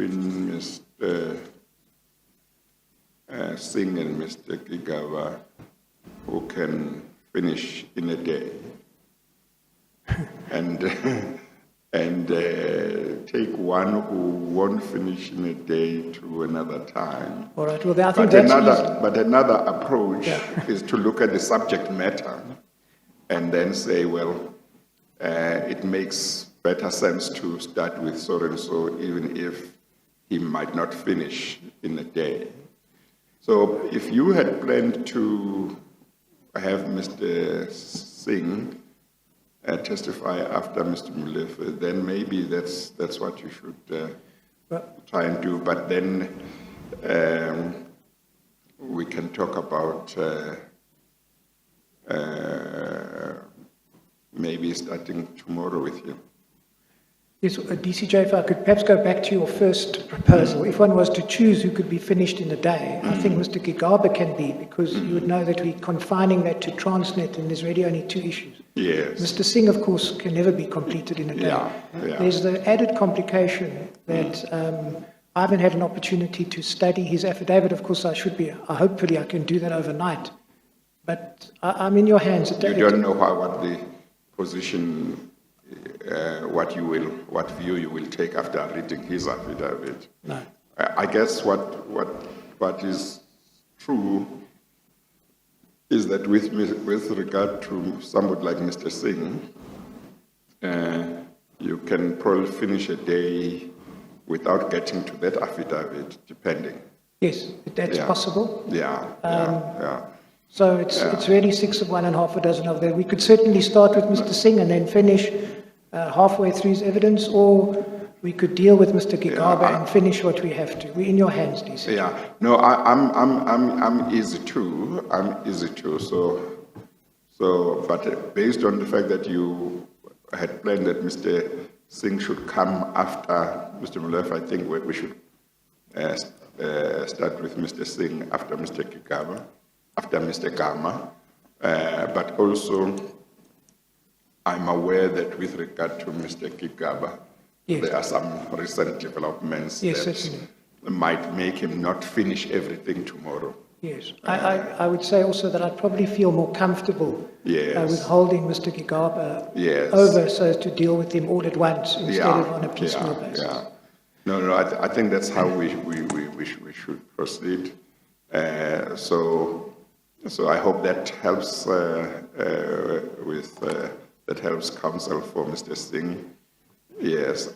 between Mr. Singh and Mr. Gigaba, who can finish in a day, and take one who won't finish in a day to another time. All right. Well, I think that's another approach is to look at the subject matter and then say, well, it makes better sense to start with so and so, even if he might not finish in a day. So if you had planned to have Mr. Singh testify after Mr. Molefe, then maybe that's what you should try and do. But then we can talk about maybe starting tomorrow with you. Yes, DCJ, if I could perhaps go back to your first proposal. If one was to choose who could be finished in a day, I think Mr. Gigaba can be, because you would know that we're confining that to Transnet and there's really only 2 issues. Yes. Mr. Singh, of course, can never be completed in a day. Yeah. There's the added complication that I haven't had an opportunity to study his affidavit. Of course, hopefully I can do that overnight. But I'm in your hands. You don't know what the position, what view you will take after reading his affidavit. No. I guess what is true is that with regard to somebody like Mr. Singh, you can probably finish a day without getting to that affidavit, depending. Yes, that's possible. Yeah. So it's really 6 of one and half a dozen of them. We could certainly start with Mr. Singh and then finish halfway through his evidence, or we could deal with Mr. Gigaba and finish what we have to. We're in your hands, DC. Yeah. No, I'm easy too. So, but based on the fact that you had planned that Mr. Singh should come after Mr. Molefe, I think we should start with Mr. Singh after Mr. Gigaba, after Mr. Gama. But also, I'm aware that with regard to Mr. Gigaba, there are some recent developments that might make him not finish everything tomorrow. Yes, I would say also that I'd probably feel more comfortable with holding Mr. Gigaba over so as to deal with him all at once instead of on a piecemeal basis. Yeah. No, I think that's how we should proceed. So I hope that helps that helps counsel for Mr. Singh. Yes.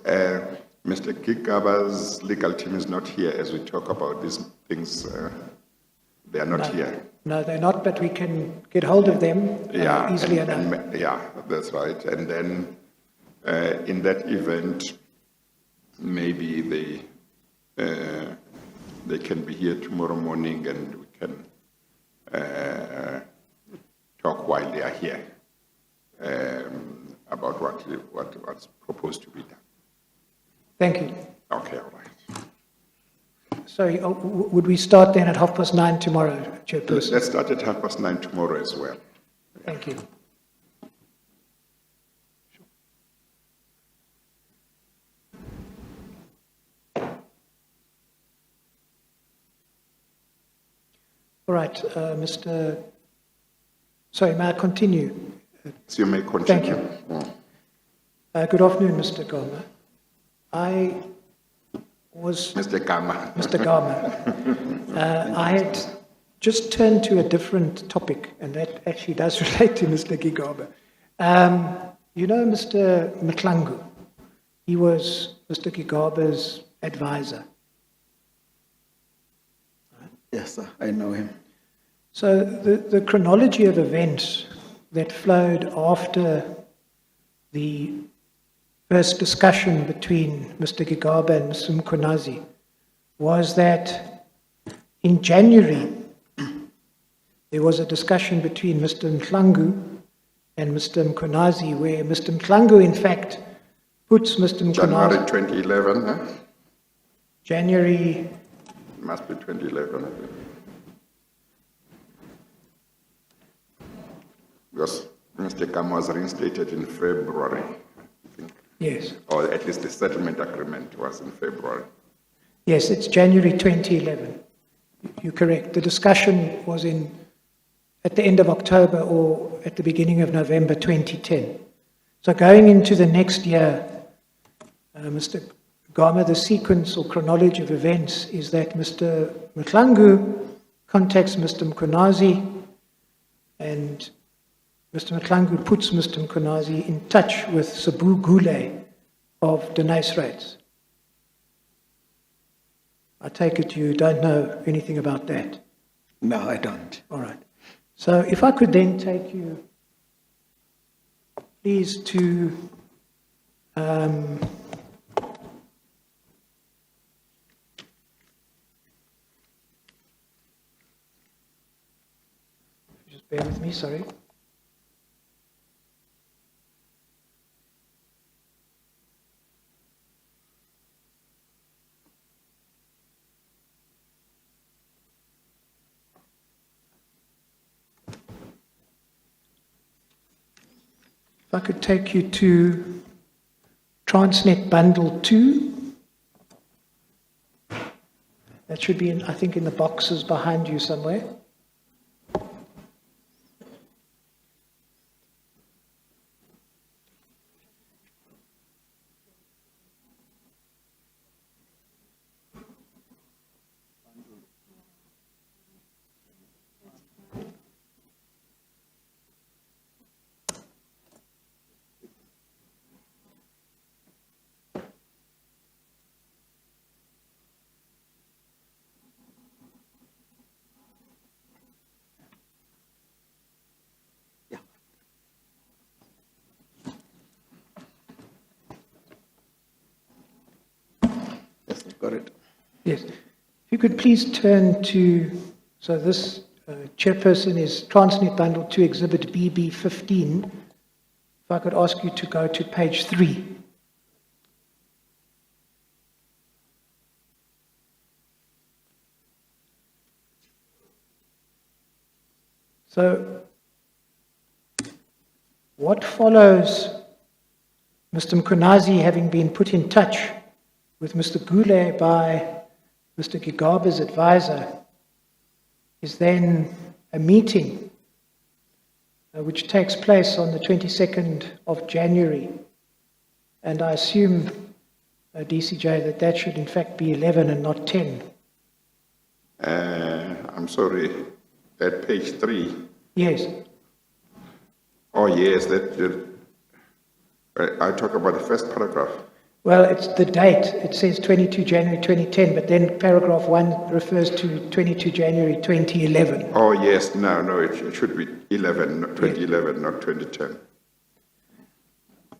Mr. Gigaba's legal team is not here as we talk about these things. They are not here. No, they're not, but we can get hold of them easily enough. That's right. And then in that event, maybe they can be here tomorrow morning and we can talk while they are here about what's proposed to be done. Thank you. Okay, all right. Sorry, would we start then at 9:30 tomorrow, Chairperson? Let's start at 9:30 tomorrow as well. Thank you. All right, sorry, may I continue? So you may continue. Thank you. Good afternoon, Mr. Gama. I was... Mr. Gama. Mr. Gama. I had just turned to a different topic, and that actually does relate to Mr. Gigaba. You know Mr. Mklangu? He was Mr. Gigaba's advisor. Yes, sir, I know him. So the chronology of events that flowed after the first discussion between Mr. Gigaba and Mr. Mkonazi was that in January there was a discussion between Mr. Mklangu and Mr. Mkonazi where Mr. Mklangu in fact puts Mr. Mkonazi... January 2011, huh? January... It must be 2011, I think. Because Mr. Gama was reinstated in February, I think. Yes. Or at least the settlement agreement was in February. Yes, it's January 2011. You're correct. The discussion was at the end of October or at the beginning of November 2010. So going into the next year, Mr. Gama, the sequence or chronology of events is that Mr. Mklangu contacts Mr. Mkonazi, and Mr. Mklangu puts Mr. Mkonazi in touch with Sabu Gule of Denise Rates. I take it you don't know anything about that. No, I don't. All right. So if I could then take you, please, to just bear with me, sorry. If I could take you to Transnet Bundle 2. That should be, I think, in the boxes behind you somewhere. Yes, I've got it. Yes. If you could please turn to, so this chairperson is Transnet Bundle 2 Exhibit BB15. If I could ask you to go to page 3. So, what follows Mr. Mkonazi having been put in touch with Mr. Gule by Mr. Gigaba's advisor is then a meeting which takes place on the 22nd of January. And I assume, DCJ, that should in fact be 11 and not 10. I'm sorry, at page 3. Yes. Oh, yes, I talk about the first paragraph. Well, it's the date. It says 22 January 2010, but then paragraph 1 refers to 22 January 2011. Oh, yes, no, it should be 2011, not 2010.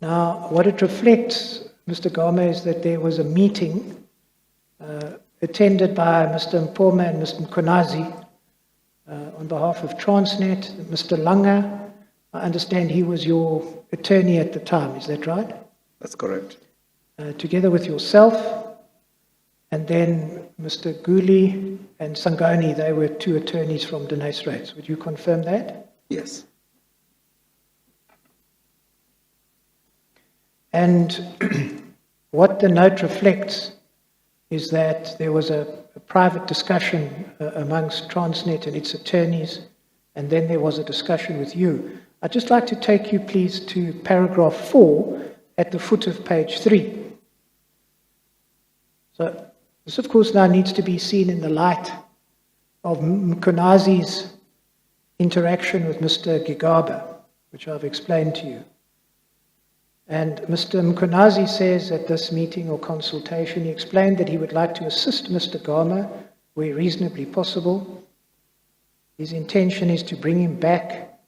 Now, what it reflects, Mr. Gama, is that there was a meeting attended by Mr. Mpoma and Mr. Mkonazi on behalf of Transnet. Mr. Langa, I understand he was your attorney at the time, is that right? That's correct. Together with yourself, and then Mr. Guli and Sangoni, they were two attorneys from Denise Rates. Would you confirm that? Yes. And what the note reflects is that there was a private discussion amongst Transnet and its attorneys, and then there was a discussion with you. I'd just like to take you, please, to paragraph 4 at the foot of page 3. So this, of course, now needs to be seen in the light of Mkonazi's interaction with Mr. Gigaba, which I've explained to you. And Mr. Mkonazi says at this meeting or consultation, he explained that he would like to assist Mr. Gama where reasonably possible. His intention is to bring him back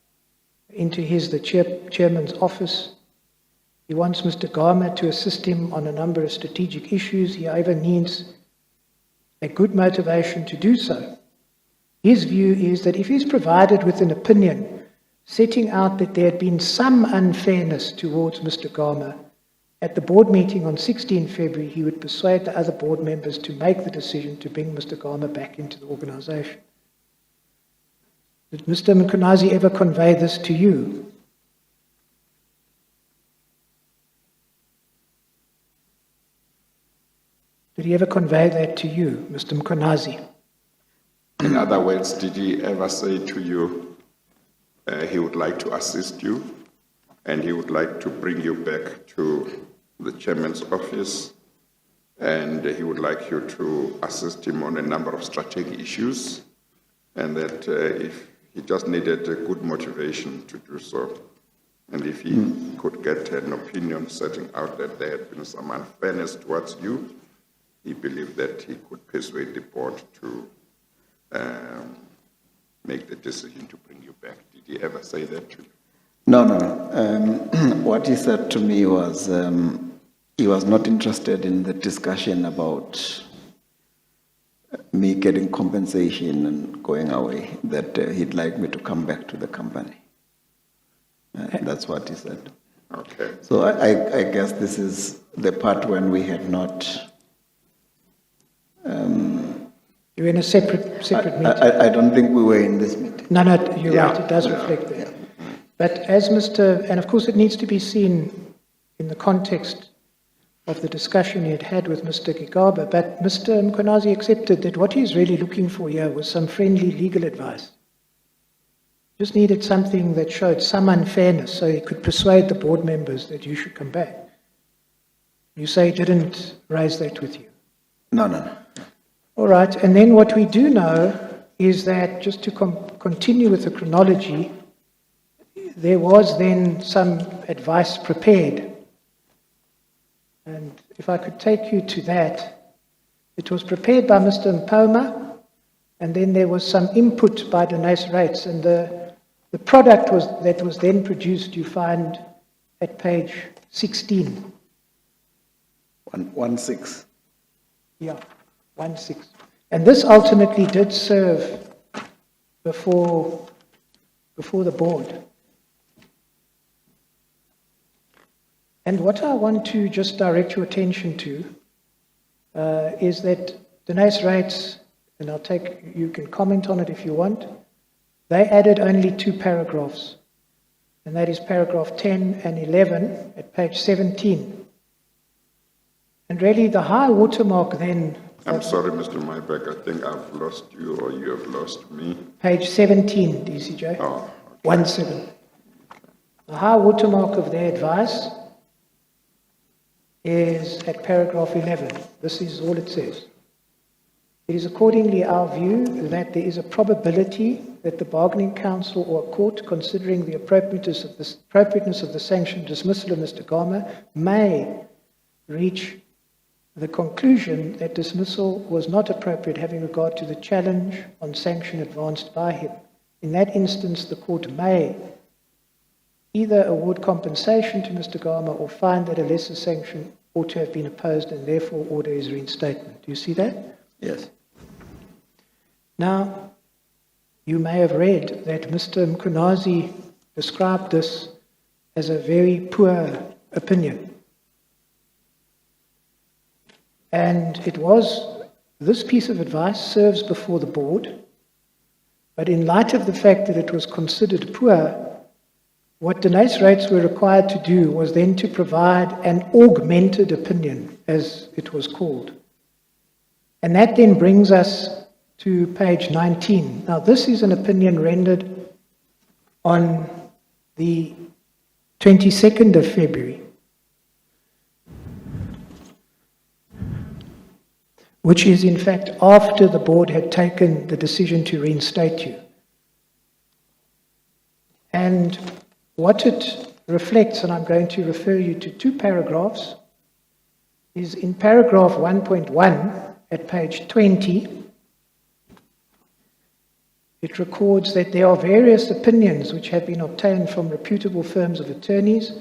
into the chairman's office. He wants Mr. Gama to assist him on a number of strategic issues. He either needs a good motivation to do so. His view is that if he's provided with an opinion setting out that there had been some unfairness towards Mr. Gama, at the board meeting on 16 February, he would persuade the other board members to make the decision to bring Mr. Gama back into the organization. Did Mr. Mkonazi ever convey this to you? Did he ever convey that to you, Mr. Mkonazi? In other words, did he ever say to you he would like to assist you and he would like to bring you back to the chairman's office and he would like you to assist him on a number of strategic issues and that if he just needed a good motivation to do so and if he could get an opinion setting out that there had been some unfairness towards you, he believed that he could persuade the board to make the decision to bring you back. Did he ever say that to you? No. What he said to me was he was not interested in the discussion about me getting compensation and going away, that he'd like me to come back to the company. That's what he said. Okay. So I guess this is the part when we had not... You were in a separate meeting? I don't think we were in this meeting. No, you're Yeah. right, it does reflect that. But as and of course it needs to be seen in the context of the discussion he had had with Mr. Gigaba, but Mr. Mkonazi accepted that what he's really looking for here was some friendly legal advice. Just needed something that showed some unfairness so he could persuade the board members that you should come back. You say he didn't raise that with you? No. All right, and then what we do know is that, just to continue with the chronology, there was then some advice prepared. And if I could take you to that, it was prepared by Mr. Mpoma, and then there was some input by Denise Rates, and the product that was then produced you find at page 16. 1-6. Yeah, 1-6. And this ultimately did serve before the board. And what I want to just direct your attention to is that Denise Rates, and you can comment on it if you want, they added only 2 paragraphs, and that is paragraph 10 and 11 at page 17. And really the high watermark then... I'm sorry, Mr. Mybeck, I think I've lost you or you have lost me. Page 17, DCJ. Oh, 1-7. The high watermark of their advice is at paragraph 11. This is all it says. It is accordingly our view that there is a probability that the bargaining council or a court, considering the appropriateness of the sanctioned dismissal of Mr. Gama, may reach the conclusion that dismissal was not appropriate having regard to the challenge on sanction advanced by him. In that instance, the court may either award compensation to Mr. Gama or find that a lesser sanction ought to have been opposed and therefore order his reinstatement. Do you see that? Yes. Now, you may have read that Mr. Mkonazi described this as a very poor opinion. And this piece of advice serves before the board, but in light of the fact that it was considered poor, what Denise Rates were required to do was then to provide an augmented opinion, as it was called. And that then brings us to page 19. Now, this is an opinion rendered on the 22nd of February, which is in fact after the board had taken the decision to reinstate you. And what it reflects, and I'm going to refer you to 2 paragraphs, is in paragraph 1.1 at page 20, it records that there are various opinions which have been obtained from reputable firms of attorneys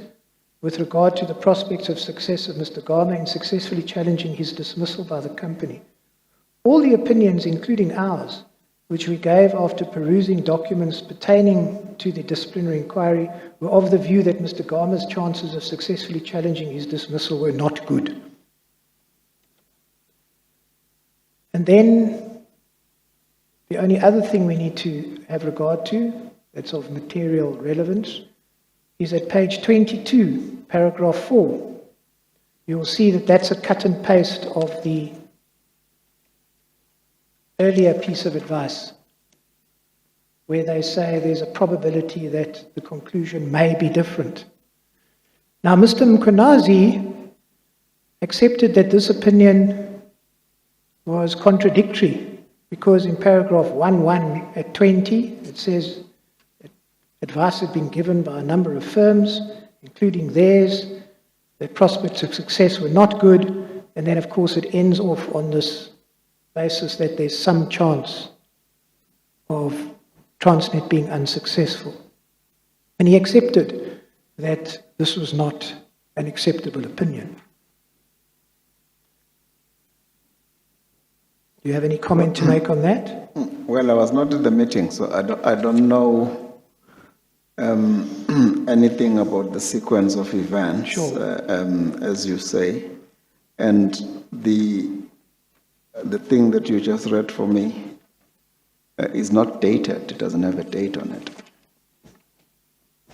with regard to the prospects of success of Mr. Gama in successfully challenging his dismissal by the company. All the opinions, including ours, which we gave after perusing documents pertaining to the disciplinary inquiry, were of the view that Mr. Gama's chances of successfully challenging his dismissal were not good. And then the only other thing we need to have regard to, that's of material relevance, is at page 22, paragraph 4. You will see that that's a cut and paste of the earlier piece of advice where they say there's a probability that the conclusion may be different. Now, Mr. Mkhwanazi accepted that this opinion was contradictory because in paragraph 1.1 at 20, it says that advice had been given by a number of firms, including theirs, that prospects of success were not good, and then, of course, it ends off on this basis that there's some chance of Transnet being unsuccessful. And he accepted that this was not an acceptable opinion. Do you have any comment to make on that? Well, I was not at the meeting, so I don't know anything about the sequence of events, Sure. as you say. And the thing that you just read for me is not dated. It doesn't have a date on it.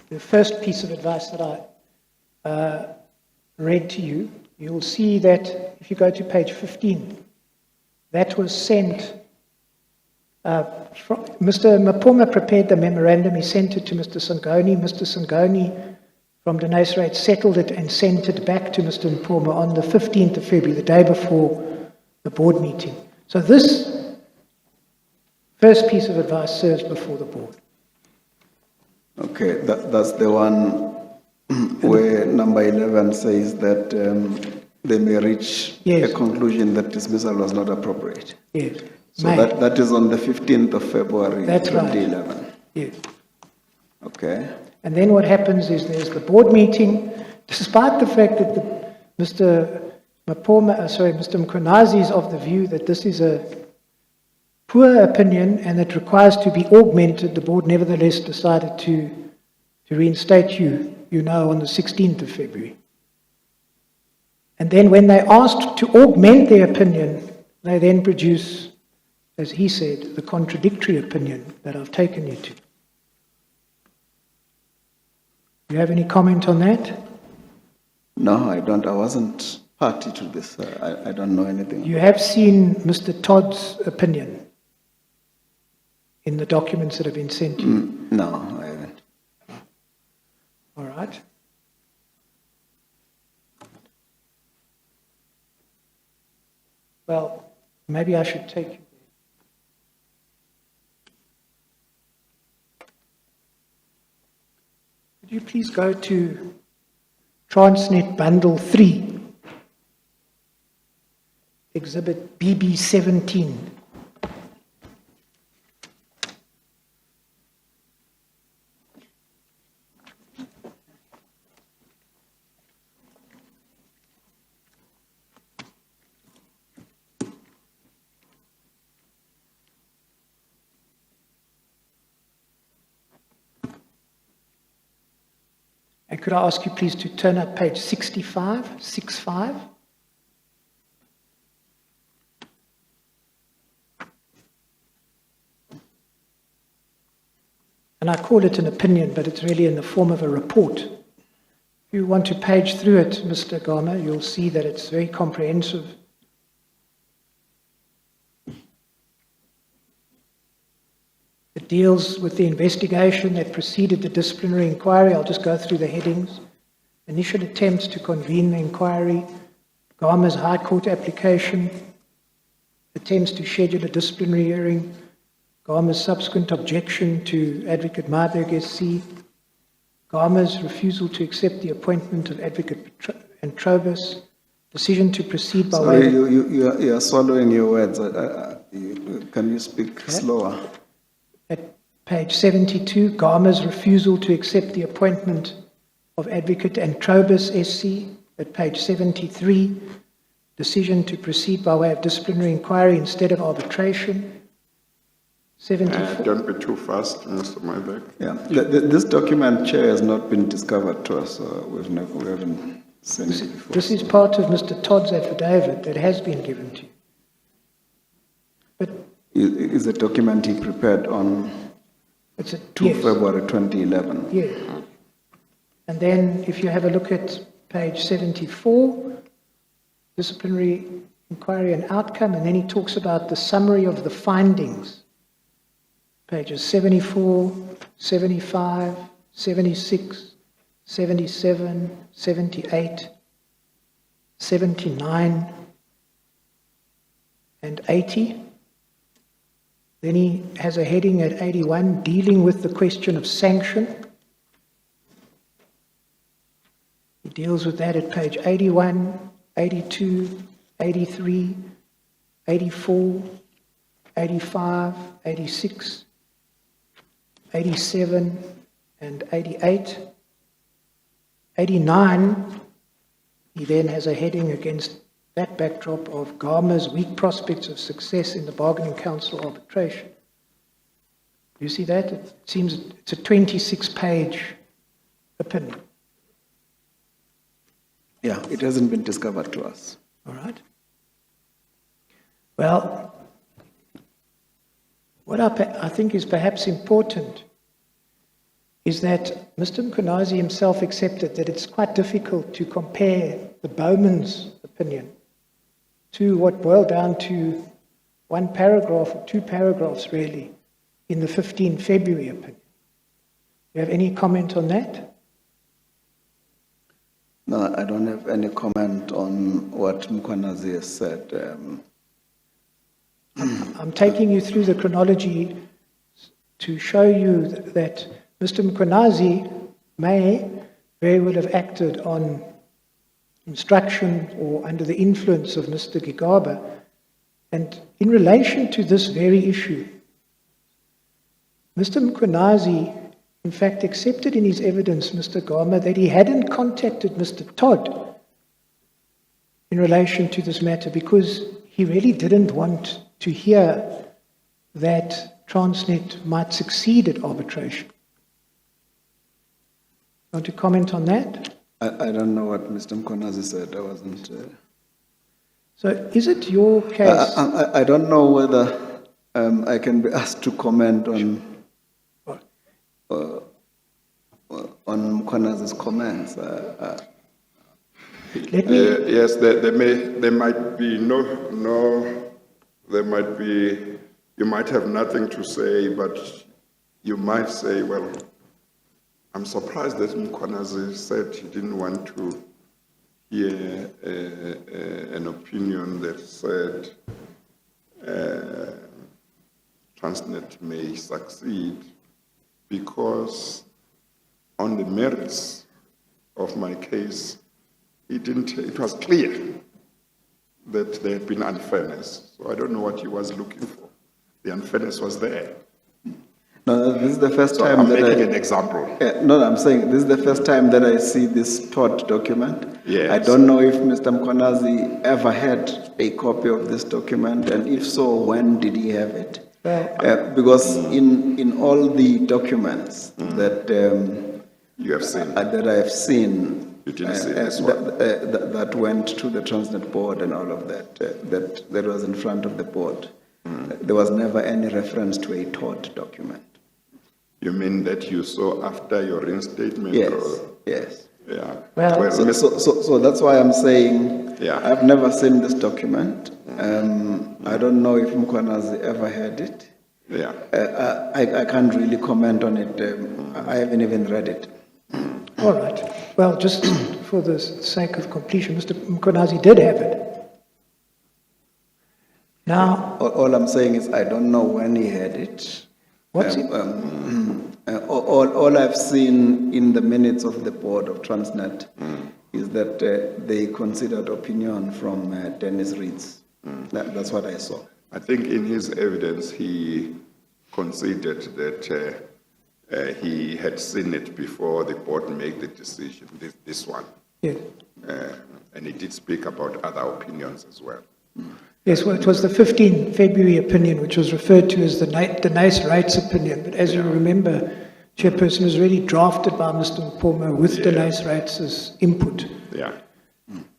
The first piece of advice that I read to you, you'll see that if you go to page 15, that was sent. Mr. Mapoma prepared the memorandum. He sent it to Mr. Sangoni. Mr. Sangoni from Denaisrate settled it and sent it back to Mr. Mapoma on the 15th of February, the day before the board meeting. So this first piece of advice serves before the board. Okay, that's the one where number 11 says that they may reach Yes. a conclusion that dismissal was not appropriate. Yes. So May. that is on the 15th of February, That's right. 2011. Yes. Okay. And then what happens is there's the board meeting, despite the fact that Mr. Mkhwanazi is of the view that this is a poor opinion and it requires to be augmented, the board nevertheless decided to reinstate you on the 16th of February. And then when they asked to augment their opinion, they then produce, as he said, the contradictory opinion that I've taken you to. Do you have any comment on that? No, I don't. I wasn't party to this. I don't know anything. You have seen Mr. Todd's opinion in the documents that have been sent to you? No, I haven't. All right. Well, maybe I should take you there. Could you please go to Transnet Bundle 3, Exhibit BB17. And could I ask you please to turn up page 65, 65? And I call it an opinion, but it's really in the form of a report. If you want to page through it, Mr. Gama, you'll see that it's very comprehensive. It deals with the investigation that preceded the disciplinary inquiry. I'll just go through the headings. Initial attempts to convene the inquiry, Gama's High Court application, attempts to schedule a disciplinary hearing, Gama's subsequent objection to Advocate Marburg SC, Gama's refusal to accept the appointment of Advocate Antrobus, decision to proceed by way of... You are swallowing your words. Can you speak slower? At page 72, Gama's refusal to accept the appointment of Advocate Antrobus SC. At page 73, decision to proceed by way of disciplinary inquiry instead of arbitration. 74. Don't be too fast, Mr. Marburg. Yeah. This document, Chair, has not been discovered to us. We haven't seen it before. This is part of Mr. Todd's affidavit that has been given to you. But Is a document he prepared on it's 2 yes, February 2011. yes. And then if you have a look at page 74, disciplinary inquiry and outcome, and then he talks about the summary of the findings. Pages 74, 75, 76, 77, 78, 79, and 80. Then he has a heading at 81, dealing with the question of sanction. He deals with that at page 81, 82, 83, 84, 85, 86, 87, and 88. 89, he then has a heading against that backdrop of Gama's weak prospects of success in the Bargaining Council arbitration. You see that? It seems it's a 26-page opinion. Yeah, it hasn't been discovered to us. All right. Well, what I think is perhaps important is that Mr. Mkhwanazi himself accepted that it's quite difficult to compare the Bowman's opinion to what boiled down to one paragraph or two paragraphs, really, in the 15 February opinion. Do you have any comment on that? No, I don't have any comment on what Mkhwanazi has said. I'm taking you through the chronology to show you that Mr. Mkhwanazi may very well have acted on instruction or under the influence of Mr. Gigaba. And in relation to this very issue, Mr. Mkhwanazi, in fact, accepted in his evidence, Mr. Gama, that he hadn't contacted Mr. Todd in relation to this matter because he really didn't want to hear that Transnet might succeed at arbitration. Want to comment on that? I don't know what Mr. Mkhwanazi said. I wasn't... So is it your case? I don't know whether I can be asked to comment on Mkhwanazi's comments. Yes, there might be you might have nothing to say, but you might say, well, I'm surprised that Mkhwanazi said he didn't want to hear an opinion that said Transnet may succeed, because on the merits of my case, it was clear that there had been unfairness. So I don't know what he was looking for. The unfairness was there. No, this is the first time I'm that making an example. No, I'm saying this is the first time that I see this Todd document. Yes. I don't know if Mr. Mkhwanazi ever had a copy of this document, and if so, when did he have it? Because in all the documents that You have seen. that I have seen, You didn't see this one. that went to the Transnet board and all of that, that was in front of the board. There was never any reference to a Todd document. You mean that you saw after your reinstatement? Yes, or- yes. Yeah. Well, So that's why I'm saying Yeah. I've never seen this document. I don't know if Mkhwanazi ever had it. Yeah. I can't really comment on it. I haven't even read it. all right. Well, just for the sake of completion, Mr. Mkhwanazi did have it. Now, All I'm saying is I don't know when he had it. what's it? All I've seen in the minutes of the board of Transnet is that they considered opinion from Dennis Reeds. That's what I saw. I think in his evidence, he conceded that he had seen it before the board made the decision, this one. Yes. And he did speak about other opinions as well. Yes, well, it was the 15 February opinion, which was referred to as the nice rights opinion. But as you remember, Chairperson, was really drafted by Mr. Mpoma with the nice rights' input. Yeah.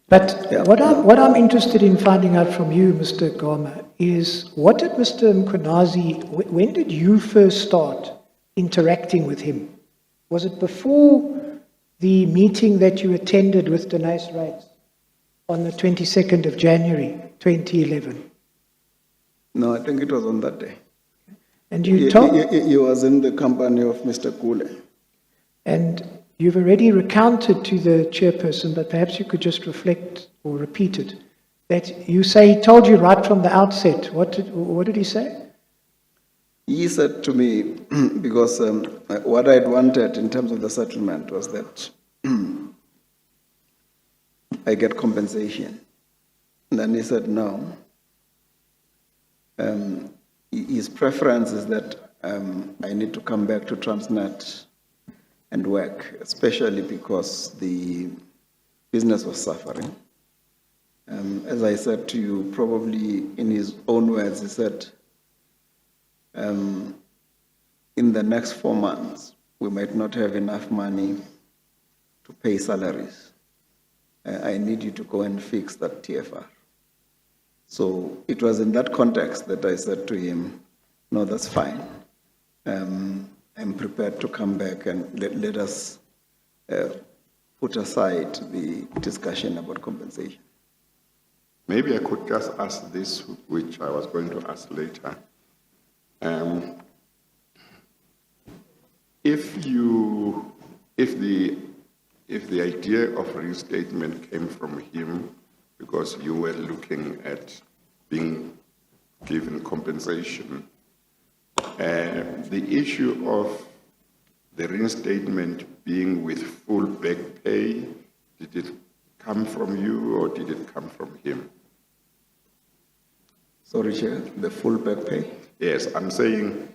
But what I'm interested in finding out from you, Mr. Gama, is what did Mr. Mkhwanazi, when did you first start interacting with him? Was it before the meeting that you attended with the nice rights? on the 22nd of January 2011. No, I think it was on that day. And you told, He was in the company of Mr. Kule. and you've already recounted to the chairperson, but perhaps you could just reflect or repeat it, that you say he told you right from the outset. What did he say? He said to me, because what I'd wanted in terms of the settlement was that I get compensation. And then he said, no. His preference is that I need to come back to Transnet and work, especially because the business was suffering. As I said to you, probably in his own words, he said, in the next 4 months, we might not have enough money to pay salaries. I need you to go and fix that TFR. So it was in that context that I said to him, no, that's fine. I'm prepared to come back and let us put aside the discussion about compensation. Maybe I could just ask this, which I was going to ask later. If the idea of reinstatement came from him because you were looking at being given compensation, the issue of the reinstatement being with full back pay, did it come from you or did it come from him? Sorry, Chair, the full back pay? Yes, I'm saying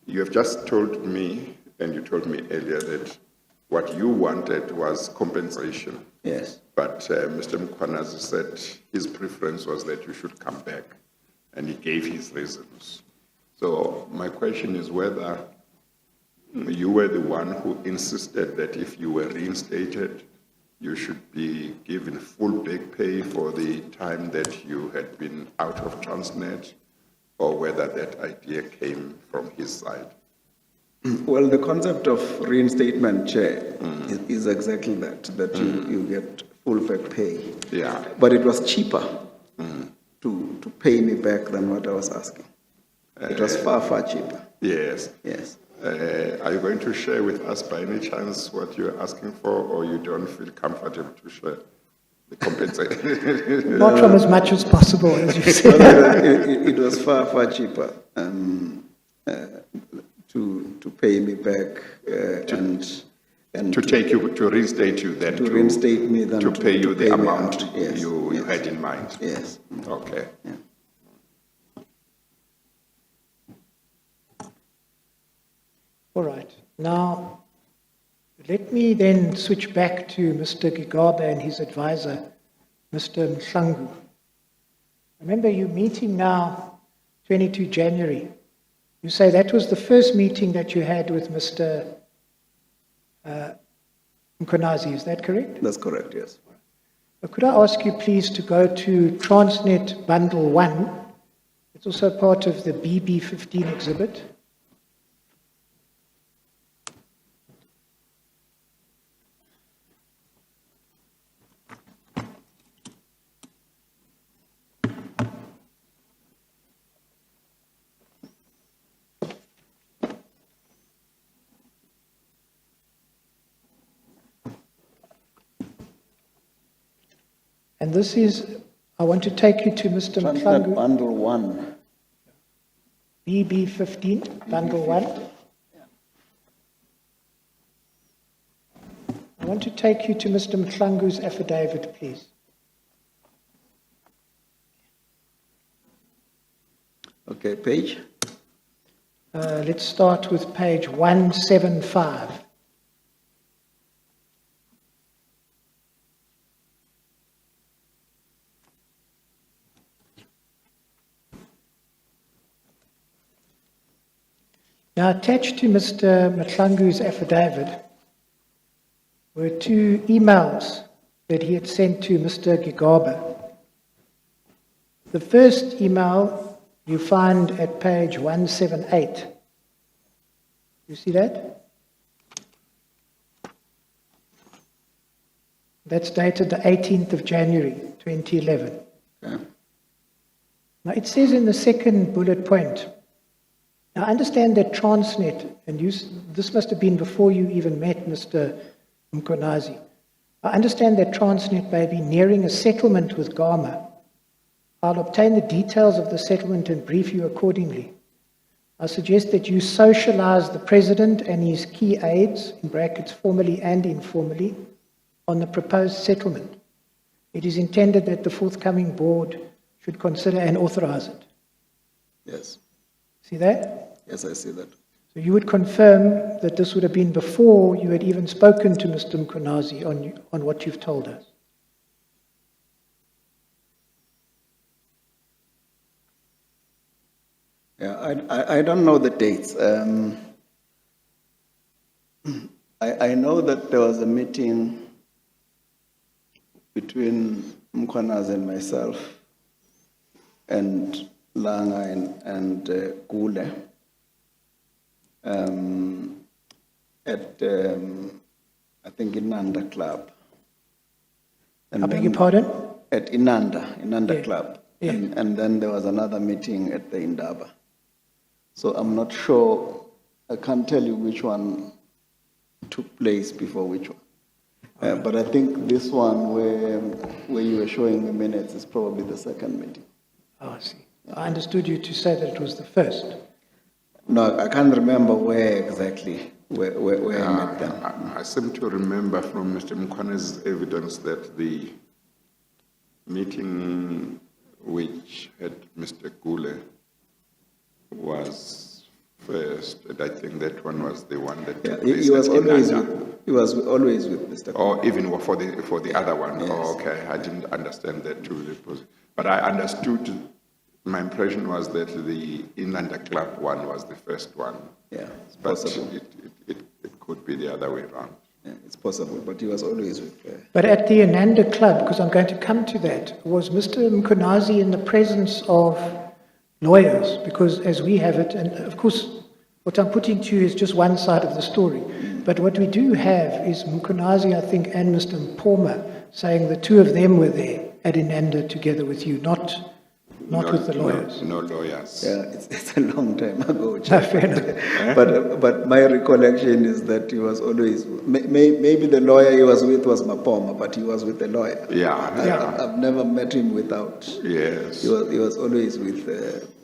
you have just told me, and you told me earlier, that what you wanted was compensation. Yes. But Mr. Mkhwanazi said his preference was that you should come back, and he gave his reasons. So my question is whether you were the one who insisted that if you were reinstated, you should be given full back pay for the time that you had been out of Transnet, or whether that idea came from his side. Well, the concept of reinstatement, Chair, is exactly that you get full back pay. Yeah. But it was cheaper to pay me back than what I was asking. It was far, far cheaper. Yes. Yes. Are you going to share with us by any chance what you're asking for, or you don't feel comfortable to share the compensation? Not from as much as possible, as you said. It was far, far cheaper to pay me back and to reinstate you then, to reinstate me than to pay you the pay me amount out. Yes, you yes. had in mind. Yes. Okay. Yeah. All right. Now, let me then switch back to Mr. Gigaba and his advisor, Mr. Mhlangu. Remember, you're meeting now, 22 January. You say that was the first meeting that you had with Mr. Mkhwanazi, is that correct? That's correct, yes. Could I ask you please to go to Transnet Bundle 1? It's also part of the BB15 exhibit. And this is, I want to take you to Mr. Transnet Mhlangu, Bundle 1. BB15, Bundle 1. I want to take you to Mr. Mhlangu's affidavit, please. Okay, page? Let's start with page 175. Now, attached to Mr. Mhlangu's affidavit were 2 emails that he had sent to Mr. Gigaba. The first email you find at page 178. You see that? That's dated the 18th of January, 2011. Okay. Now, it says in the second bullet point, now I understand that Transnet, and this must have been before you even met Mr. Mkonazi. I understand that Transnet may be nearing a settlement with Gama. I'll obtain the details of the settlement and brief you accordingly. I suggest that you socialize the President and his key aides, in brackets formally and informally, on the proposed settlement. It is intended that the forthcoming board should consider and authorize it. Yes. See that? Yes, I see that. So you would confirm that this would have been before you had even spoken to Mr. Mkonazi on what you've told us? Yeah, I don't know the dates. I know that there was a meeting between Mkhwanazi and myself and Langa and Gule at, I think, Inanda Club. And I beg then- your pardon? At Inanda Yeah. Club. Yeah. And then there was another meeting at the Indaba. So I'm not sure, I can't tell you which one took place before which one. But I think this one where you were showing the minutes is probably the second meeting. Oh, I see. I understood you to say that it was the first. No, I can't remember where exactly, where I met them. I seem to remember from Mr. Mkhwana's evidence that the meeting which had Mr. Gule was first, and I think that one was the one that Yeah, took place he was at always Inanda. he was always with Mr. Or even for the other one. Yes. Oh, okay, I didn't understand that too. But I understood, my impression was that the Inlander Club one was the first one. Yeah, it's But possible. it could be the other way around. Yeah, it's possible, but he was always with But at the Ananda Club, because I'm going to come to that, was Mr. Mkonazi in the presence of lawyers? Because as we have it, and of course, what I'm putting to you is just one side of the story. But what we do have is Mkonazi, I think, and Mr. Mpoma saying the two of them were there at Ananda together with you, not with the lawyers. No lawyers. Yeah, it's a long time ago. No, fair enough. But my recollection is that he was always, maybe the lawyer he was with was Mapoma, but he was with the lawyer. Yeah. I've never met him without. Yes. He was always with.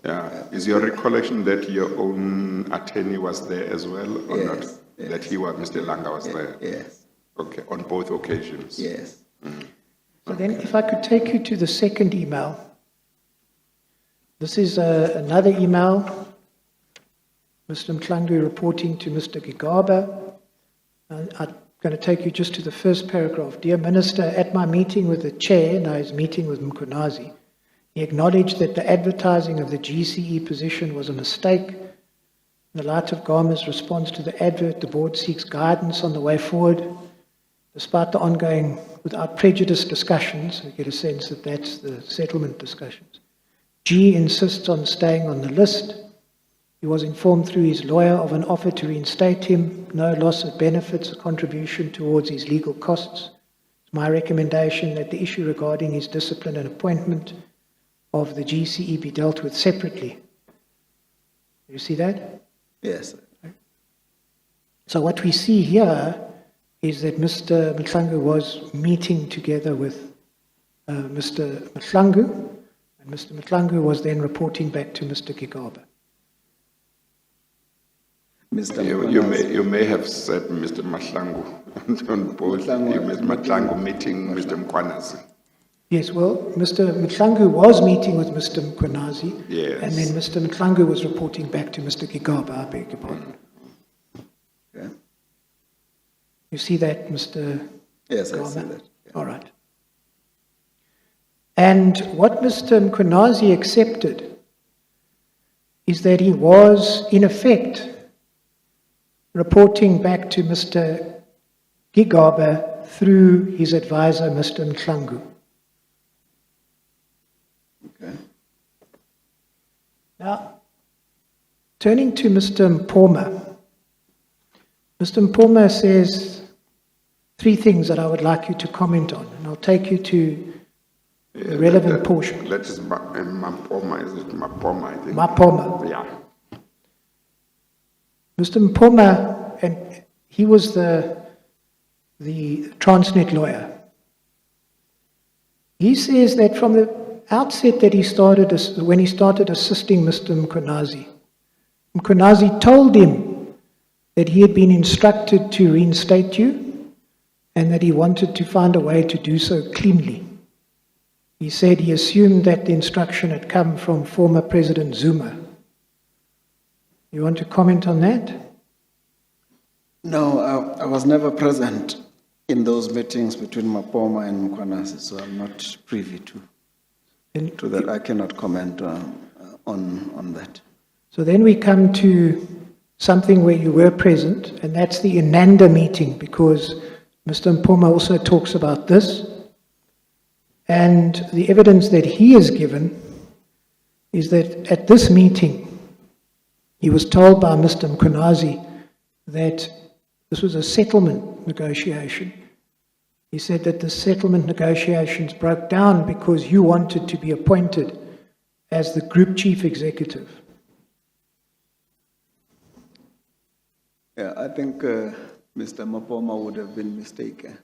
Yeah. Is your recollection that your own attorney was there as well, or Yes, not? yes. That Mr. Langa was there? Yes. Okay, on both occasions? Yes. So then if I could take you to the second email. This is another email, Mr. Mklangu reporting to Mr. Gigaba. I'm going to take you just to the first paragraph. Dear Minister, at my meeting with the chair, and I was meeting with Mkonazi, he acknowledged that the advertising of the GCE position was a mistake. In the light of Gama's response to the advert, the board seeks guidance on the way forward. Despite the ongoing, without prejudice discussions, I get a sense that that's the settlement discussions. G insists on staying on the list. He was informed through his lawyer of an offer to reinstate him, no loss of benefits, a contribution towards his legal costs. It's my recommendation that the issue regarding his discipline and appointment of the GCE be dealt with separately. You see that? Yes. So what we see here is that Mr. Mklangu was meeting together with Mr. Mklangu, and Mr. Mklangu was then reporting back to Mr. Gigaba. Mr. You may have said Mr. Mahlangu on both. Mr. Mahlangu meeting Mr. Mkhwanazi. Yes, well, Mr. Mklangu was meeting with Mr. Mkhwanazi, Yes. and then Mr. Mklangu was reporting back to Mr. Gigaba, I beg your pardon. Okay. You see that, Mr. Yes, I Gama? see that. Yeah. All right. And what Mr. Mkhwanazi accepted is that he was, in effect, reporting back to Mr. Gigaba through his advisor, Mr. Mklangu. Okay. Now, turning to Mr. Mpoma, Mr. Mpoma says three things that I would like you to comment on, and I'll take you to the relevant portion. That is Mapoma, is it Mapoma, I think? Mapoma. Yeah. Mr. Mpoma, and he was the Transnet lawyer. He says that from the outset that when he started assisting Mr. Mkonazi told him that he had been instructed to reinstate you and that he wanted to find a way to do so cleanly. He said he assumed that the instruction had come from former President Zuma. You want to comment on that? No, I was never present in those meetings between Mapoma and Mkonazi, so I'm not privy to that. I cannot comment on that. So then we come to something where you were present, and that's the Inanda meeting, because Mr. Mpoma also talks about this. And the evidence that he has given is that at this meeting, he was told by Mr. Mkonazi that this was a settlement negotiation. He said that the settlement negotiations broke down because you wanted to be appointed as the group chief executive. Yeah, I think Mr. Mapoma would have been mistaken.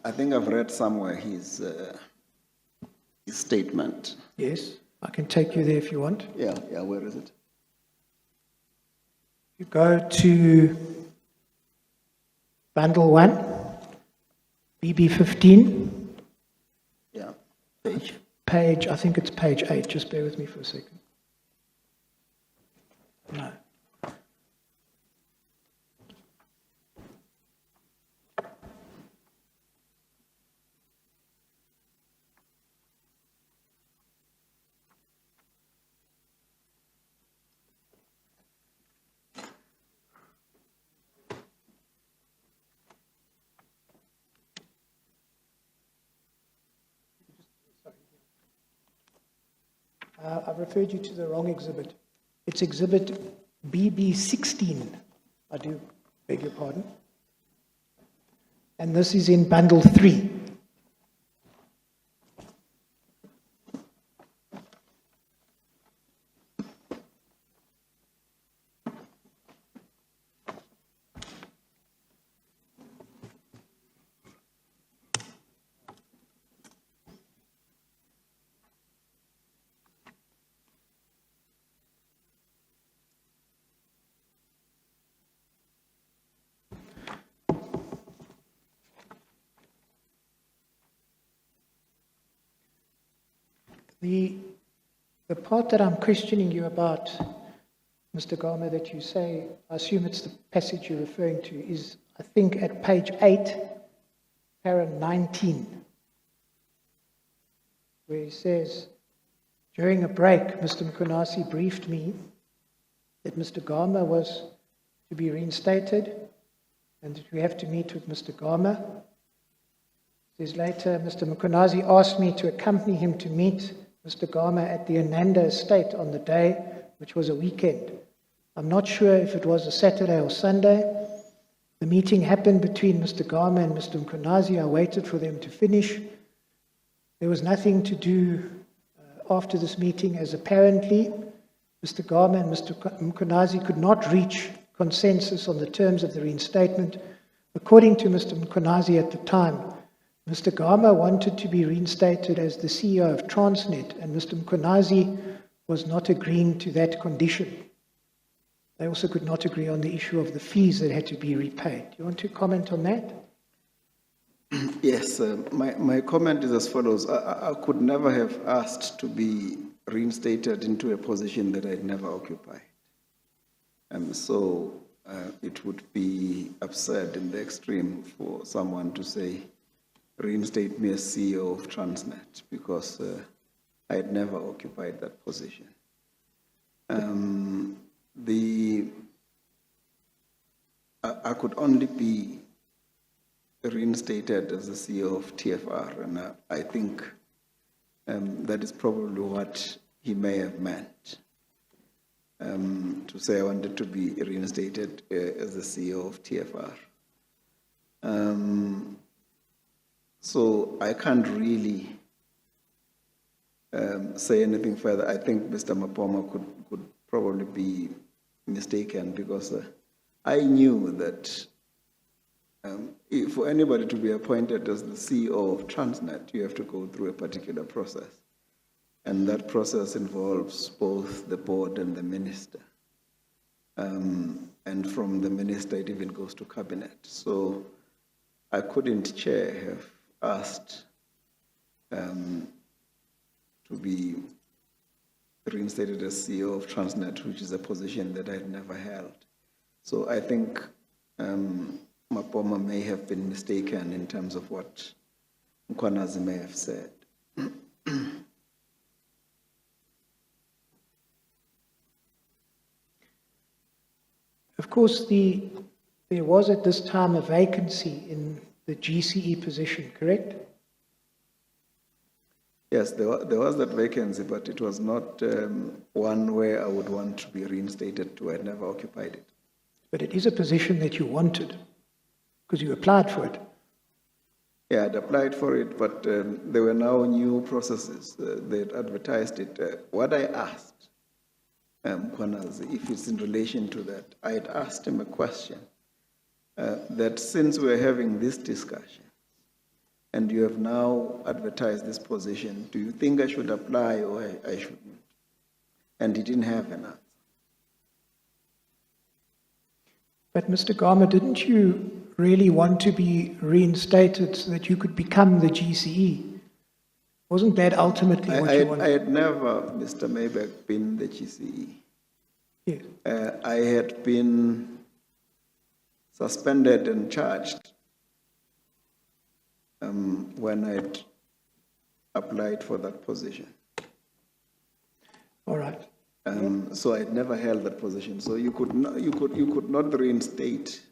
I think I've read somewhere his statement. Yes, I can take you there if you want. Yeah, where is it? You go to bundle 1, BB15. Yeah. Page, I think it's page 8. Just bear with me for a second. No. I've referred you to the wrong exhibit. It's exhibit BB16. I do beg your pardon. And this is in bundle 3. The part that I'm questioning you about, Mr. Gama, that you say, I assume it's the passage you're referring to, is, I think, at page 8, para 19, where he says, during a break, Mr. Mkonasi briefed me that Mr. Gama was to be reinstated and that we have to meet with Mr. Gama. Says later, Mr. Mkonazi asked me to accompany him to meet Mr. Gama at the Ananda estate on the day, which was a weekend. I'm not sure if it was a Saturday or Sunday. The meeting happened between Mr. Gama and Mr. Mkonazi. I waited for them to finish. There was nothing to do after this meeting, as apparently Mr. Gama and Mr. Mkonazi could not reach consensus on the terms of the reinstatement. According to Mr. Mkonazi at the time, Mr. Gama wanted to be reinstated as the CEO of Transnet, and Mr. Mkonazi was not agreeing to that condition. They also could not agree on the issue of the fees that had to be repaid. Do you want to comment on that? Yes, my comment is as follows. I could never have asked to be reinstated into a position that I'd never occupied. So it would be absurd in the extreme for someone to say, reinstate me as CEO of Transnet, because I had never occupied that position. I could only be reinstated as the CEO of TFR, and I think that is probably what he may have meant, to say I wanted to be reinstated as the CEO of TFR. So I can't really say anything further. I think Mr. Mapoma could probably be mistaken, because I knew that for anybody to be appointed as the CEO of Transnet, you have to go through a particular process. And that process involves both the board and the minister. And from the minister, it even goes to cabinet. So I couldn't, Chair, have asked to be reinstated as CEO of Transnet, which is a position that I had never held. So I think Mapoma may have been mistaken in terms of what Mkhwanazi may have said. Of course, there was at this time a vacancy in the GCE position, correct? Yes, there was that vacancy, but it was not one where I would want to be reinstated to. I had never occupied it. But it is a position that you wanted, because you applied for it. Yeah, I'd applied for it, but there were now new processes. They'd advertised it. What I asked Mkhwanazi, if it's in relation to that, I had asked him a question, that since we're having this discussion, and you have now advertised this position, do you think I should apply or I shouldn't? And he didn't have an answer. But Mr. Gama, didn't you really want to be reinstated so that you could become the GCE? Wasn't that ultimately what you wanted? I had never, Mr. Maybeck, been the GCE. Yes. I had been suspended and charged when I had applied for that position. All right. So I had never held that position. So you could not reinstate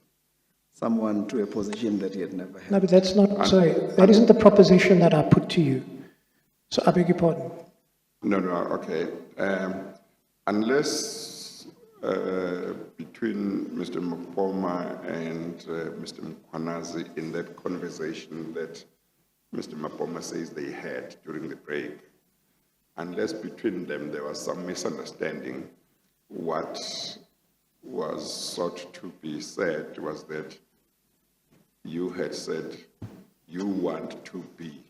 someone to a position that he had never held. No, but that's not, sorry, that isn't the proposition that I put to you. So I beg your pardon. No, okay. Unless between Mr. Mapoma and Mr. Mkhwanazi in that conversation that Mr. Mapoma says they had during the break, unless between them there was some misunderstanding, what was sought to be said was that you had said you want to be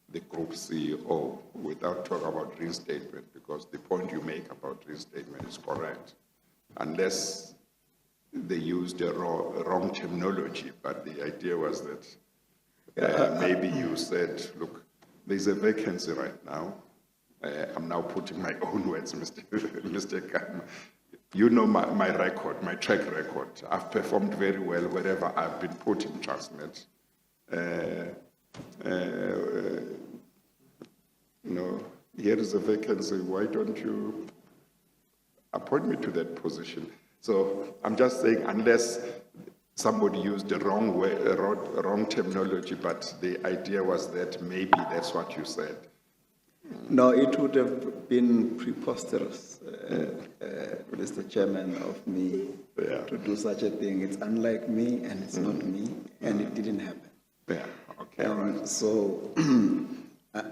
the group CEO without talking about reinstatement, because the point you make about reinstatement is correct, unless they used the wrong terminology. But the idea was that maybe you said, look, there's a vacancy right now. I'm now putting my own words, Mr. Gama. You know my record, my track record. I've performed very well wherever I've been put in Transnet. Here is a vacancy. Why don't you appoint me to that position? So I'm just saying, unless somebody used the wrong terminology, but the idea was that maybe that's what you said. No, it would have been preposterous, Mr. Chairman, of me to do such a thing. It's unlike me, and it's not me, and it didn't happen. Yeah, okay, right. So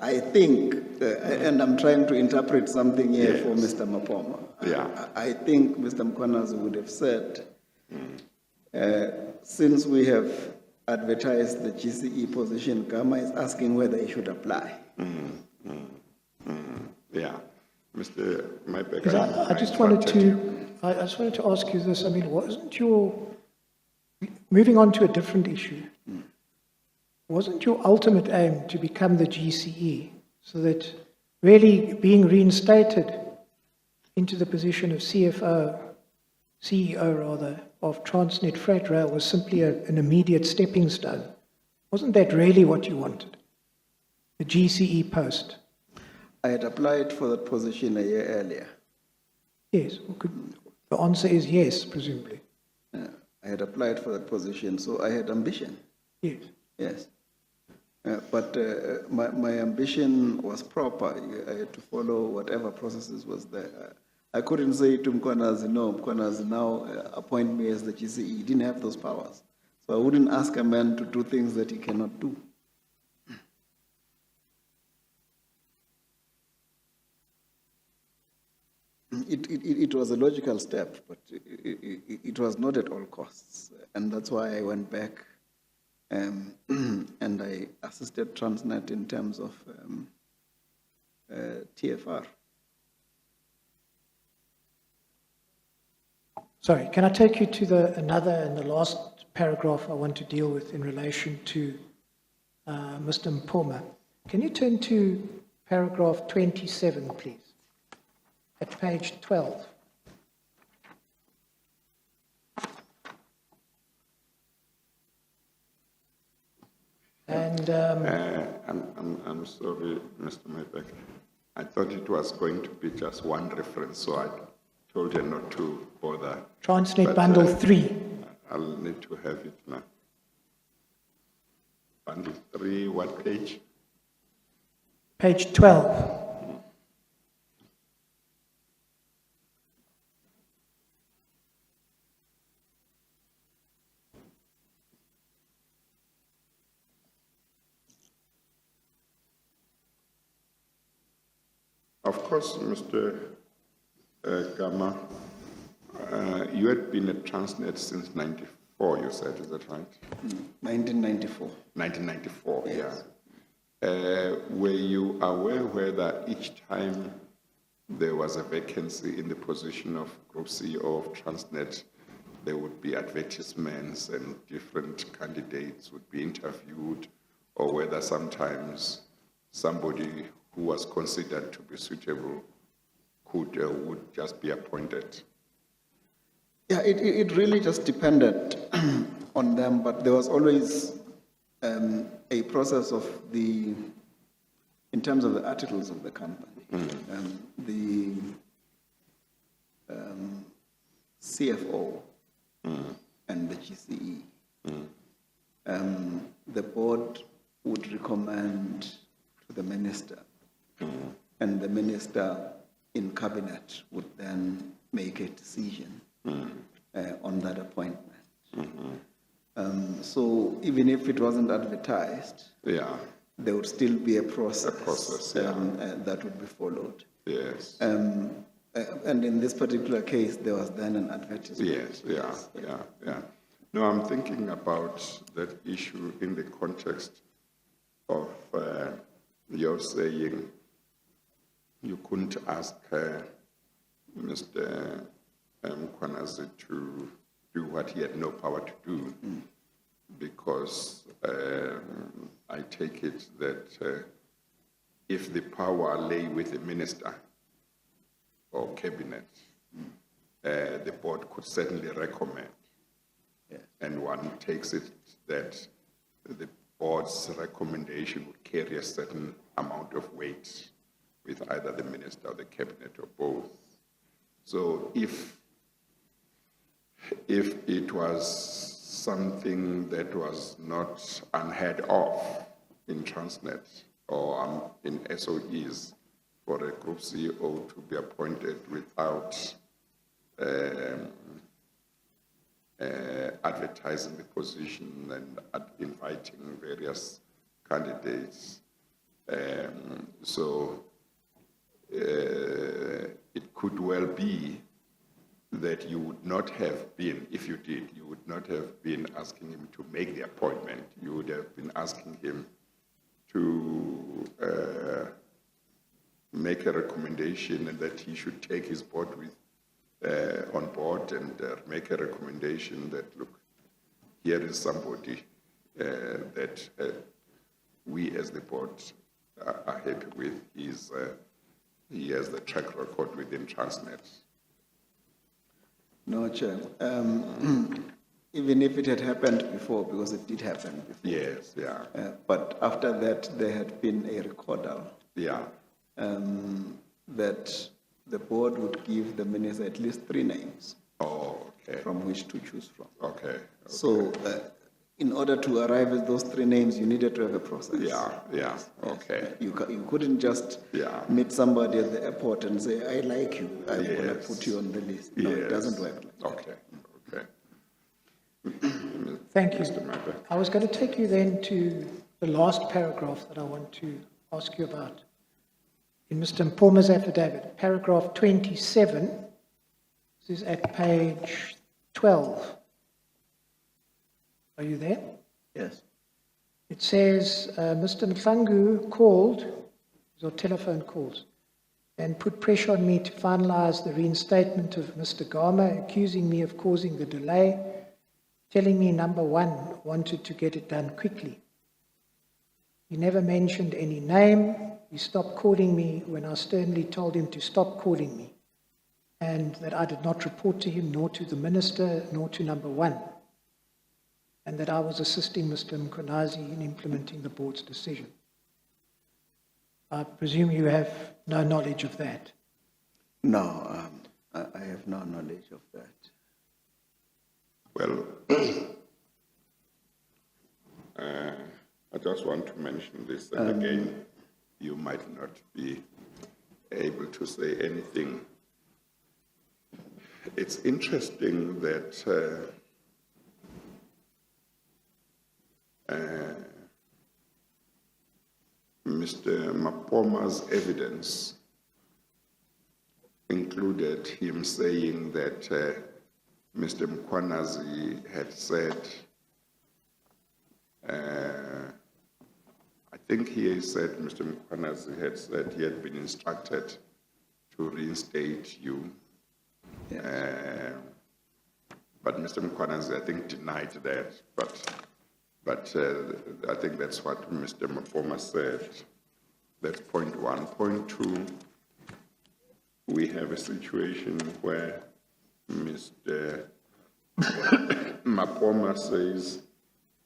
I think, and I'm trying to interpret something here for Mr. Mapoma. Yeah. I think Mr. Mkhwanazi would have said, since we have advertised the GCE position, Gama is asking whether he should apply. Yeah, Mr. Maybeck. I just wanted to ask you this. I mean, wasn't moving on to a different issue, wasn't your ultimate aim to become the GCE, so that really being reinstated into the position of CEO of Transnet Freight Rail was simply an immediate stepping stone? Wasn't that really what you wanted? The GCE post? I had applied for that position a year earlier. Yes. The answer is yes, presumably. I had applied for that position, so I had ambition. Yes. Yes. But my ambition was proper. I had to follow whatever processes was there. I couldn't say to Mkhwanazi, no, Mkhwanazi, now appoint me as the GCE. He didn't have those powers. So I wouldn't ask a man to do things that he cannot do. It was a logical step, but it was not at all costs. And that's why I went back and I assisted Transnet in terms of TFR. Sorry, can I take you to another and the last paragraph I want to deal with in relation to Mr. Mpoma? Can you turn to paragraph 27, please, at page 12? And I'm sorry, Mr. Maybeck. I thought it was going to be just one reference, so I told you not to bother. Transnet But, Bundle 3. I'll need to have it now. Bundle 3, what page? Page 12. Of course, Mr. Gama, you had been at Transnet since 94, you said, is that right? 1994. 1994, Yes. yeah. Were you aware whether each time there was a vacancy in the position of Group CEO of Transnet, there would be advertisements and different candidates would be interviewed, or whether sometimes somebody who was considered to be suitable would just be appointed? Yeah, it really just depended on them, but there was always a process of in terms of the articles of the company. The CFO and the GCE. The board would recommend to the minister, and the minister in cabinet would then make a decision on that appointment. So even if it wasn't advertised, Yeah, there would still be a process, yeah. that would be followed. yes. And in this particular case, there was then an advertisement. Yes, yeah. No, I'm thinking about that issue in the context of your saying you couldn't ask Mr. Mkhwanazi to do what he had no power to do, because I take it that if the power lay with the minister or cabinet, the board could certainly recommend. Yes. And one takes it that the board's recommendation would carry a certain amount of weight with either the minister or the cabinet or both. So if it was something that was not unheard of in Transnet or in SOEs for a group CEO to be appointed without advertising the position and inviting various candidates. So it could well be that you would not have been, if you did, you would not have been asking him to make the appointment. You would have been asking him to make a recommendation and that he should take his board on board and make a recommendation that, look, here is somebody that we as the board are happy with. He has the track record within Transnet. No, Chair. Even if it had happened before, because it did happen before. Yes, yeah. But after that, there had been a recordal. Yeah. That the board would give the minister at least 3 names. Oh, okay. From which to choose from. Okay. So, in order to arrive at those 3 names, you needed to have a process. Yeah. Okay. You couldn't just meet somebody at the airport and say, I like you, I'm going to put you on the list. No, it doesn't work like that. Okay. Thank you. Mr. Mabek. I was going to take you then to the last paragraph that I want to ask you about. In Mr. Mpoma's affidavit, paragraph 27, this is at page 12. Are you there? Yes. It says, Mr. Mhlangu called, or telephone calls, and put pressure on me to finalize the reinstatement of Mr. Gama, accusing me of causing the delay, telling me, number one, wanted to get it done quickly. He never mentioned any name. He stopped calling me when I sternly told him to stop calling me, and that I did not report to him, nor to the minister, nor to number one, and that I was assisting Mr. Mkhwanazi in implementing the board's decision. I presume you have no knowledge of that. No, I have no knowledge of that. Well, I just want to mention this, and again, you might not be able to say anything. It's interesting that Mr. Mapoma's evidence included him saying that Mr. Mkhwanazi had said, I think he said Mr. Mkhwanazi had said he had been instructed to reinstate you. Yes. But Mr. Mkhwanazi, I think, denied that. But I think that's what Mr. Mapoma said. That's point one. Point two, we have a situation where Mr. Mapoma says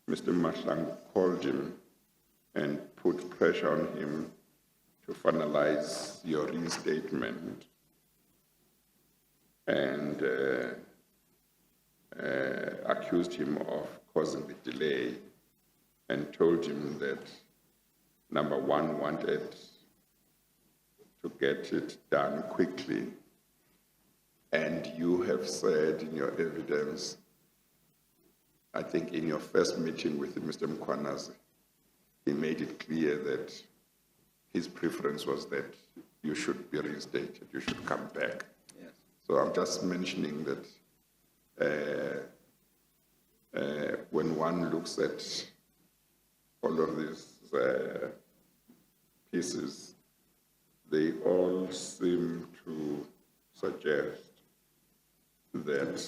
Mr. Mahlangu called him and put pressure on him to finalize your reinstatement, and accused him of causing the delay, and told him that number one wanted to get it done quickly. And you have said in your evidence, I think in your first meeting with Mr. Mkhwanazi, he made it clear that his preference was that you should be reinstated, you should come back. Yes. So I'm just mentioning that when one looks at all of these pieces, they all seem to suggest that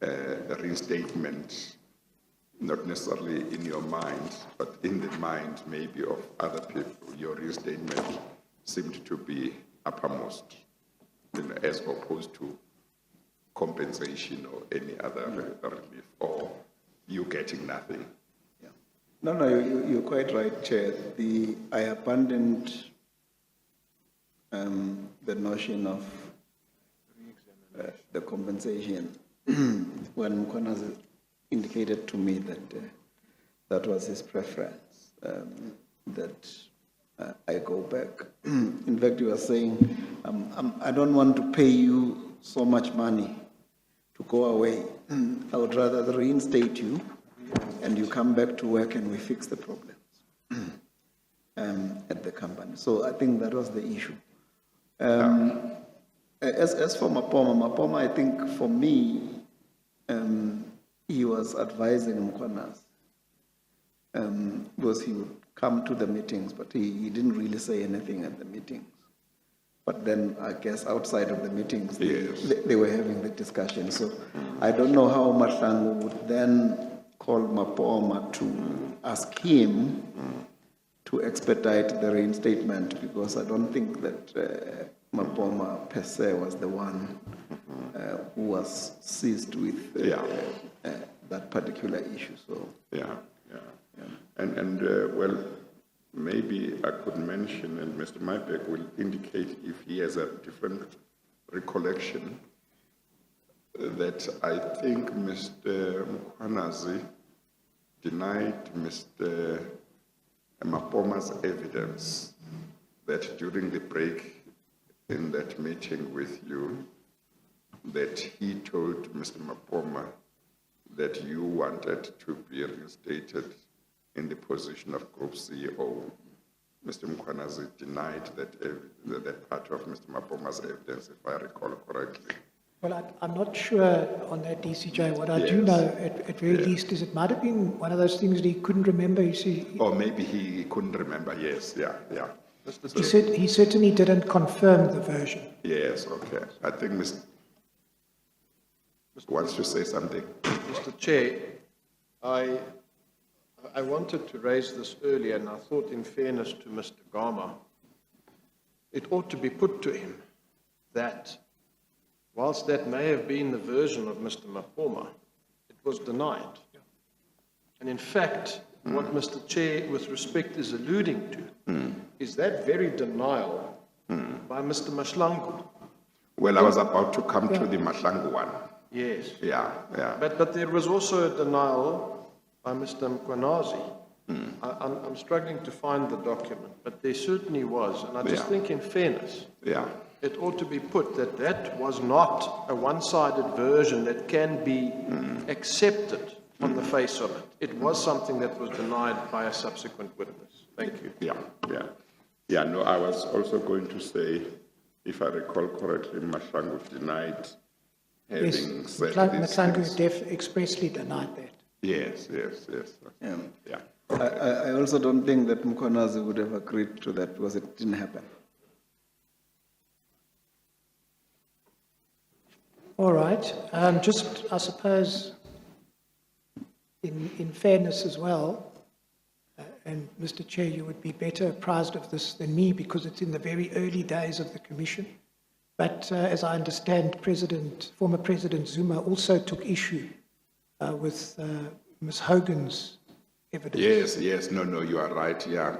a reinstatement, not necessarily in your mind, but in the mind maybe of other people, your reinstatement seemed to be uppermost, as opposed to compensation or any other relief, or you getting nothing. Yeah. No, you're quite right, Chair. I abandoned the notion of the compensation when Mkhwanazi indicated to me that that was his preference, that I go back. In fact, he was saying, I don't want to pay you so much money to go away. I would rather reinstate you and you come back to work and we fix the problems at the company. So I think that was the issue. As for Mapoma, I think for me, he was advising Mkhwanazi because he would come to the meetings, but he didn't really say anything at the meetings. But then I guess outside of the meetings, they were having the discussion. So I don't know how Mahlangu would then call Mapoma to ask him to expedite the reinstatement, because I don't think that Mapoma per se was the one who was seized with that particular issue. So And well, maybe I could mention, and Mr. Mabek will indicate if he has a different recollection, that I think Mr. Mkhwanazi denied Mr. Mapoma's evidence that during the break in that meeting with you, that he told Mr. Mapoma that you wanted to be reinstated in the position of Group CEO. Mr. Mkhwanazi denied that part of Mr. Mapoma's evidence, if I recall correctly. Well, I'm not sure on that, DCJ. What I do Yes. know, at very least, is it might have been one of those things that he couldn't remember. You see, Or maybe he couldn't remember, yes, yeah. he certainly didn't confirm the version. Yes, okay. I think Mr. wants to say something. Mr. Chair, I wanted to raise this earlier, and I thought, in fairness to Mr. Gama, it ought to be put to him that whilst that may have been the version of Mr. Mapoma, it was denied. And in fact, what Mr. Chair, with respect, is alluding to is that very denial by Mr. Mashlangu. Well, I was about to come to the Mahlangu one. Yes. Yeah. But there was also a denial by Mr. Mkhwanazi. I'm struggling to find the document, but there certainly was. And I just think, in fairness, it ought to be put that that was not a one-sided version that can be accepted on the face of it. It was something that was denied by a subsequent witness. Thank you. Yeah, no, I was also going to say, if I recall correctly, Mahlangu denied having said these things. Expressly denied that. Yes. Yeah. I also don't think that Mkhwanazi would have agreed to that because it didn't happen. All right. Just, I suppose, in fairness as well, and Mr. Chair, you would be better apprised of this than me because it's in the very early days of the Commission. But as I understand, former President Zuma also took issue with Ms. Hogan's evidence. Yes, no, you are right, yeah.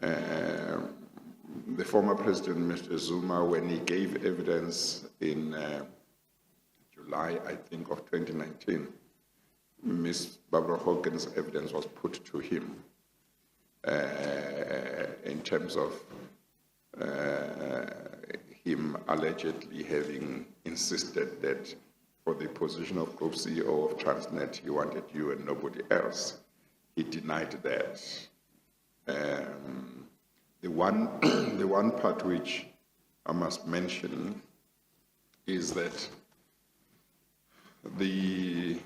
The former President, Mr. Zuma, when he gave evidence in July, I think, of 2019, Ms. Barbara Hogan's evidence was put to him in terms of him allegedly having insisted that for the position of Group CEO of Transnet, he wanted you and nobody else. He denied that. The one part which I must mention is that the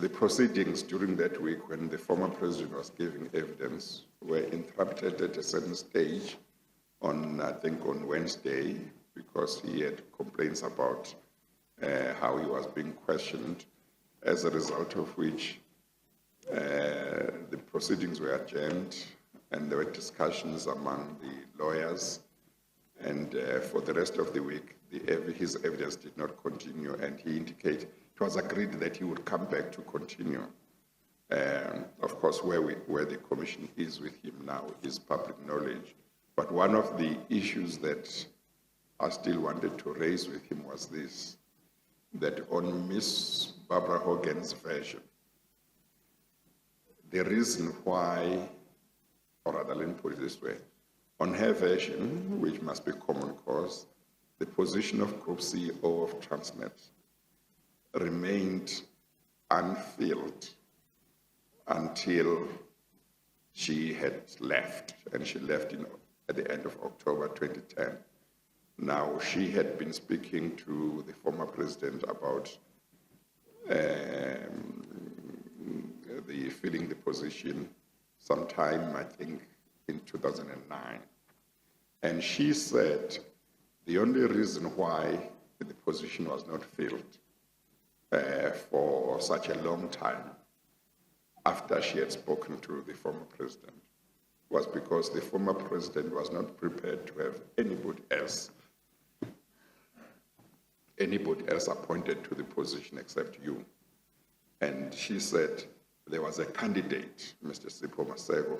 proceedings during that week when the former president was giving evidence were interrupted at a certain stage I think on Wednesday, because he had complaints about how he was being questioned, as a result of which the proceedings were adjourned and there were discussions among the lawyers, and for the rest of the week, his evidence did not continue, and he indicated it was agreed that he would come back to continue. Of course, where the commission is with him now is public knowledge. But one of the issues that I still wanted to raise with him was this, that on Ms. Barbara Hogan's version, the reason why, or rather let me put it this way, on her version, which must be common cause, the position of Group CEO of Transnet remained unfilled until she had left, and she left at the end of October 2010. Now, she had been speaking to the former president about filling the position sometime, I think, in 2009. And she said the only reason why the position was not filled for such a long time after she had spoken to the former president was because the former president was not prepared to have anybody else appointed to the position except you. And she said there was a candidate, Mr. Sipho Masego,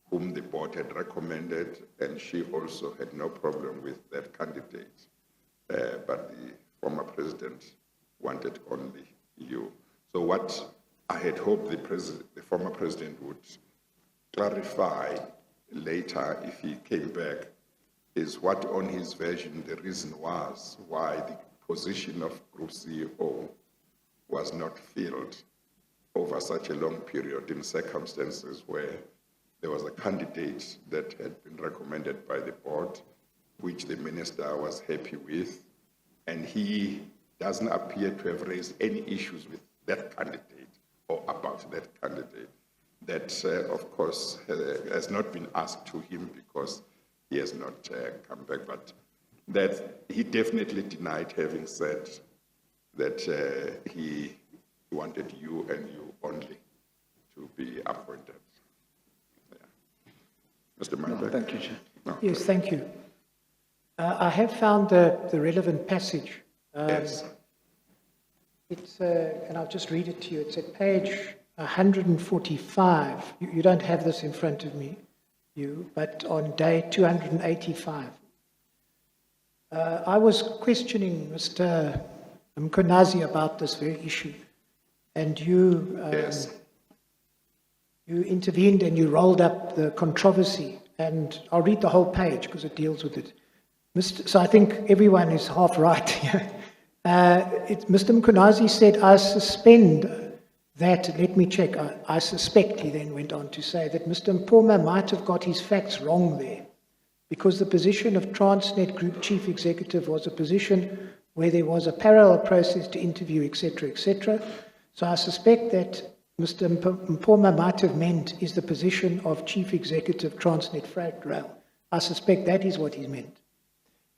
whom the board had recommended, and she also had no problem with that candidate. But the former president wanted only you. So what I had hoped the former president would clarify later if he came back is what on his version the reason was why the position of Group CEO was not filled over such a long period in circumstances where there was a candidate that had been recommended by the board, which the minister was happy with, and he doesn't appear to have raised any issues with that candidate or about that candidate. That, of course, has not been asked to him because he has not come back, but that he definitely denied having said that he wanted you and you only to be appointed. Yeah. Mr. Maybeck. Thank you, Chair. No. Yes, thank you. I have found the relevant passage. Yes. It's, and I'll just read it to you. It's at page 145. You don't have this in front of me, but on day 285. I was questioning Mr. Mkonazi about this very issue, and you Yes. you intervened and you rolled up the controversy, and I'll read the whole page because it deals with it. So I think everyone is half right here. Mr. Mkonazi said, I suspend that, let me check, I suspect, he then went on to say, that Mr. Mpoma might have got his facts wrong there, because the position of Transnet Group Chief Executive was a position where there was a parallel process to interview, etc., etc. So I suspect that Mr. Mpoma might have meant is the position of Chief Executive Transnet Freight Rail. I suspect that is what he meant.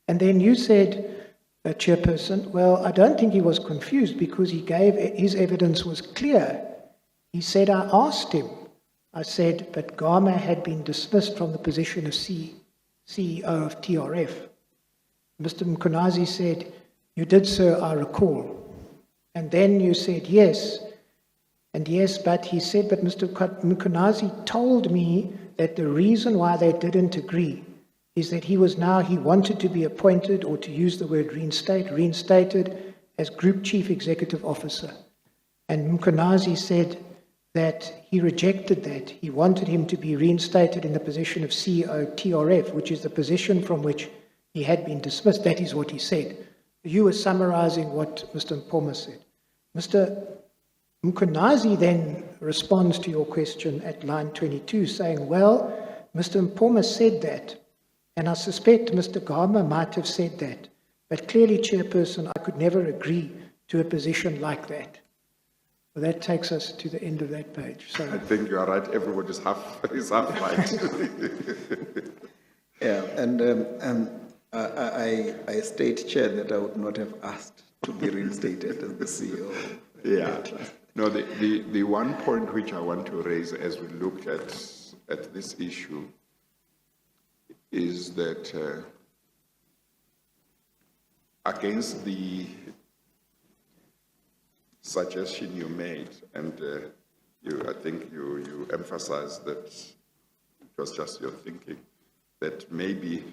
And then you said, Chairperson, well, I don't think he was confused because he gave, his evidence was clear. He said, I asked him. I said, but Gama had been dismissed from the position of CEO of TRF. Mr. Mkonazi said, you did, sir, I recall. And then you said, yes. And yes, but he said, but Mr. Mkonazi told me that the reason why they didn't agree is that he wanted to be appointed, or to use the word reinstated as Group Chief Executive Officer. And Mkonazi said that he rejected that. He wanted him to be reinstated in the position of CEO TRF, which is the position from which he had been dismissed. That is what he said. You were summarizing what Mr. Mpoma said. Mr. Mkonazi then responds to your question at line 22, saying, well, Mr. Mpoma said that, and I suspect Mr. Gama might have said that, but clearly, Chairperson, I could never agree to a position like that. Well, that takes us to the end of that page. So I think you are right. Everybody's half right. Yeah, and I state, Chair, that I would not have asked to be reinstated as the CEO. Yeah. No, the one point which I want to raise as we look at this issue is that against the suggestion you made, and I think you emphasized that it was just your thinking, that maybe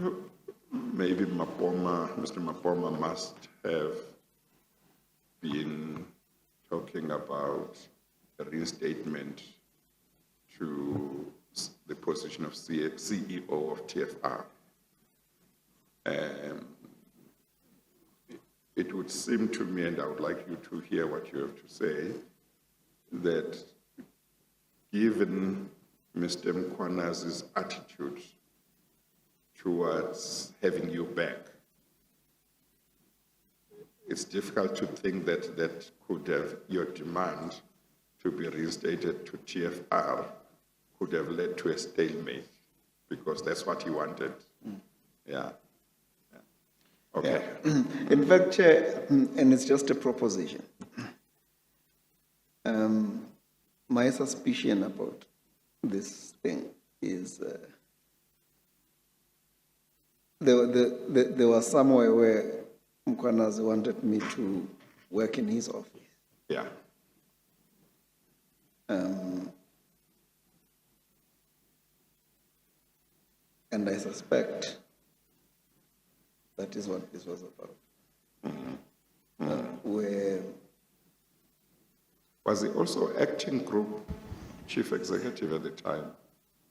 Mr. Mapoma must have been talking about a reinstatement to the position of CEO of TFR. It would seem to me, and I would like you to hear what you have to say, that given Mr. Mkwanazi's attitude towards having you back, it's difficult to think that could have, your demand to be reinstated to TFR could have led to a stalemate, because that's what he wanted. Yeah. Okay. Yeah. In fact, Chair, and it's just a proposition. My suspicion about this thing is there was somewhere where Mkwanazi wanted me to work in his office. Yeah. And I suspect that is what this was about. Where Was he also acting group chief executive at the time?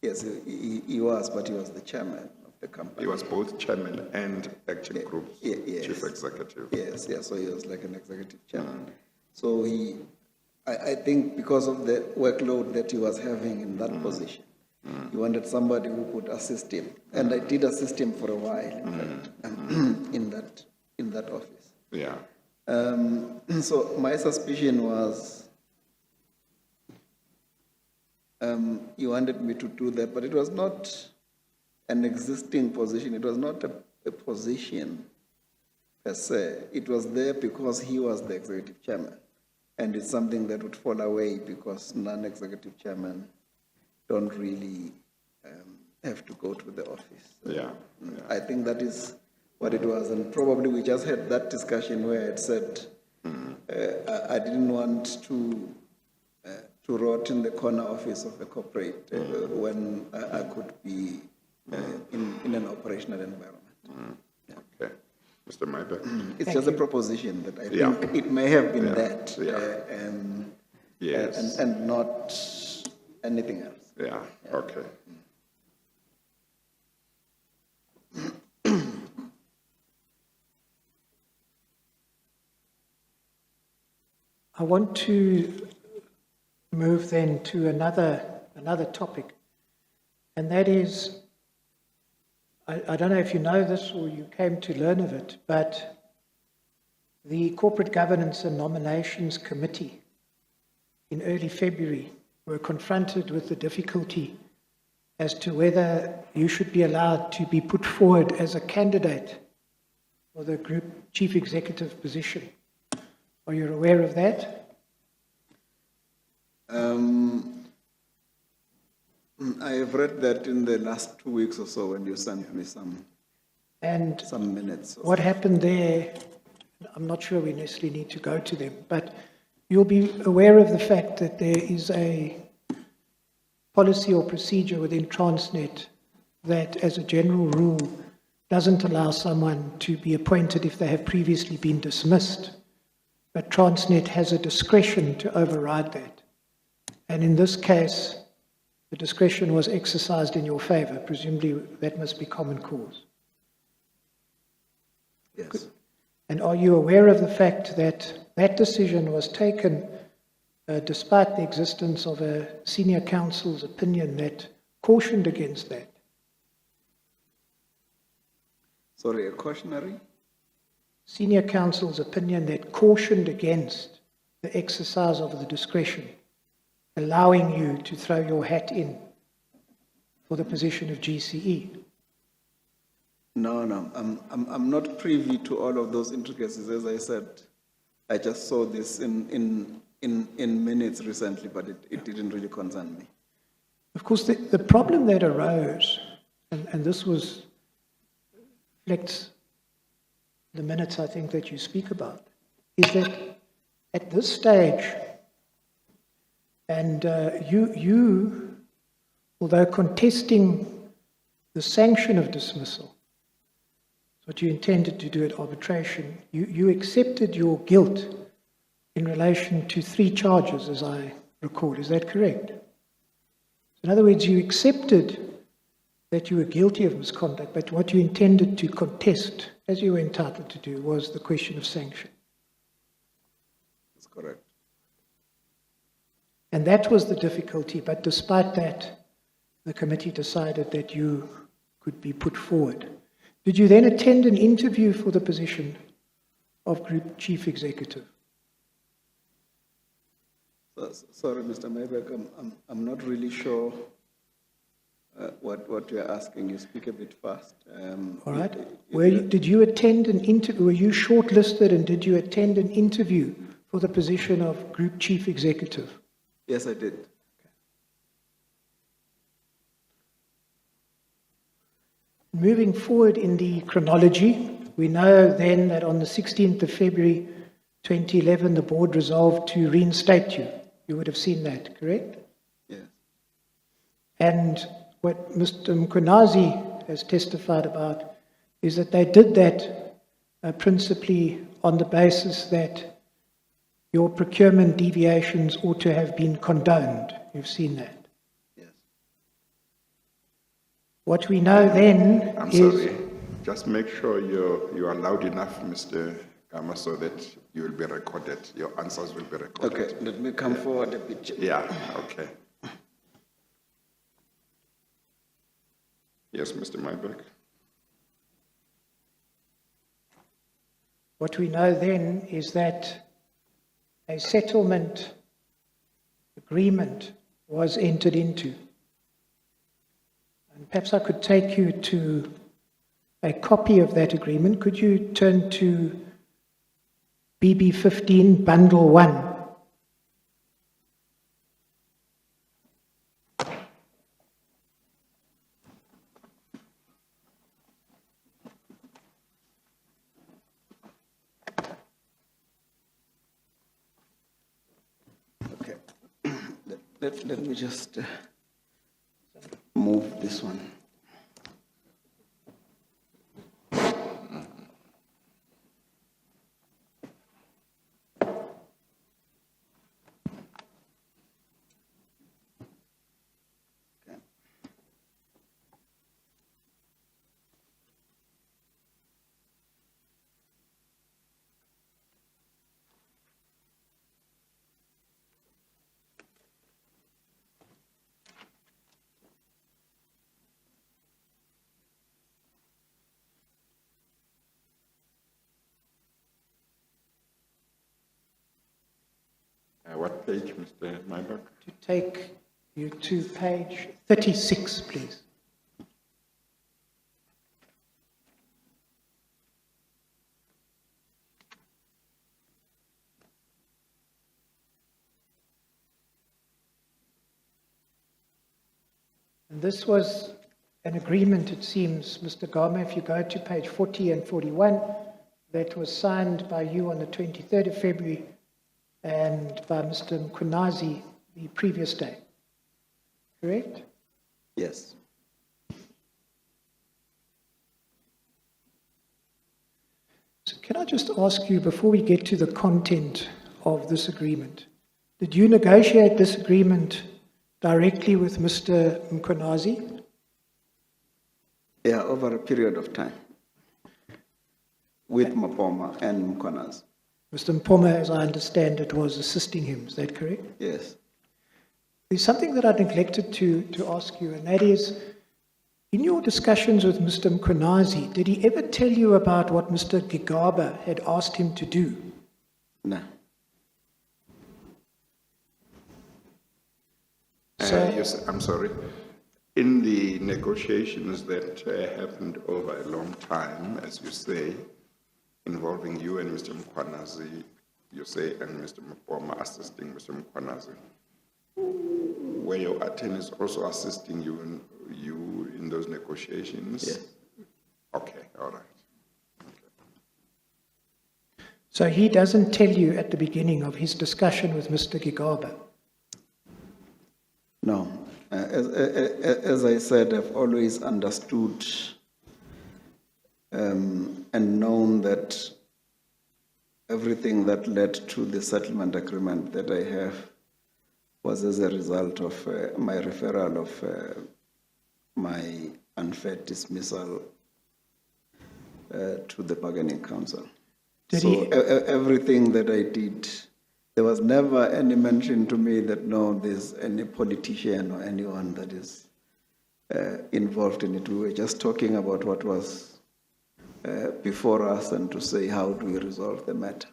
yes, he was, but he was the chairman of the company. He was both chairman and acting group Yes. chief executive. Yes, so he was like an executive chairman. So I think because of the workload that he was having in that position, he wanted somebody who could assist him. And I did assist him for a while, in fact, in that office. Yeah. So my suspicion was he wanted me to do that, but it was not an existing position. It was not a position per se. It was there because he was the executive chairman. And it's something that would fall away because non-executive chairmen don't really have to go to the office. So, Yeah. I think that is what it was. And probably we just had that discussion where it said, I didn't want to rot in the corner office of a corporate when I could be in an operational environment. Okay. Mr. Maybeck? It's just a proposition that I Yeah. think it may have been Yeah. that Yeah. Yes. and not anything else. Yeah, okay. I want to move then to another topic, and that is, I don't know if you know this or you came to learn of it, but the Corporate Governance and Nominations Committee in early February were confronted with the difficulty as to whether you should be allowed to be put forward as a candidate for the group chief executive position. Are you aware of that? I have read that in the last 2 weeks or so when you sent me some And minutes. what happened there, I'm not sure we necessarily need to go to them, but you'll be aware of the fact that there is a policy or procedure within Transnet that, as a general rule, doesn't allow someone to be appointed if they have previously been dismissed. But Transnet has a discretion to override that. And in this case, the discretion was exercised in your favor. Presumably, that must be common cause. Yes. And are you aware of the fact that that decision was taken despite the existence of a senior counsel's opinion that cautioned against that? Sorry, a cautionary? Senior counsel's opinion that cautioned against the exercise of the discretion, allowing you to throw your hat in for the position of GCE. No, I'm not privy to all of those intricacies. As I said, I just saw this in minutes recently, but it didn't really concern me. Of course, the problem that arose, and this reflects the minutes I think that you speak about, is that at this stage, and you, although contesting the sanction of dismissal, what you intended to do at arbitration, you accepted your guilt in relation to 3 charges, as I recall. Is that correct? In other words, you accepted that you were guilty of misconduct, but what you intended to contest, as you were entitled to do, was the question of sanction. That's correct. And that was the difficulty, but despite that, the committee decided that you could be put forward. Did you then attend an interview for the position of Group Chief Executive? Sorry, Mr. Maybeck, I'm not really sure what you're asking. You speak a bit fast. All right. Did you attend an interview? Were you shortlisted and did you attend an interview for the position of Group Chief Executive? Yes, I did. Moving forward in the chronology, we know then that on the 16th of February 2011, the board resolved to reinstate you. You would have seen that, correct? Yes. And what Mr. Mkhonazi has testified about is that they did that principally on the basis that your procurement deviations ought to have been condoned. You've seen that. Yes. What we know then I'm is... sorry, just make sure you are loud enough, Mr. Gama, so that you will be recorded, your answers will be recorded. Okay, let me come forward a bit. Yeah, okay. Yes, Mr. Myberg. What we know then is that a settlement agreement was entered into. And perhaps I could take you to a copy of that agreement. Could you turn to BB 15, Bundle 1? Okay. Let me just move this one. What page, Mr. Myberg? To take you to page 36, please. And this was an agreement, it seems, Mr. Gama, if you go to page 40 and 41, that was signed by you on the 23rd of February and by Mr. Mkunazi the previous day. Correct? Yes. So can I just ask you, before we get to the content of this agreement, did you negotiate this agreement directly with Mr. Mkunazi? Yeah, over a period of time with Mapoma and Mkonas. Mr. Mpoma, as I understand it, was assisting him. Is that correct? Yes. There's something that I neglected to ask you, and that is, in your discussions with Mr. Mkunazi, did he ever tell you about what Mr. Gigaba had asked him to do? No. Yes, I'm sorry. In the negotiations that happened over a long time, as you say, involving you and Mr. Mkwanazi, you say, and Mr. Mpoma assisting Mr. Mkwanazi, were your attorneys also assisting you in those negotiations? Yes. Okay, all right. So he doesn't tell you at the beginning of his discussion with Mr. Gigaba? No. As I said, I've always understood and known that everything that led to the settlement agreement that I have was as a result of my referral of my unfair dismissal to the bargaining council. Everything that I did, there was never any mention to me that no, there's any politician or anyone that is involved in it. We were just talking about what was before us and to say how do we resolve the matter.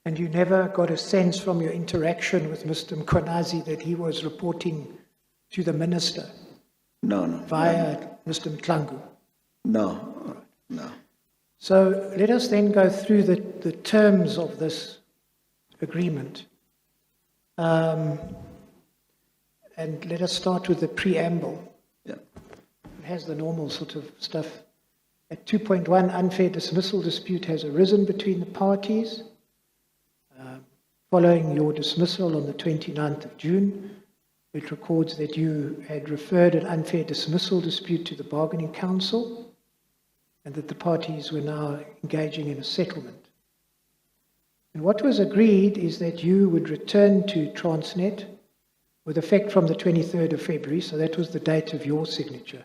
And you never got a sense from your interaction with Mr. Mkonazi that he was reporting to the minister? No. Via Mr. Mklangu? No. So let us then go through the terms of this agreement. And let us start with the preamble. Yeah. It has the normal sort of stuff. At 2.1, unfair dismissal dispute has arisen between the parties. Following your dismissal on the 29th of June, it records that you had referred an unfair dismissal dispute to the bargaining council and that the parties were now engaging in a settlement. And what was agreed is that you would return to Transnet with effect from the 23rd of February, so that was the date of your signature,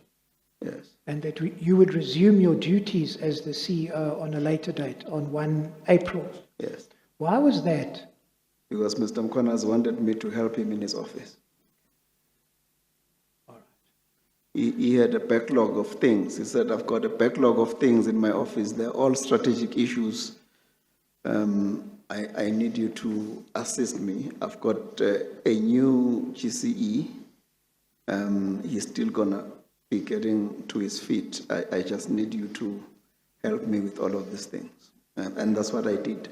Yes. and that you would resume your duties as the CEO on a later date, on 1 April. Yes. Why was that? Because Mr. Mkonas wanted me to help him in his office. All right. He had a backlog of things. He said, I've got a backlog of things in my office. They're all strategic issues. I need you to assist me. I've got a new GCE. He's still going to be getting to his feet. I just need you to help me with all of these things. And that's what I did.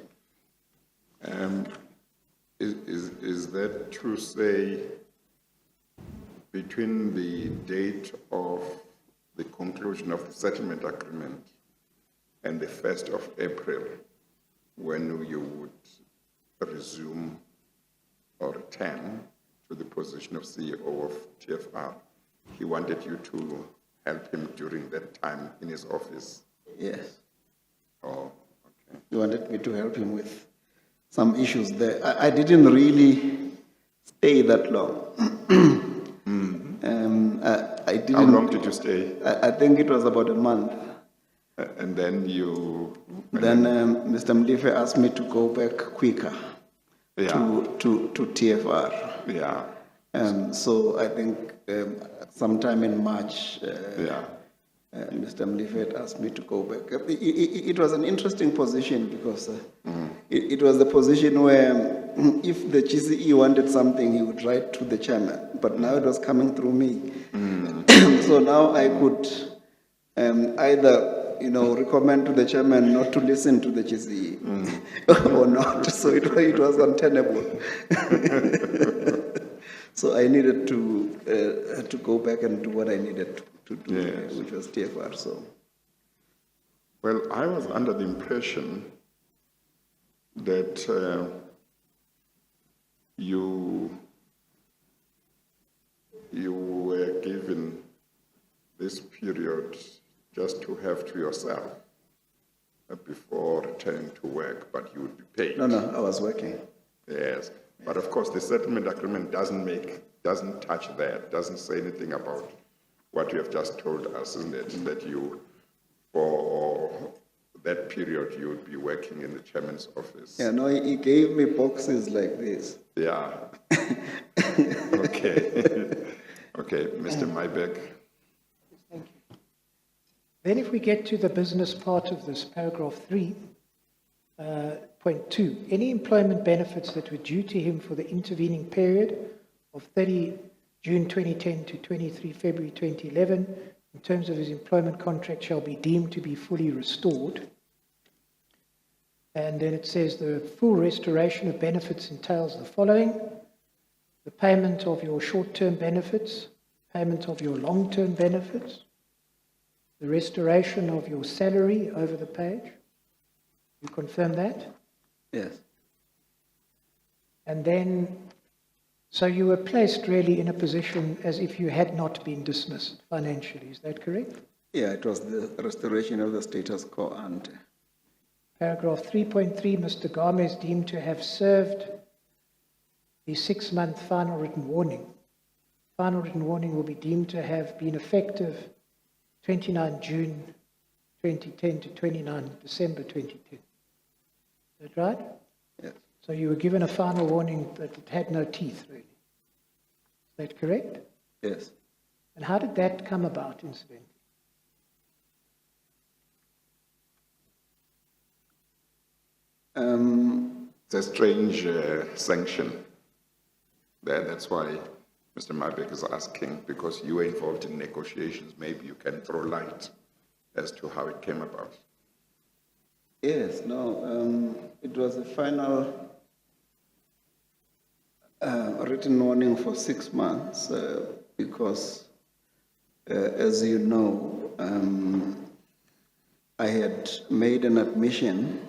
Is that to say between the date of the conclusion of the settlement agreement and the 1st of April, when you would resume or return to the position of CEO of TFR, he wanted you to help him during that time in his office? Yes. Oh, okay. He wanted me to help him with some issues there. I didn't really stay that long. I didn't. How long did you stay? I think it was about a month. And then you... Then Mr. Mdife asked me to go back quicker Yeah. to TFR. Yeah, So I think sometime in March, yeah. Mr. Mdife asked me to go back. It was an interesting position because it was the position where if the GCE wanted something, he would write to the chairman. But now it was coming through me. So now I could either recommend to the chairman not to listen to the GCE or not. So it was untenable. So I needed to go back and do what I needed to do, Yes. which was TFR. So. Well, I was under the impression that you were given this period just to have to yourself before returning to work, but you would be paid. No, I was working. Yes, but of course the settlement agreement doesn't touch that, doesn't say anything about what you have just told us, isn't it? That you, for that period, you would be working in the chairman's office. Yeah, no, he gave me boxes like this. Yeah. Okay. Okay, Mr. Mybeck. Thank you. Then if we get to the business part of this, paragraph 3, point 2, any employment benefits that were due to him for the intervening period of 30 June 2010 to 23 February 2011, in terms of his employment contract, shall be deemed to be fully restored. And then it says the full restoration of benefits entails the following: the payment of your short-term benefits, payment of your long-term benefits, the restoration of your salary over the page. You confirm that? Yes. And then, so you were placed really in a position as if you had not been dismissed financially, is that correct? Yeah, it was the restoration of the status quo ante. Paragraph 3.3, Mr. Gama is deemed to have served the 6-month final written warning. Final written warning will be deemed to have been effective 29 June 2010 to 29 December 2010. Is that right? Yes. So you were given a final warning that it had no teeth, really. Is that correct? Yes. And how did that come about, incidentally? It's a strange sanction. That's why Mr. Mybeck is asking, because you were involved in negotiations. Maybe you can throw light as to how it came about. Yes, no, it was a final written warning for 6 months because, as you know, I had made an admission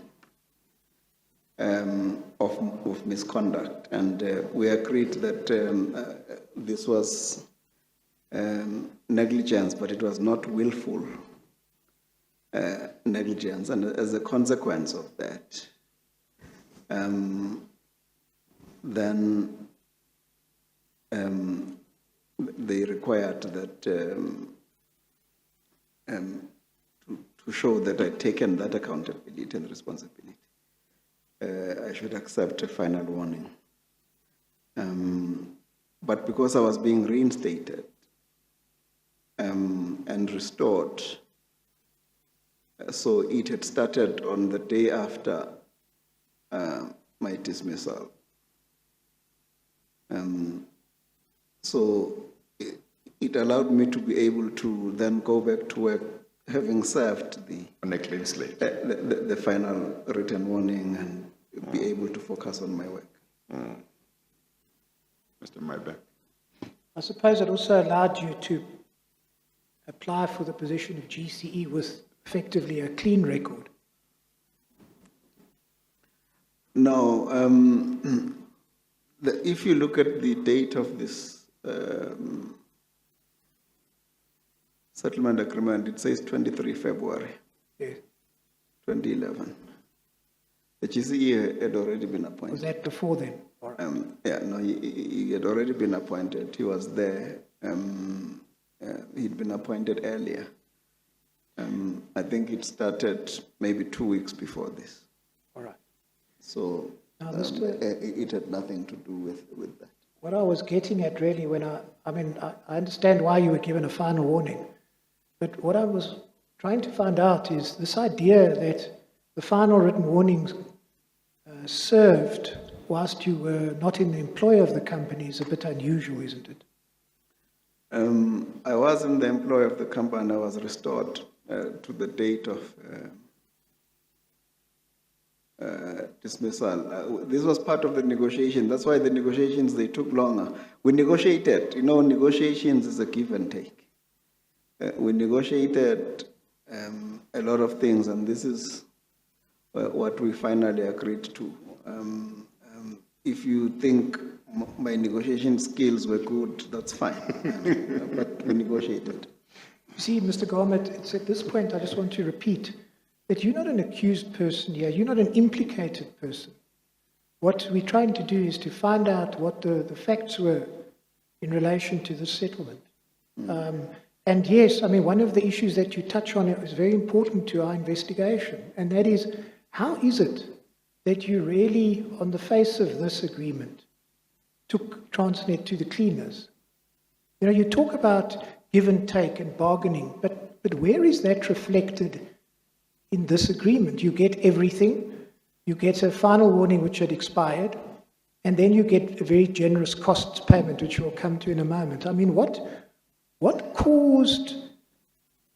of misconduct, and we agreed that this was negligence, but it was not willful negligence, and as a consequence of that, then they required that to show that I'd taken that accountability and responsibility, I should accept a final warning. But because I was being reinstated and restored, so it had started on the day after my dismissal. So it allowed me to be able to then go back to work, having served On a clean slate. the final written warning and be able to focus on my work. Mr. Maybe. I suppose it also allowed you to apply for the position of GCE with effectively a clean record. No, if you look at the date of this settlement agreement, it says 23 February Yeah. 2011. The GCE had already been Was appointed. that before then? All right. Yeah, no, he had already been appointed. He was there. He'd been appointed earlier. I think it started maybe 2 weeks before this. All right. So Now, it had nothing to do with that. What I was getting at really when I understand why you were given a final warning, but what I was trying to find out is this idea that the final written warnings served whilst you were not in the employ of the company is a bit unusual, isn't it? I was in the employ of the company. I was restored to the date of dismissal. This was part of the negotiation. That's why the negotiations, they took longer. We negotiated. You know, negotiations is a give and take. We negotiated a lot of things, and this is what we finally agreed to. If you think my negotiation skills were good, that's fine. But we negotiated. You see, Mr. Gama, it's at this point I just want to repeat that you're not an accused person here, you're not an implicated person. What we're trying to do is to find out what the facts were in relation to this settlement. And yes, I mean, one of the issues that you touch on is very important to our investigation, and that is, how is it that you really, on the face of this agreement, took Transnet to the cleaners? You know, you talk about give and take and bargaining, but where is that reflected in this agreement? You get everything, you get a final warning which had expired, and then you get a very generous costs payment, which we'll come to in a moment. I mean, what caused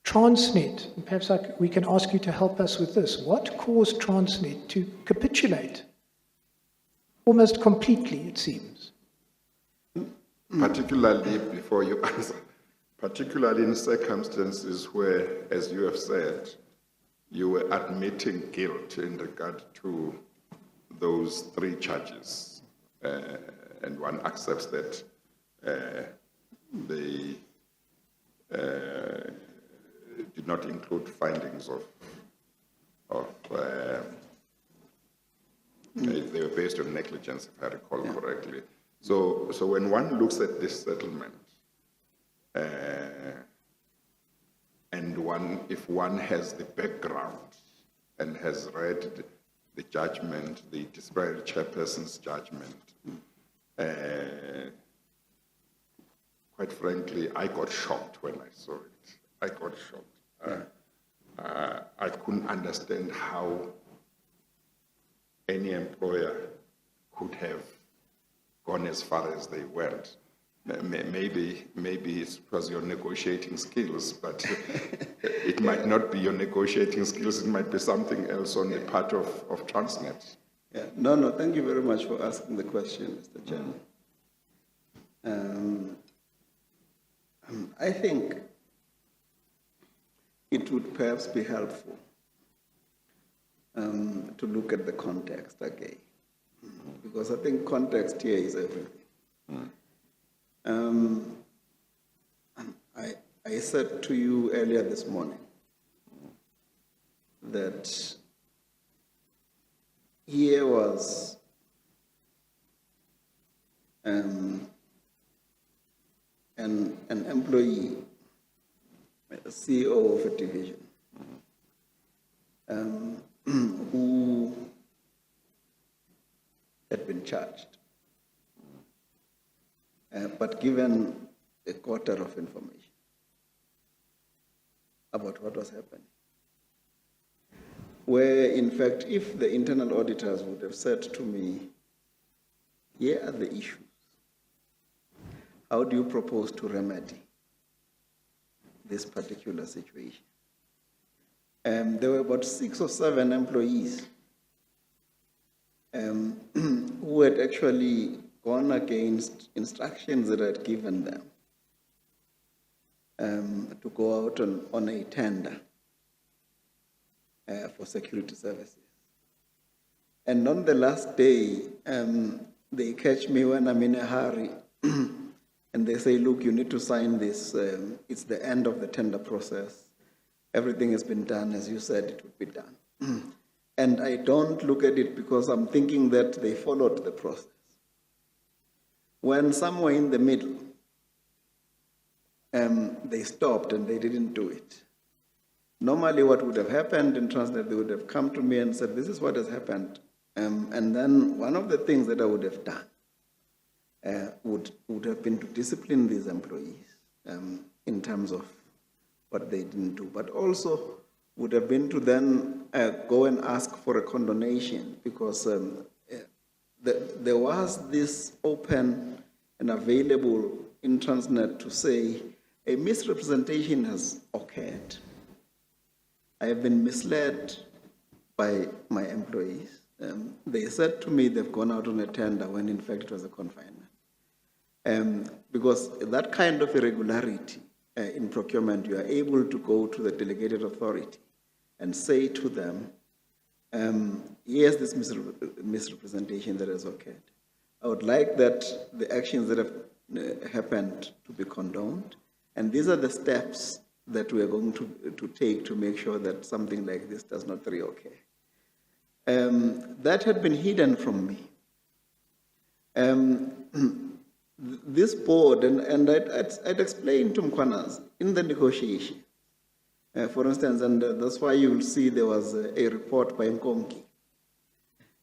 Transnet, and perhaps we can ask you to help us with this, what caused Transnet to capitulate almost completely, it seems? Particularly, before you answer, particularly in circumstances where, as you have said, you were admitting guilt in regard to those 3 charges, and one accepts that they did not include findings of they were based on negligence, if I recall correctly. So when one looks at this settlement, and if one has the background and has read the judgment, the disciplinary chairperson's judgment, quite frankly, I got shocked when I saw it. I got shocked. I couldn't understand how any employer could have gone as far as they went. Maybe it was your negotiating skills, but it might not be your negotiating skills. It might be something else on the part of Transnet. Yeah. No, thank you very much for asking the question, Mr. Chairman. I think it would perhaps be helpful to look at the context again, because I think context here is everything. I said to you earlier this morning that here was an employee, a CEO of a division, who had been charged, but given a quarter of information about what was happening. Where, in fact, if the internal auditors would have said to me, here are the issues, how do you propose to remedy this particular situation? There were about 6 or 7 employees who had actually gone against instructions that I had given them to go out on a tender for security services. And on the last day, they catch me when I'm in a hurry and they say, look, you need to sign this. It's the end of the tender process. Everything has been done as you said it would be done. And I don't look at it because I'm thinking that they followed the process. When somewhere in the middle, they stopped and they didn't do it. Normally what would have happened in Transnet, they would have come to me and said, this is what has happened. And then one of the things that I would have done would have been to discipline these employees in terms of what they didn't do, but also would have been to then go and ask for a condonation, because there was this open and available in Transnet to say a misrepresentation has occurred. I have been misled by my employees. They said to me they've gone out on a tender when in fact it was a confinement. Because that kind of irregularity in procurement, you are able to go to the delegated authority and say to them, here's this misrepresentation that has occurred. I would like that the actions that have happened to be condoned, and these are the steps that we are going to take to make sure that something like this does not reoccur. That had been hidden from me. This board, and I'd explained to Mkwanas in the negotiation, for instance, and that's why you will see there was a report by Nkonki.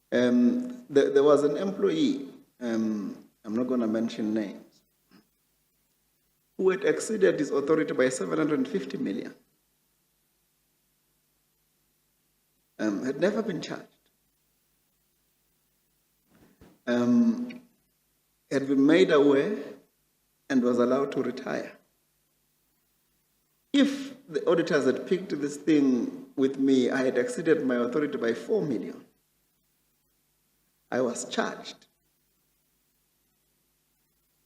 There was an employee, I'm not going to mention names, who had exceeded his authority by 750 million. Had never been charged. Had been made aware and was allowed to retire. If the auditors had picked this thing with me, I had exceeded my authority by 4 million. I was charged.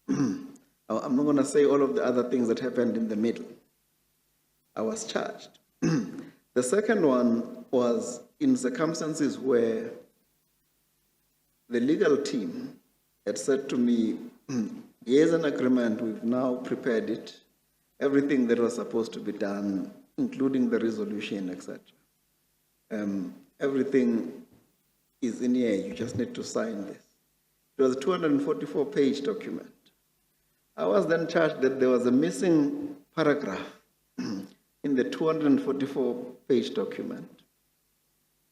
I'm not going to say all of the other things that happened in the middle. I was charged. The second one was in circumstances where the legal team had said to me, here's an agreement, we've now prepared it, everything that was supposed to be done, including the resolution, etc. Everything is in here, you just need to sign this. It was a 244-page document. I was then charged that there was a missing paragraph in the 244-page document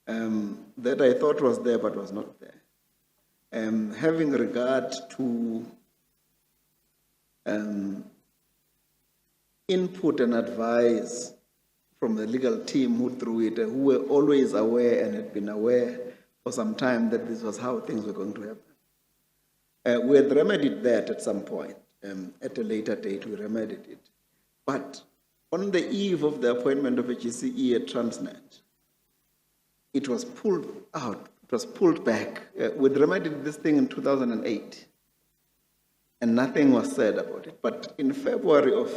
that I thought was there but was not there. Having regard to input and advice from the legal team who drew it, who were always aware and had been aware for some time that this was how things were going to happen. We had remedied that at some point. At a later date, we remedied it. But on the eve of the appointment of a GCE at Transnet, it was pulled out. It was pulled back. We'd remedied this thing in 2008, and nothing was said about it. But in February of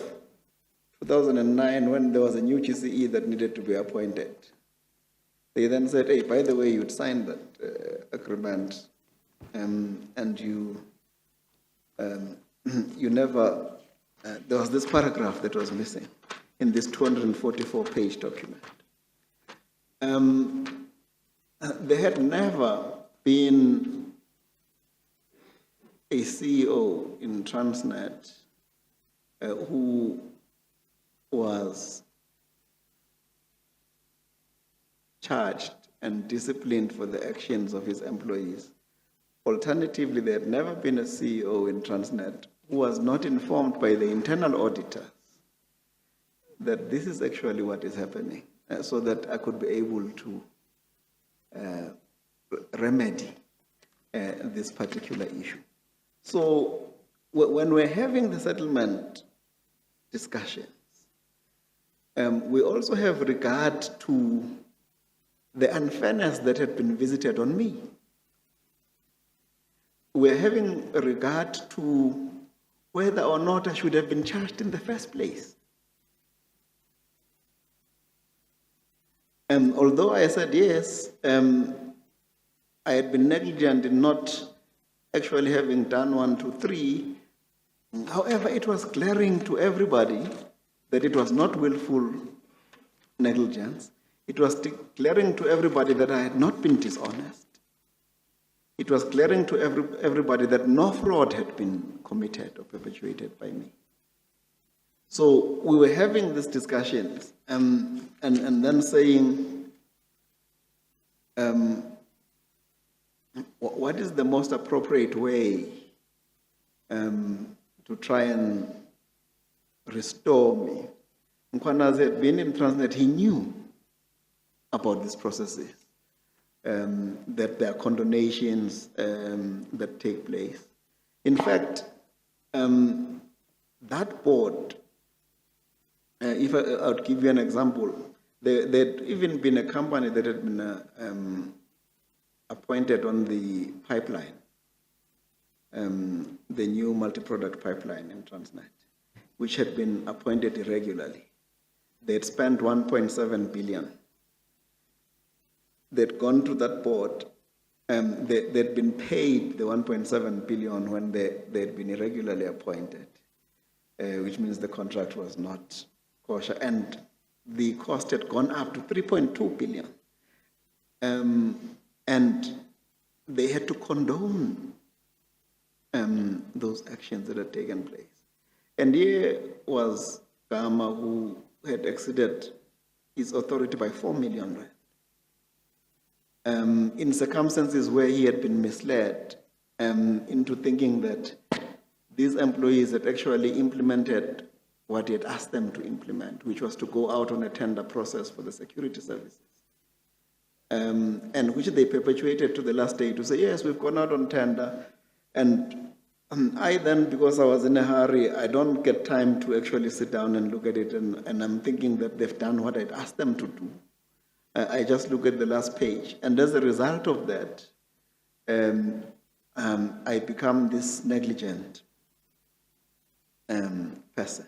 2009, when there was a new GCE that needed to be appointed, they then said, hey, by the way, you'd signed that agreement, and you never, there was this paragraph that was missing in this 244-page document. There had never been a CEO in Transnet who was charged and disciplined for the actions of his employees. Alternatively, there had never been a CEO in Transnet who was not informed by the internal auditors that this is actually what is happening, so that I could be able to remedy this particular issue. So when we're having the settlement discussions, we also have regard to the unfairness that had been visited on me. We're having regard to whether or not I should have been charged in the first place. Although I said yes, I had been negligent in not actually having done 1, 2, 3. However, it was glaring to everybody that it was not willful negligence. It was glaring to everybody that I had not been dishonest. It was glaring to everybody that no fraud had been committed or perpetuated by me. So we were having these discussions and then saying, what is the most appropriate way to try and restore me? Mkhwanazi had been in Transnet, he knew about these processes, that there are condonations that take place. In fact, that board, if I would give you an example, there'd even been a company that had been appointed on the pipeline, the new multi-product pipeline in Transnet, which had been appointed irregularly. They had spent 1.7 billion. They'd gone to that board, they'd been paid the 1.7 billion when they'd been irregularly appointed, which means the contract was not kosher, and the cost had gone up to 3.2 billion. And they had to condone those actions that had taken place. And here was Gama, who had exceeded his authority by 4 million rand. In circumstances where he had been misled into thinking that these employees had actually implemented what he had asked them to implement, which was to go out on a tender process for the security services. And which they perpetuated to the last day to say, yes, we've gone out on tender. And I then, because I was in a hurry, I don't get time to actually sit down and look at it, and I'm thinking that they've done what I'd asked them to do. I just look at the last page, and as a result of that, I become this negligent person.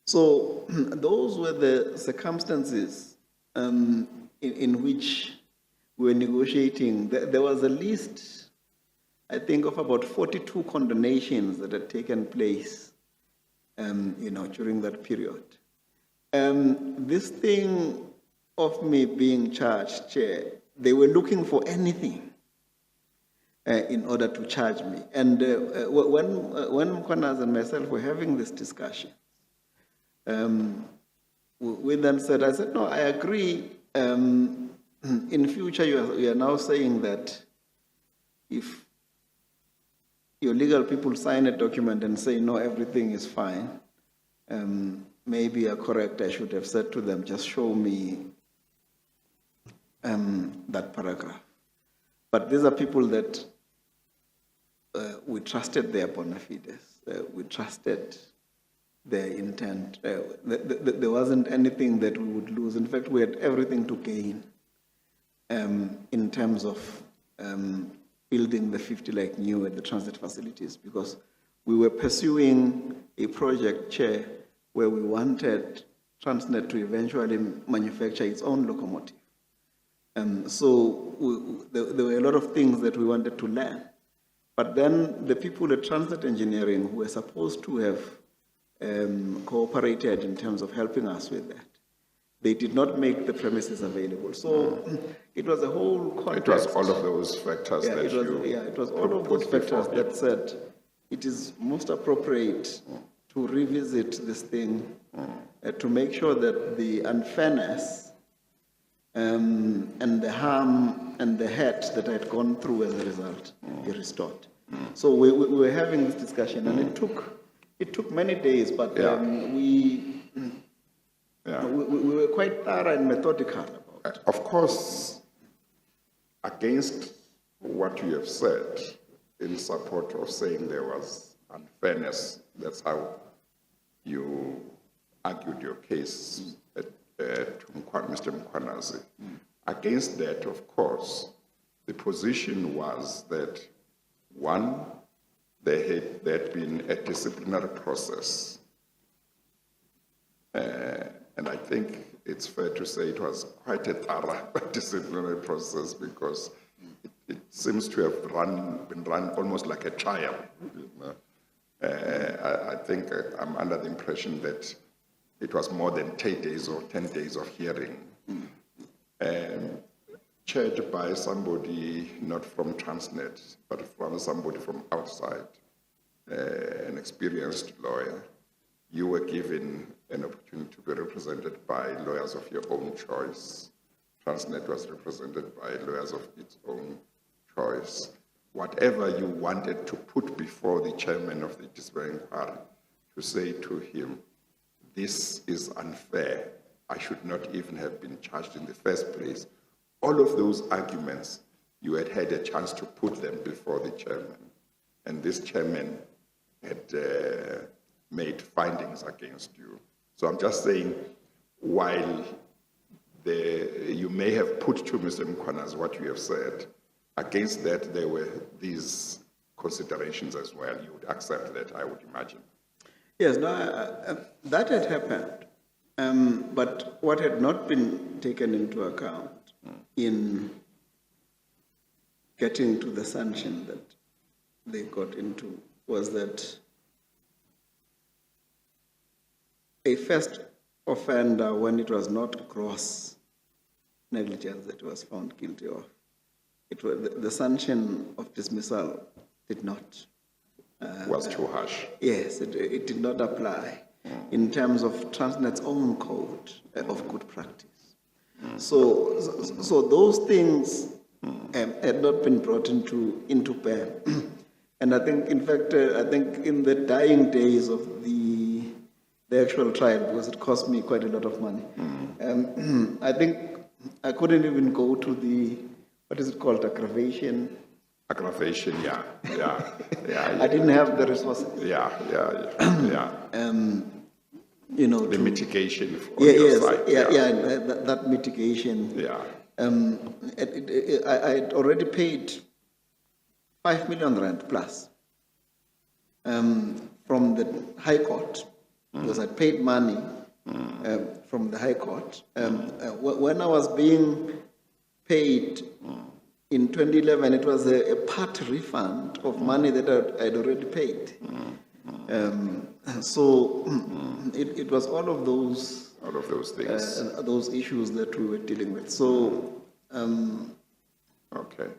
So those were the circumstances in which we were negotiating. There was a list, I think, of about 42 condemnations that had taken place, during that period. This thing of me being charged, Chair, they were looking for anything in order to charge me. And when Mkhwanazi and myself were having this discussion, we then said, I said, no, I agree. In future, you are now saying that if your legal people sign a document and say, no, everything is fine, maybe you're correct. I should have said to them, just show me that paragraph. But these are people that we trusted their bona fides. We trusted their intent. There wasn't anything that we would lose. In fact, we had everything to gain in terms of building the 50 like new at the transit facilities, because we were pursuing a project, Chair, where we wanted Transnet to eventually manufacture its own locomotive. So there were a lot of things that we wanted to learn. But then the people at Transnet Engineering who were supposed to have cooperated in terms of helping us with that, they did not make the premises available. So it was a whole context. It was all of those factors Yeah, it was all of those factors that said it is most appropriate to revisit this thing, to make sure that the unfairness and the harm and the hurt that had gone through as a result be restored. So we were having this discussion, and it took many days, but we were quite thorough and methodical about it. Of course, against what you have said, in support of saying there was unfairness, that's how you argued your case to Mr. Mkhwanazi. Against that, of course, the position was that, one, there had been a disciplinary process. And I think it's fair to say it was quite a thorough disciplinary process, because it seems to have been run almost like a trial. I think I'm under the impression that it was more than 10 days or 10 days of hearing, chaired by somebody not from Transnet, but from somebody from outside, an experienced lawyer. You were given an opportunity to be represented by lawyers of your own choice. Transnet was represented by lawyers of its own choice. Whatever you wanted to put before the chairman of the disciplinary inquiry, to say to him, this is unfair, I should not even have been charged in the first place. All of those arguments, you had had a chance to put them before the chairman. And this chairman had made findings against you. So I'm just saying, while you may have put to Mr. Mkhwanazi what you have said, against that there were these considerations as well. You would accept that, I would imagine. Yes, no, that had happened. But what had not been taken into account in getting to the sanction that they got into was that a first offender, when it was not gross negligence that was found guilty of, it was the sanction of dismissal did not. Was too harsh. Yes, it did not apply in terms of Transnet's own code of good practice. So those things had not been brought into bear. And I think, in fact, in the dying days of the actual trial, because it cost me quite a lot of money, I think I couldn't even go to the, what is it called, aggravation? Aggravation, yeah. I didn't have the resources. Yeah. You know, the mitigation on your side. That mitigation. Yeah. I had already paid 5 million rand plus from the High Court, because I paid money from the High Court. When I was being paid in 2011, it was a part refund of money that I'd already paid. So it was all of those things, those issues that we were dealing with. So okay,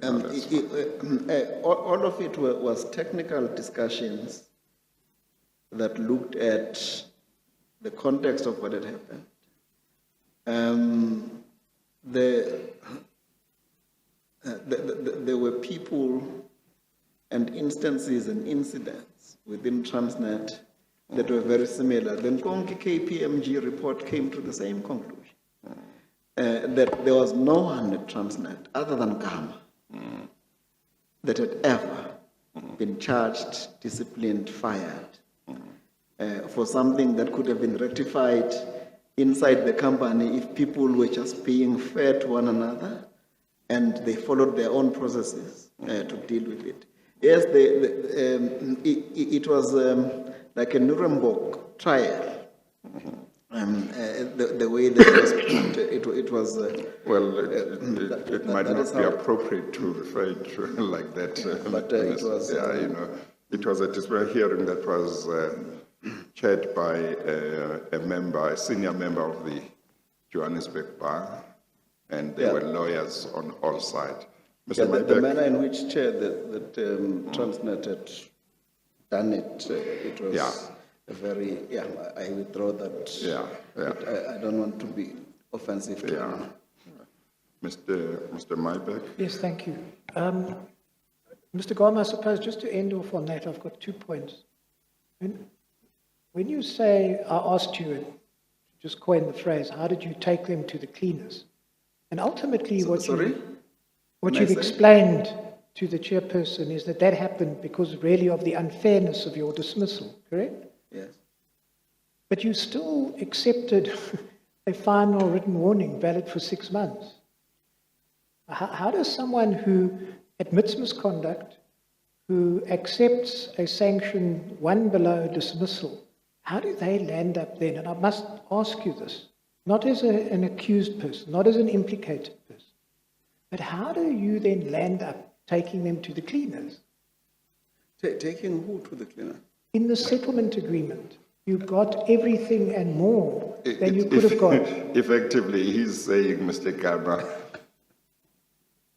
all of it was technical discussions that looked at the context of what had happened. There were people and instances and incidents within Transnet that were very similar. The Nkonki KPMG report came to the same conclusion, that there was no one at Transnet other than Gama that had ever been charged, disciplined, fired for something that could have been rectified inside the company if people were just being fair to one another and they followed their own processes to deal with it. Yes, it was like a Nuremberg trial. The way that it was. It might not be appropriate to refer to it like that. But it was. It was a disciplinary hearing that was chaired by a senior member of the Johannesburg Bar, and there were lawyers on all sides. The manner in which, Chair, that Transnet had done it, it was I withdraw that. Yeah, yeah. I don't want to be offensive to Yeah. him. Mr. Mybeck? Yes, thank you. Mr. Gama, I suppose just to end off on that, I've got 2 points. When you say, I asked you, and just coin the phrase, how did you take them to the cleaners? And ultimately what you've explained to the chairperson is that that happened because really of the unfairness of your dismissal, correct? Yes. But you still accepted a final written warning valid for 6 months. How does someone who admits misconduct, who accepts a sanction one below dismissal, how do they land up then? And I must ask you this, not as an accused person, not as an implicated person, but how do you then land up taking them to the cleaners? Taking who to the cleaner? In the settlement agreement, you got everything and more than you could have got. Effectively, he's saying, Mr. Gama,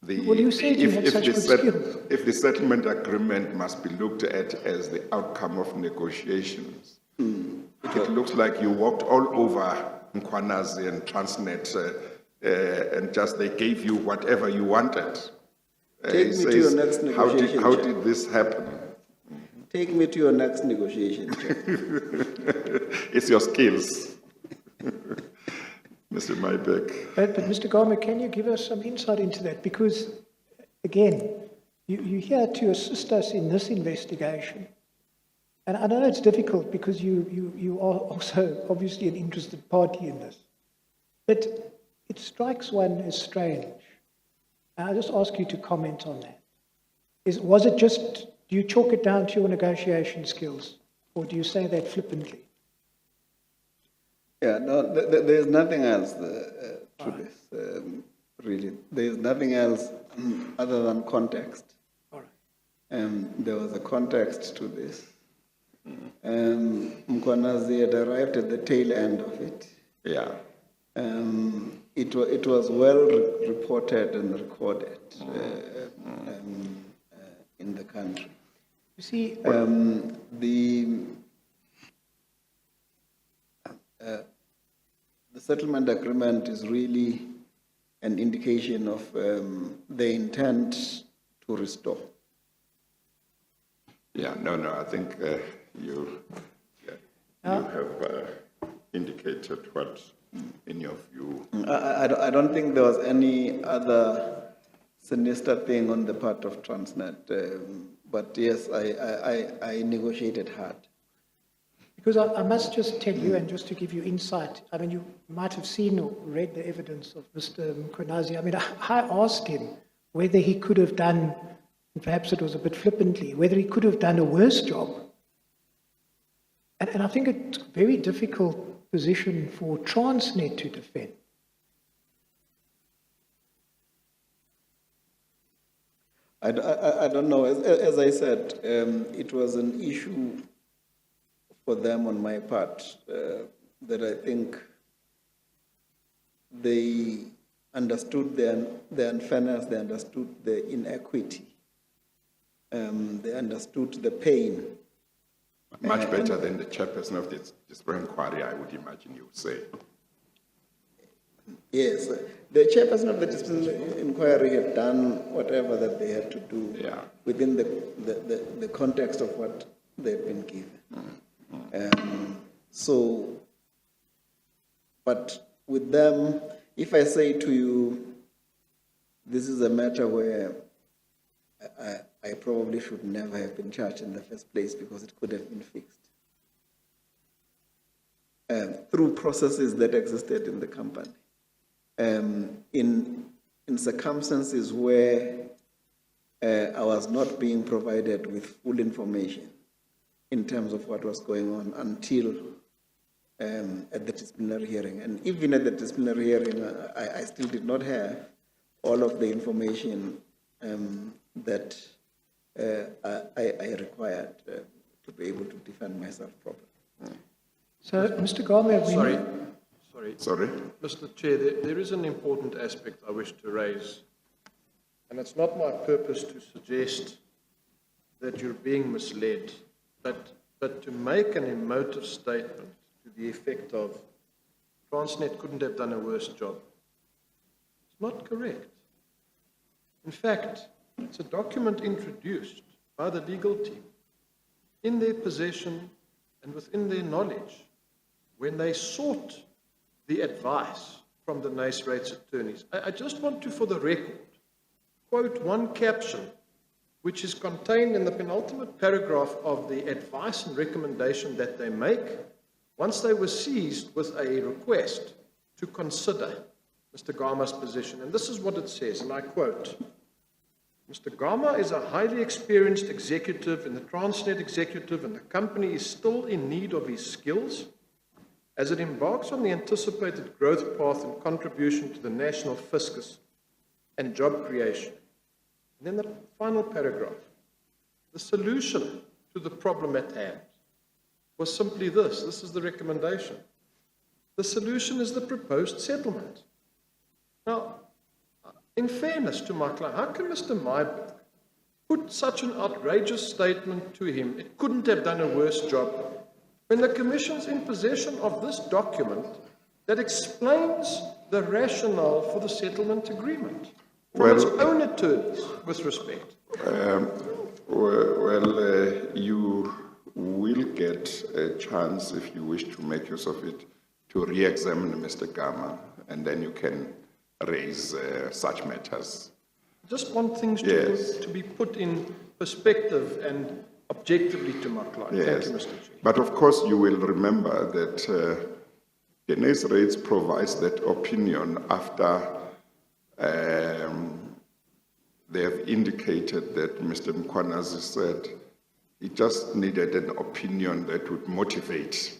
Well, you said you had such good skills. if the settlement agreement must be looked at as the outcome of negotiations, it looks like you walked all over Mkhwanazi and Transnet and just they gave you whatever you wanted. Take He me to your says, next negotiation, How Chair. did this happen? Take me to your next negotiation, Chair. It's your skills. Mr. Mybeck. But Mr. Gama, can you give us some insight into that? Because, again, you're here to assist us in this investigation. And I know it's difficult because you are also obviously an interested party in this. But it strikes one as strange. And I'll just ask you to comment on that. Was it just, do you chalk it down to your negotiation skills? Or do you say that flippantly? Yeah, no, there's nothing else to this, really. There's nothing else other than context. All right. There was a context to this. Mkhwanazi had arrived at the tail end of it. Yeah. It was well reported and recorded in the country. You see, The settlement agreement is really an indication of the intent to restore. Yeah, no, I think you have indicated what, in your view. I don't think there was any other sinister thing on the part of Transnet, but yes, I negotiated hard. because I must just tell you, and just to give you insight, I mean, you might have seen or read the evidence of Mr. Mkhwanazi. I mean, I asked him whether he could have done, and perhaps it was a bit flippantly, whether he could have done a worse job. And I think it's a very difficult position for Transnet to defend. I don't know. As I said, it was an issue for them on my part that I think they understood the unfairness, they understood the inequity, they understood the pain. Much better than the chairperson of this inquiry, I would imagine you would say. Yes, the chairperson of the disciplinary inquiry had done whatever that they had to do within the context of what they've been given. But with them, if I say to you, this is a matter where I probably should never have been charged in the first place because it could have been fixed through processes that existed in the company. In circumstances where I was not being provided with full information in terms of what was going on until at the disciplinary hearing. And even at the disciplinary hearing, I still did not have all of the information that I required to be able to defend myself properly. So, Mr. Gama, Sorry? Mr. Chair, there is an important aspect I wish to raise, and it's not my purpose to suggest that you're being misled, but but to make an emotive statement to the effect of Transnet couldn't have done a worse job, it's not correct. In fact, it's a document introduced by the legal team in their possession and within their knowledge when they sought the advice from the Nace Rates attorneys. I just want to, for the record, quote one caption which is contained in the penultimate paragraph of the advice and recommendation that they make once they were seized with a request to consider Mr. Gama's position. And this is what it says, and I quote, Mr. Gama is a highly experienced executive in the Transnet executive, and the company is still in need of his skills as it embarks on the anticipated growth path and contribution to the national fiscus and job creation. And then the final paragraph, the solution to the problem at hand was simply this. This is the recommendation. The solution is the proposed settlement. Now, in fairness to my client, how can Mr. Myburgh put such an outrageous statement to him, it couldn't have done a worse job, when the Commission's in possession of this document that explains the rationale for the settlement agreement from its own attorneys, with respect? You will get a chance, if you wish to make use of it, to re-examine Mr. Gama, and then you can raise such matters. Just want things to be put in perspective and objectively to my client. Yes. Thank you, Mr. Chair. But of course, you will remember that the Nace Rates provides that opinion after they have indicated that Mr. Mkhwanazi said he just needed an opinion that would motivate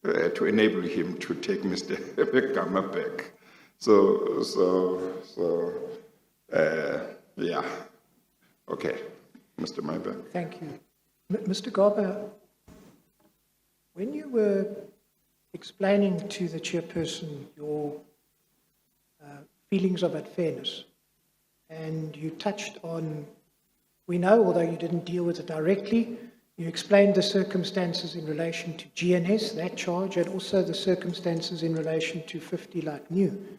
to enable him to take Mr. Gama back. Yeah. Okay. Mr. Myburgh. Thank you. Mr. Gama, when you were explaining to the chairperson your feelings of unfairness, and you touched on, we know, although you didn't deal with it directly, you explained the circumstances in relation to GNS, that charge, and also the circumstances in relation to 50 like new.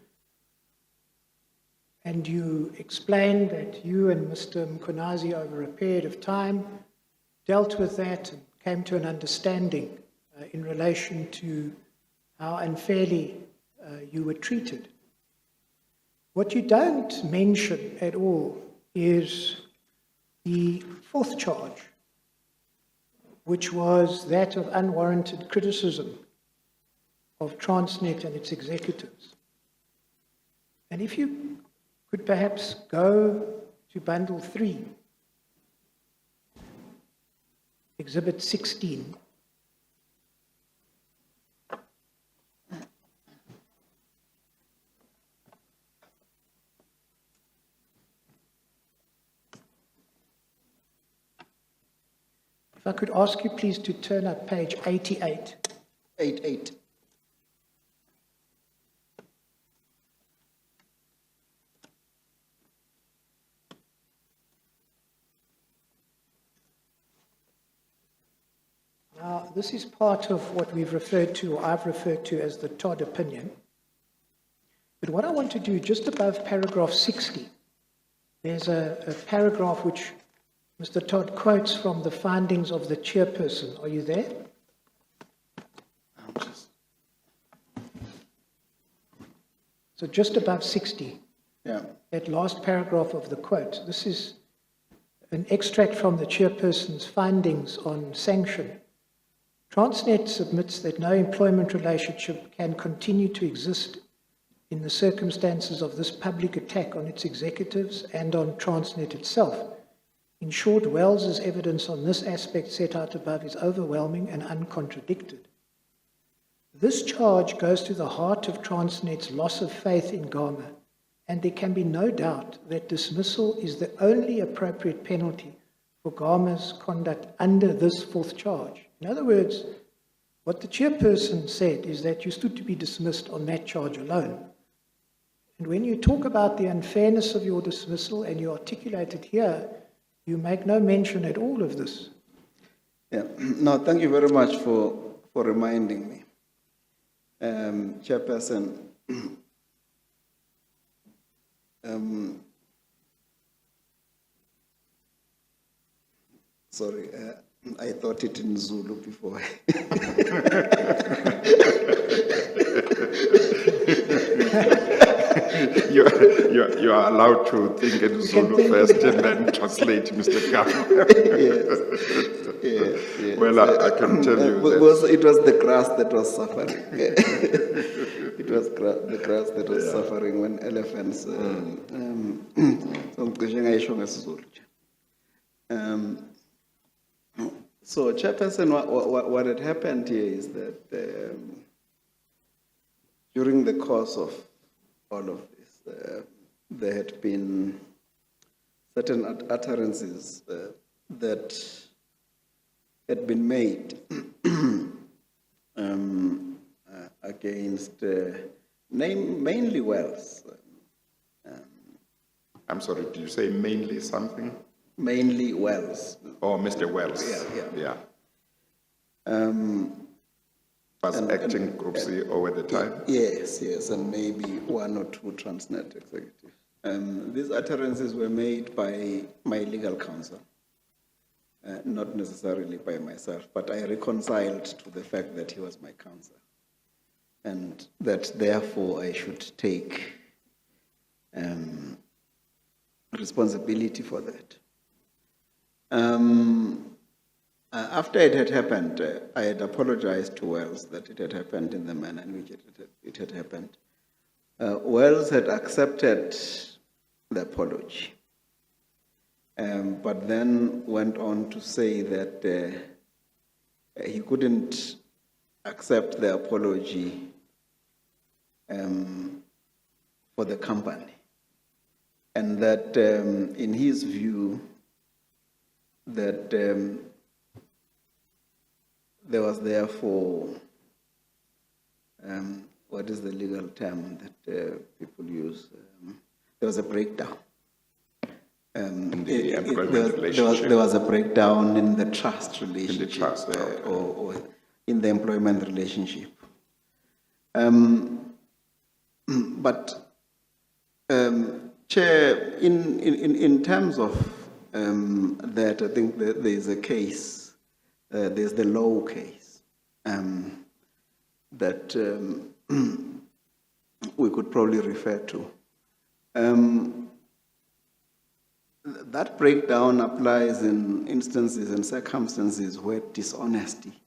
And you explained that you and Mr. Mkhwanazi, over a period of time, dealt with that and came to an understanding in relation to how unfairly you were treated. What you don't mention at all is the fourth charge, which was that of unwarranted criticism of Transnet and its executives. And if you could perhaps go to Bundle 3, Exhibit 16. If I could ask you please to turn up page 88. 88. Now, this is part of what we've referred to, or I've referred to, as the Todd opinion. But what I want to do, just above paragraph 60, there's a paragraph which Mr. Todd quotes from the findings of the chairperson. Are you there? So just above 60, that last paragraph of the quote, this is an extract from the chairperson's findings on sanction. Transnet submits that no employment relationship can continue to exist in the circumstances of this public attack on its executives and on Transnet itself. In short, Wells's evidence on this aspect set out above is overwhelming and uncontradicted. This charge goes to the heart of Transnet's loss of faith in Gama, and there can be no doubt that dismissal is the only appropriate penalty for Gama's conduct under this fourth charge. In other words, what the chairperson said is that you stood to be dismissed on that charge alone. And when you talk about the unfairness of your dismissal and you articulate it here, you make no mention at all of this. Yeah. No, thank you very much for reminding me. Chairperson, sorry, I thought it in Zulu before. You are allowed to think in Zulu first and then translate, Mr. Gama. Yes. Well, I can tell you that. It was the grass that was suffering. It was the grass that was suffering when elephants. So, Chairperson, what had happened here is that during the course of all of this, there had been certain utterances that had been made against mainly Wells. I'm sorry, did you say mainly something? Mainly Wells. Oh, Mr. Wells. Yeah. Was acting Group CEO at the time? Yes, and maybe one or two Transnet executives. These utterances were made by my legal counsel, not necessarily by myself, but I reconciled to the fact that he was my counsel, and that therefore I should take responsibility for that. After it had happened, I had apologized to Wells that it had happened in the manner in which it had happened. Wells had accepted the apology, but then went on to say that he couldn't accept the apology for the company, and that in his view, that there was therefore, what is the legal term that people use? There was a breakdown. In the employment relationship. There was a breakdown in the trust relationship, In the trust, okay. or in the employment relationship. But, Chair, in terms of that, I think there is a case. There's the law case that we could probably refer to. That breakdown applies in instances and circumstances where dishonesty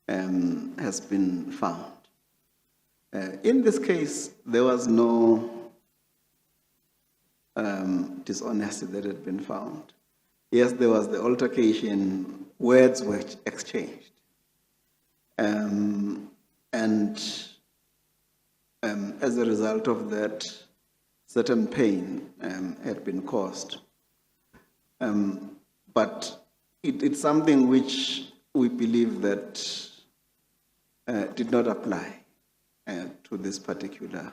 has been found. In this case, there was no dishonesty that had been found. Yes, there was the altercation, words were exchanged. And as a result of that, certain pain had been caused. But it's something which we believe that did not apply to this particular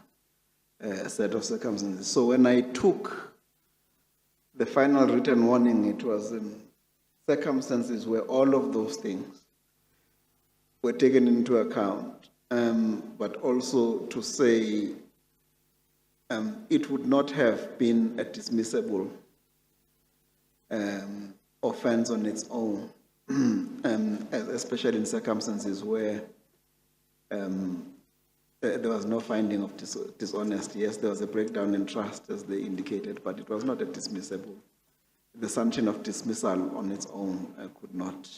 set of circumstances. So when I took the final written warning, it was in circumstances where all of those things were taken into account, but also to say it would not have been a dismissible offense on its own, especially in circumstances where there was no finding of dishonesty. Yes, there was a breakdown in trust, as they indicated, but it was not a dismissible. The sanction of dismissal on its own could not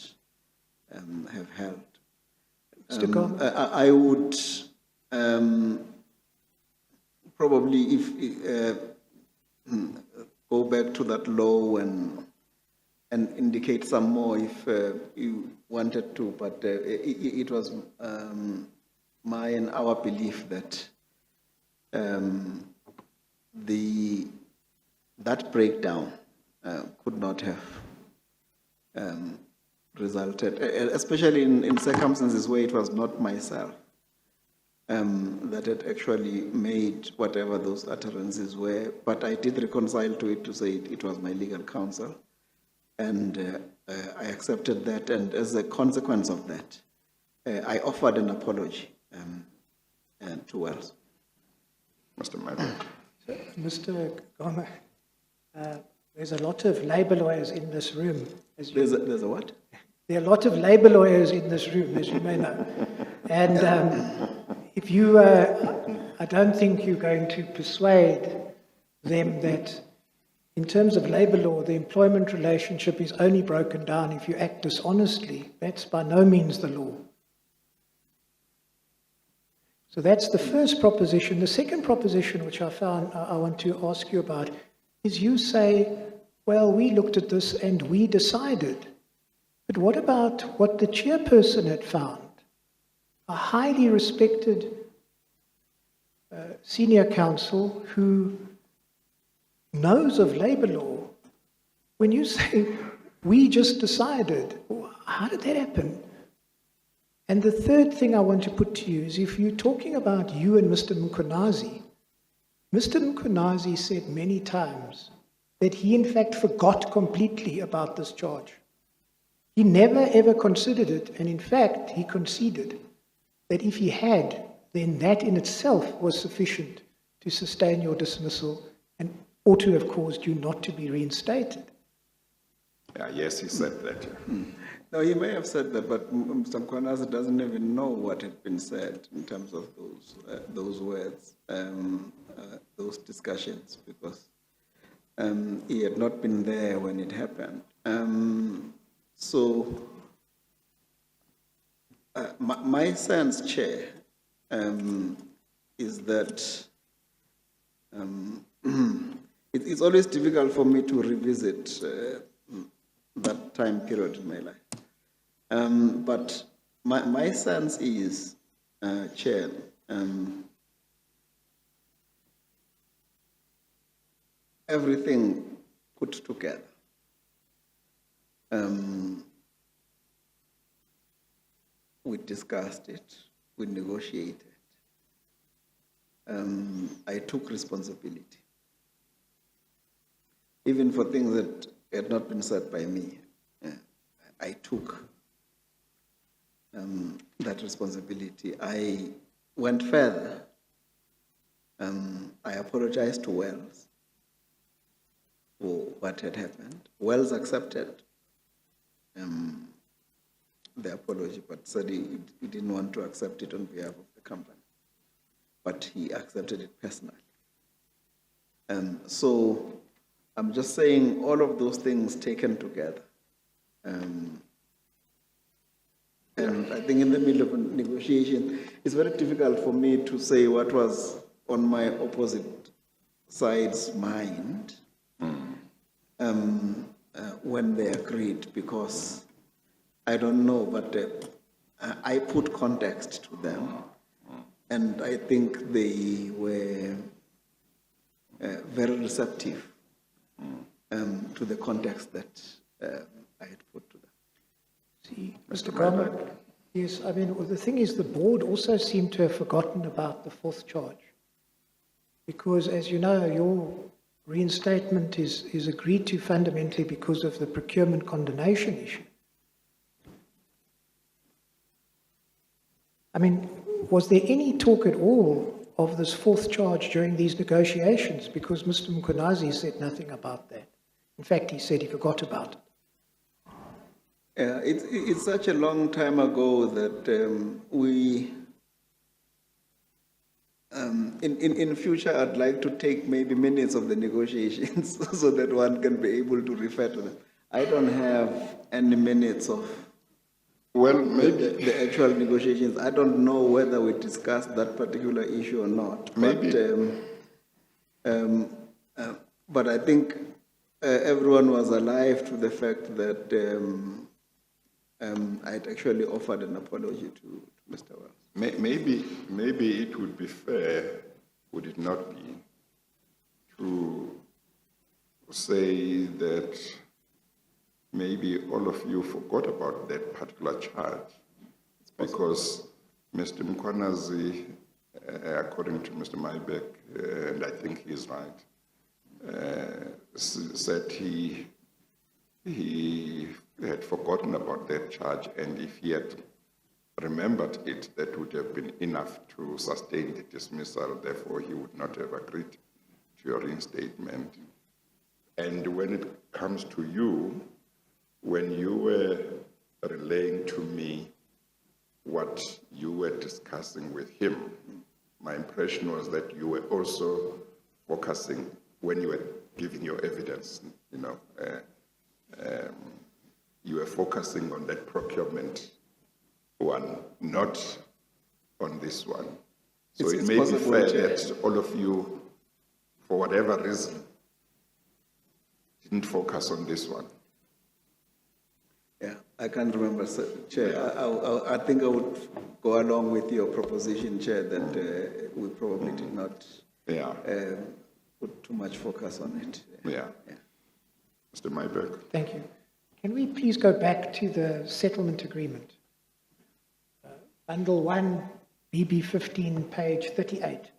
have held. Mr. Gama? I would probably, if go back to that law and indicate some more if you wanted to, but it was my and our belief that that breakdown could not have resulted, especially in circumstances where it was not myself that had actually made whatever those utterances were. But I did reconcile to it to say it was my legal counsel, and I accepted that, and as a consequence of that, I offered an apology to Wells. Mr. Mayor. Mr. Gama, there's a lot of labor lawyers in this room. There's a what? There are a lot of labor lawyers in this room, as you may know. And if you, I don't think you're going to persuade them that in terms of labor law, the employment relationship is only broken down if you act dishonestly. That's by no means the law. So that's the first proposition. The second proposition, which I found I want to ask you about, is you say, well, we looked at this and we decided. But what about what the chairperson had found? A highly respected senior counsel who knows of labor law. When you say, we just decided, how did that happen? And the third thing I want to put to you is if you're talking about you and Mr. Mkhwanazi said many times that he in fact forgot completely about this charge. He never ever considered it, and in fact he conceded that if he had, then that in itself was sufficient to sustain your dismissal and ought to have caused you not to be reinstated. Yes, he said that. No, he may have said that, but Mr. Mkhwanazi doesn't even know what had been said in terms of those words, those discussions, because he had not been there when it happened. My sense, Chair, is that it's always difficult for me to revisit that time period in my life. But my sense is, Chair, everything put together, we discussed it, we negotiated. I took responsibility, even for things that had not been said by me. I took that responsibility. I went further. I apologized to Wells for what had happened. Wells accepted the apology, but said he didn't want to accept it on behalf of the company. But he accepted it personally. So I'm just saying all of those things taken together. And I think in the middle of a negotiation, it's very difficult for me to say what was on my opposite side's mind when they agreed, because I don't know, but I put context to them, and I think they were very receptive to the context that I had put to them. See, Mr. Gama, yes, I mean, well, the thing is the board also seemed to have forgotten about the fourth charge. Because, as you know, your reinstatement is agreed to fundamentally because of the procurement condonation issue. I mean, was there any talk at all of this fourth charge during these negotiations? Because Mr. Mkhwanazi said nothing about that. In fact, he said he forgot about it. Yeah, it's such a long time ago that in future, I'd like to take maybe minutes of the negotiations so that one can be able to refer to them. I don't have any minutes of the actual negotiations. I don't know whether we discussed that particular issue or not. Maybe. But I think everyone was alive to the fact that I'd actually offered an apology to Mr. Wells. Maybe it would be fair, would it not be, to say that maybe all of you forgot about that particular charge, because Mr. Mkhwanazi, according to Mr. Maibek, and I think he's right, said he had forgotten about that charge, and if he had remembered it, that would have been enough to sustain the dismissal. Therefore, he would not have agreed to your reinstatement. And when it comes to you, when you were relaying to me what you were discussing with him, my impression was that you were also focusing, when you were giving your evidence, you were focusing on that procurement one, not on this one. So It's it may be possible, fair Chair. that all of you, for whatever reason, didn't focus on this one. Yeah, I can't remember, sir, Chair. I think I would go along with your proposition, Chair, that we probably did not Yeah, put too much focus on it. yeah. Mr. Myberg. Thank you. Can we please go back to the settlement agreement? Bundle 1, BB 15, page 38.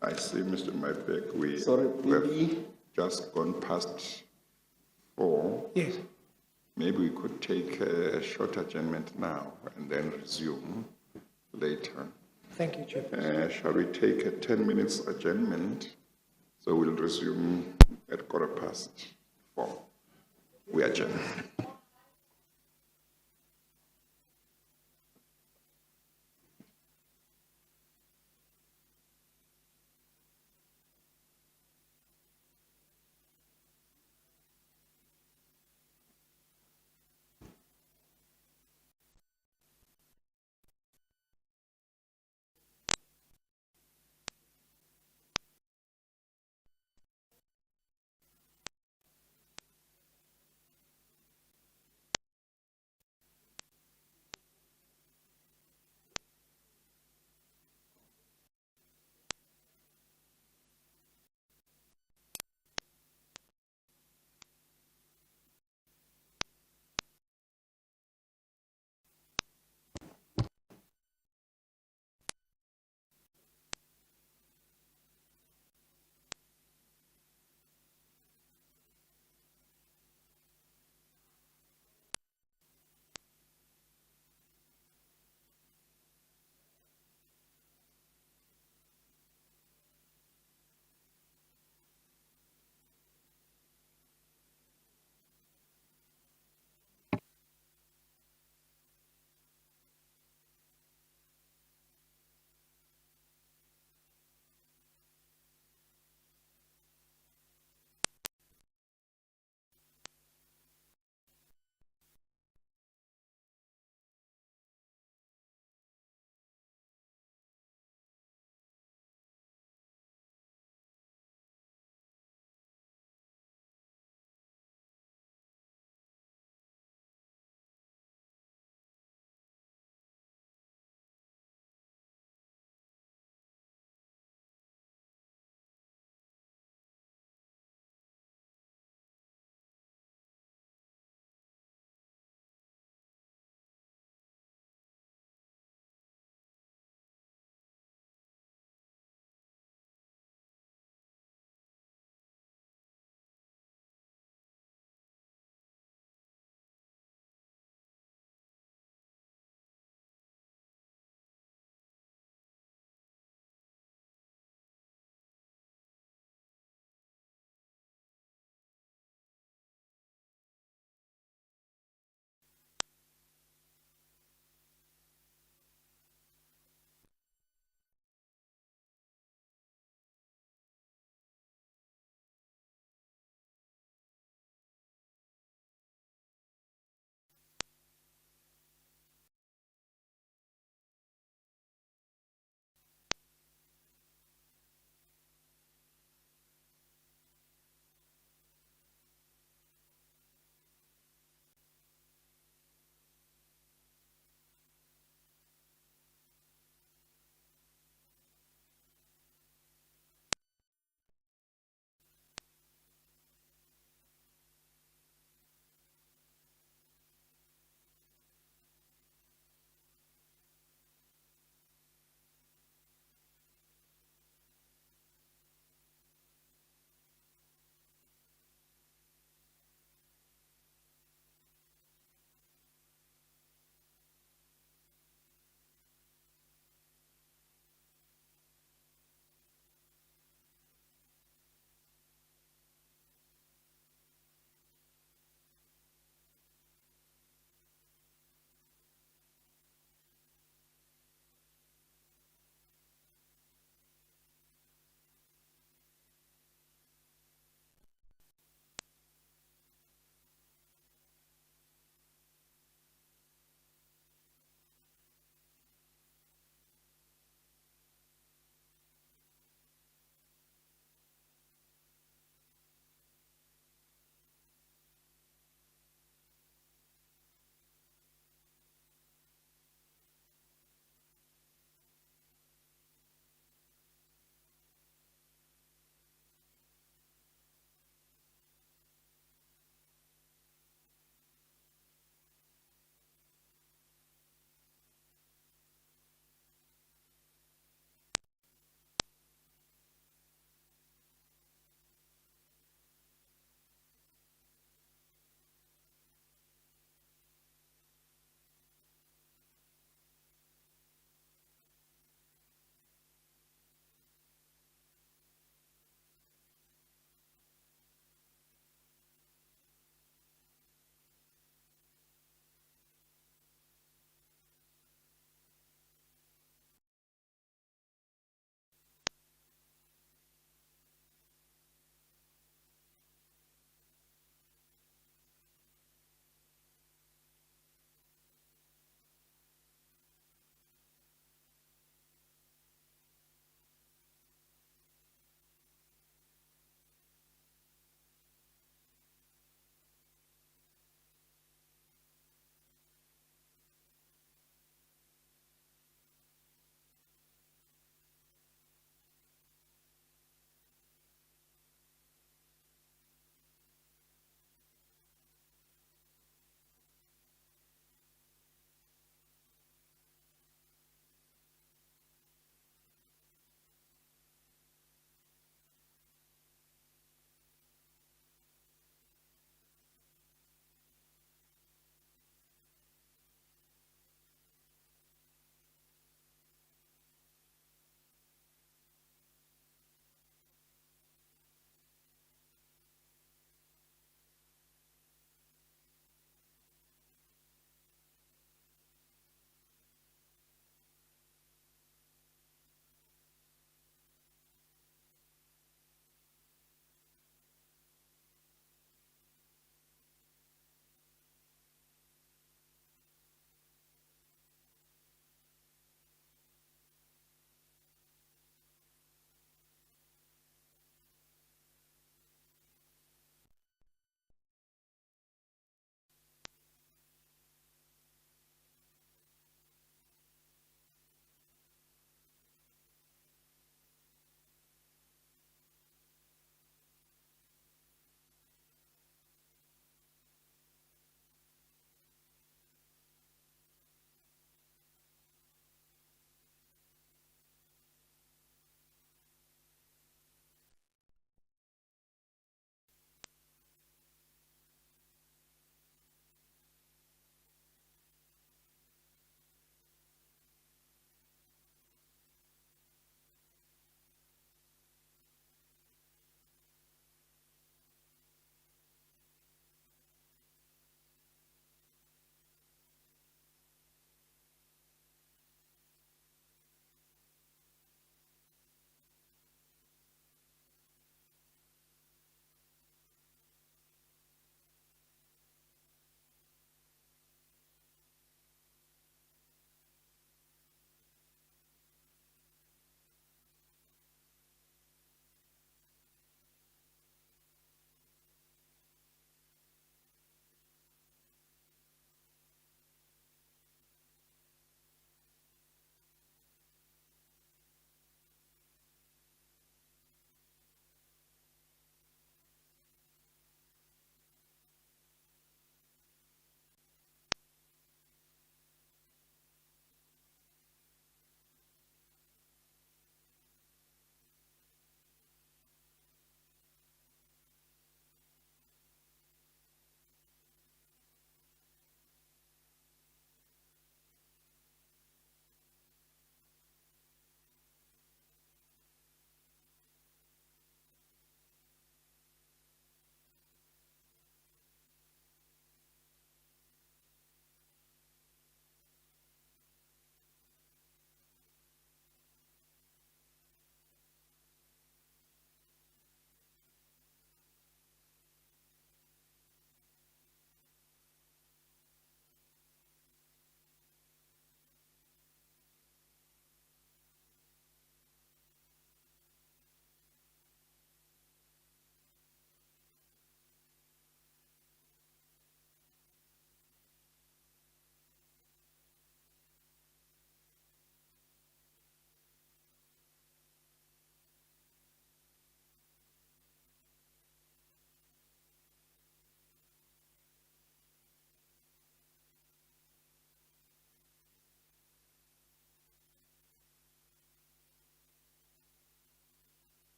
I see, Mr. Myberg, we Sorry, have BB? just gone past 4. Yes. Maybe we could take a short adjournment now and then resume later. Thank you, Chair. Shall we take a 10 minutes adjournment? So we'll resume at 4:15. We adjourn.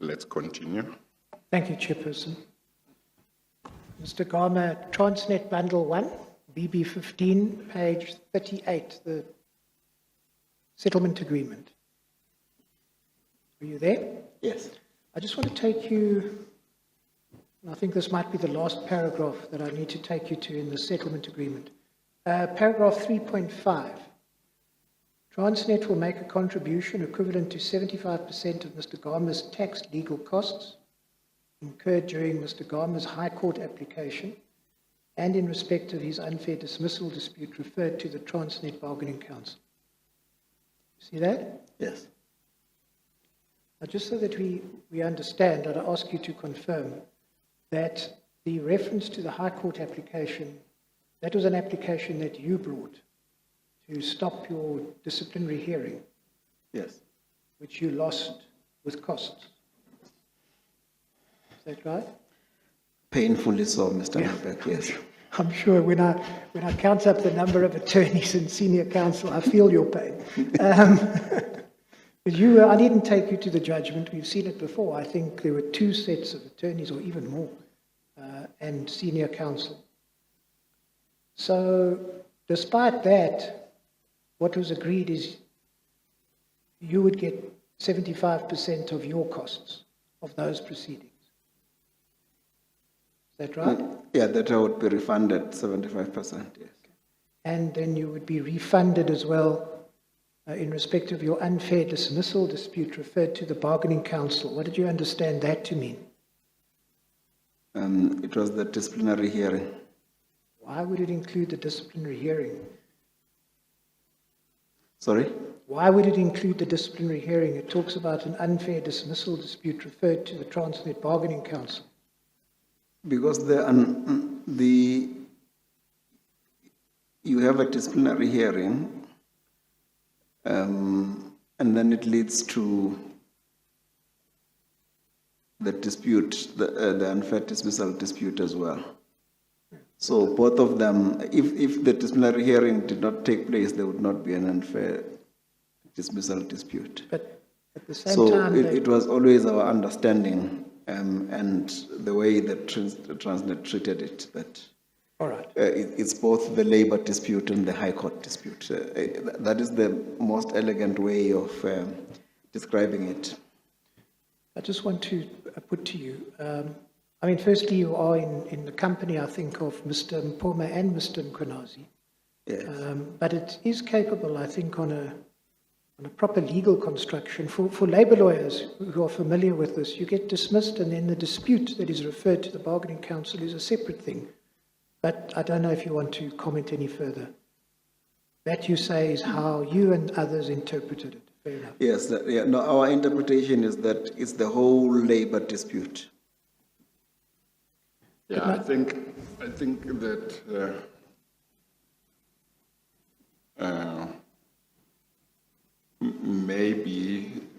let's continue. Thank you, Chairperson. Mr. Gama, Transnet Bundle 1, BB15, page 38, the settlement agreement. Are you there? Yes. I just want to take you, and I think this might be the last paragraph that I need to take you to in the settlement agreement. Paragraph 3.5. Transnet will make a contribution equivalent to 75% of Mr. Gama's taxed legal costs incurred during Mr. Gama's High Court application and in respect of his unfair dismissal dispute referred to the Transnet Bargaining Council. See that? Yes. Now, just so that we understand, I'd ask you to confirm that the reference to the High Court application, that was an application that you brought to stop your disciplinary hearing, Yes. which you lost with costs. Is that right? Painfully so, Mr. Mabek, yes. I'm sure when I count up the number of attorneys in senior counsel, I feel your pain. But I didn't take you to the judgment. We've seen it before. I think there were 2 sets of attorneys, or even more, and senior counsel. So, despite that, what was agreed is you would get 75% of your costs of those proceedings. Is that right? Yeah, that I would be refunded 75%, yes. And then you would be refunded as well in respect of your unfair dismissal dispute referred to the bargaining council. What did you understand that to mean? It was the disciplinary hearing. Why would it include the disciplinary hearing? Sorry? Why would it include the disciplinary hearing? It talks about an unfair dismissal dispute referred to the Transnet Bargaining Council. Because you have a disciplinary hearing, and then it leads to the dispute, the unfair dismissal dispute as well. So both of them, if the disciplinary hearing did not take place, there would not be an unfair dismissal dispute. But at the same So time, it was always our understanding, and the way that Transnet treated it, that all right. it's both the labor dispute and the High Court dispute. That is the most elegant way of describing it. I just want to put to you, I mean, firstly, you are in the company, I think, of Mr. Mpoma and Mr. Mkhonazi. Yes. But it is capable, I think, on a proper legal construction. For labor lawyers who are familiar with this, you get dismissed and then the dispute that is referred to the bargaining council is a separate thing. But I don't know if you want to comment any further. That you say is how you and others interpreted it. Fair enough. Yes, no, our interpretation is that it's the whole labor dispute. Yeah, I think that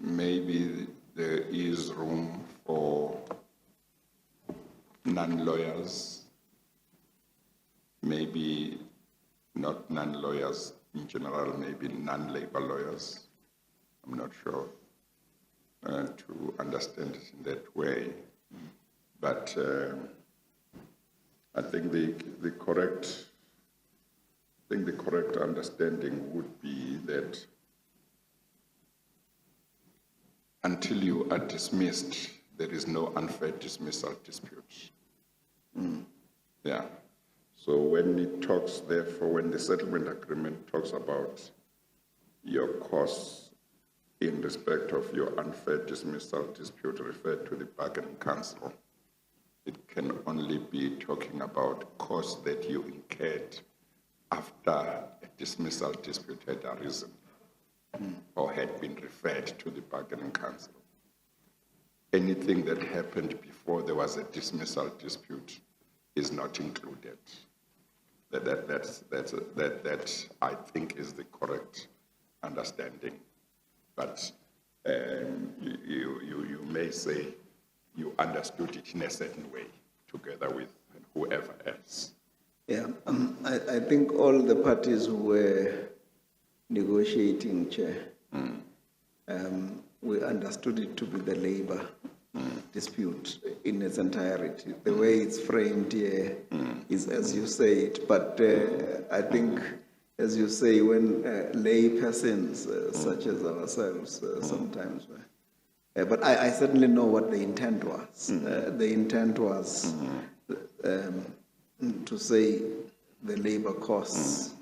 maybe there is room for non-lawyers, maybe not non-lawyers in general, maybe non-labor lawyers, I'm not sure, to understand it in that way. But I think the correct understanding would be that until you are dismissed, there is no unfair dismissal dispute. Yeah. So when it talks, therefore, when the settlement agreement talks about your costs in respect of your unfair dismissal dispute referred to the bargaining council, it can only be talking about costs that you incurred after a dismissal dispute had arisen or had been referred to the bargaining council. Anything that happened before there was a dismissal dispute is not included. That I think is the correct understanding. But you may say you understood it in a certain way, together with whoever else. Yeah, I think all the parties who were negotiating, Chair, we understood it to be the labor dispute in its entirety. The way it's framed here is as you say it, but I think, as you say, when lay persons such as ourselves sometimes, but I certainly know what the intent was. The intent was to say the labor costs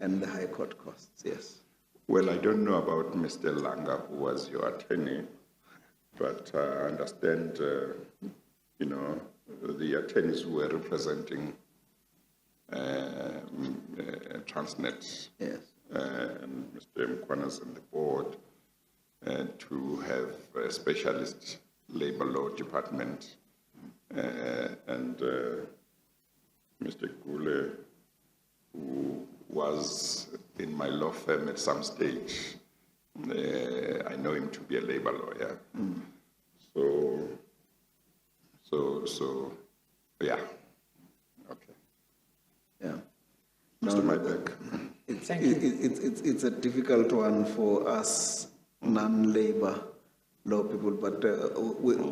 and the high court costs, yes. Well, I don't know about Mr. Langa, who was your attorney, but I understand, the attorneys who were representing Transnet, Yes. and Mr. Mkwanas and the board, to have a specialist labor law department, and Mr. Gule, who was in my law firm at some stage. I know him to be a labor lawyer. So, yeah. Okay. Yeah. Mr. Maybeck. It's a difficult one for us non-labor law people, but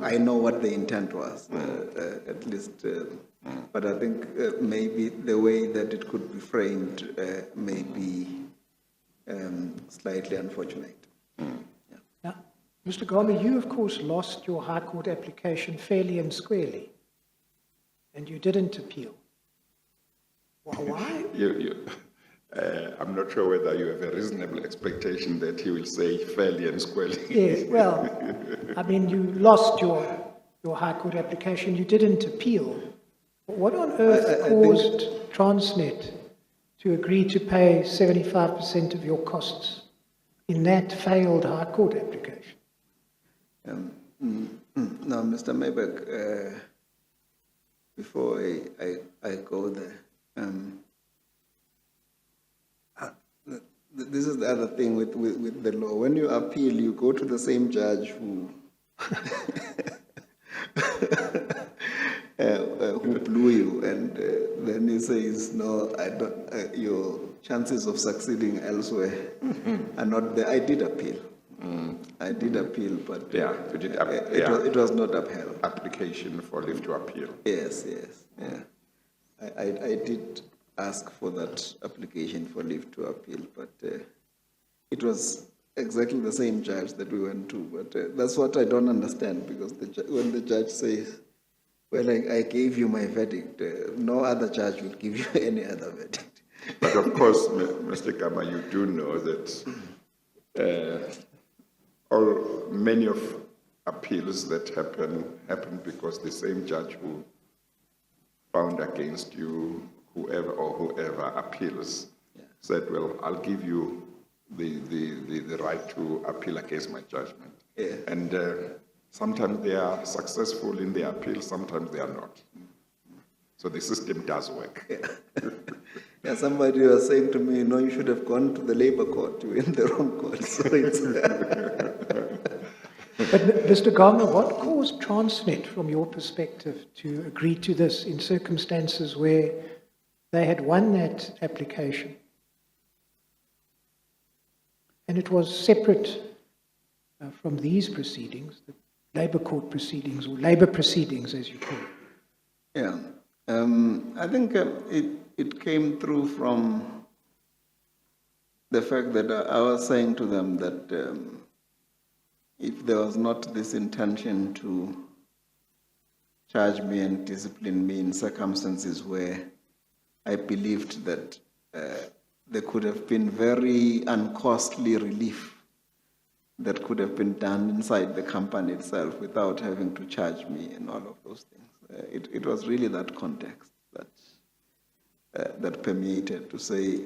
I know what the intent was, at least. But I think maybe the way that it could be framed may be slightly unfortunate. Now, Mr. Gama, you of course lost your High Court application fairly and squarely, and you didn't appeal. Why? I'm not sure whether you have a reasonable expectation that he will say fairly and squarely. Yes, well, I mean, you lost your High Court application, you didn't appeal. What on earth caused Transnet to agree to pay 75% of your costs in that failed High Court application? Now, Mr. Maybeck, before I go there, this is the other thing with the law. When you appeal, you go to the same judge who who blew you, and then he says, no, I don't, your chances of succeeding elsewhere are not there. I did appeal. I did appeal, but it was not upheld. Application for leave to appeal. Yes, yeah. I did ask for that application for leave to appeal, but it was exactly the same judge that we went to. But that's what I don't understand, because when the judge says, well, I gave you my verdict, no other judge will give you any other verdict. But of course, Mr. Gama, you do know that many of appeals that happen because the same judge who found against you, whoever appeals, said, well, I'll give you the right to appeal against my judgment. Yeah. And sometimes they are successful in their appeal, sometimes they are not. So the system does work. Yeah, somebody was saying to me, you should have gone to the labor court. You were in the wrong court. So it's But Mr. Gama, what caused Transnet, from your perspective, to agree to this in circumstances where they had won that application? And it was separate from these proceedings, the labor court proceedings, or labor proceedings, as you call it. Yeah, I think it came through from the fact that I was saying to them that if there was not this intention to charge me and discipline me in circumstances where I believed that there could have been very uncostly relief that could have been done inside the company itself without having to charge me and all of those things. It was really that context that permeated to say,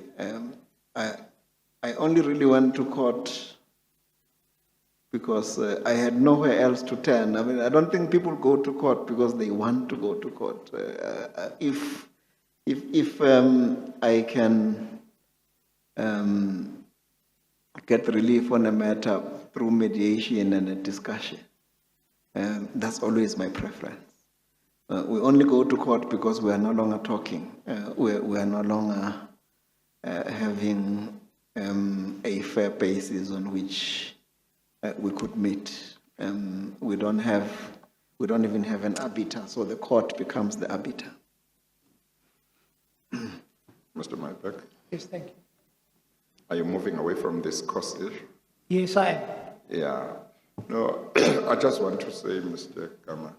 I only really went to court because I had nowhere else to turn. I mean, I don't think people go to court because they want to go to court. If I can get relief on a matter through mediation and a discussion, that's always my preference. We only go to court because we are no longer talking. We are no longer having a fair basis on which we could meet. We don't have We don't even have an arbiter, so the court becomes the arbiter. Mr. Mybeck, Yes, thank you. are you moving away from this cost issue? Yes, I am. Yeah. No, I just want to say, Mr. Gama,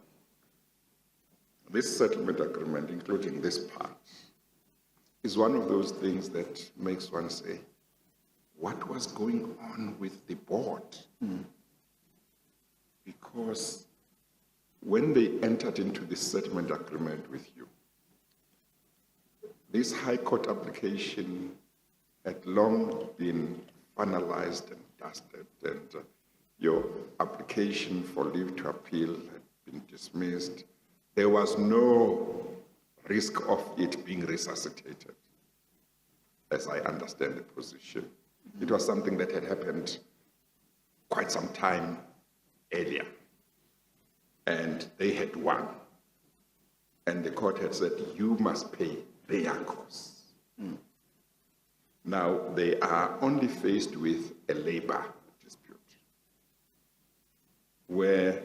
this settlement agreement, including this part, is one of those things that makes one say, what was going on with the board? Because when they entered into this settlement agreement with you, this High Court application had long been finalized and dusted, and your application for leave to appeal had been dismissed. There was no risk of it being resuscitated, as I understand the position. It was something that had happened quite some time earlier, and they had won. And the court had said, you must pay their costs. Now, they are only faced with a labor dispute, where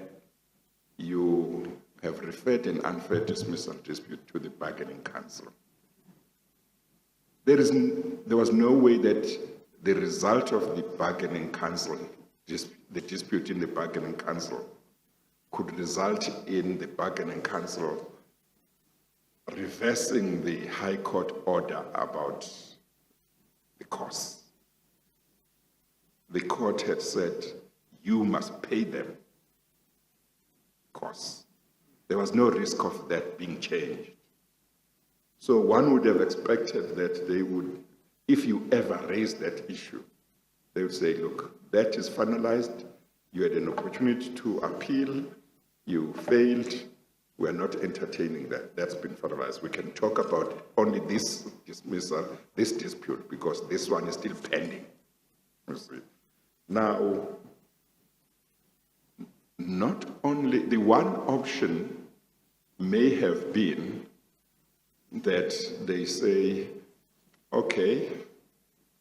you have referred an unfair dismissal dispute to the bargaining council. There was no way that the result of the bargaining council, the dispute in the bargaining council, could result in the bargaining council reversing the High Court order about the costs. The court had said, you must pay them costs. There was no risk of that being changed. So one would have expected that they would, if you ever raise that issue, they would say, look, that is finalized, you had an opportunity to appeal, you failed, we are not entertaining that. That's been finalized. We can talk about only this dismissal, this dispute, because this one is still pending. You see. Now, not only, the one option may have been that they say, okay,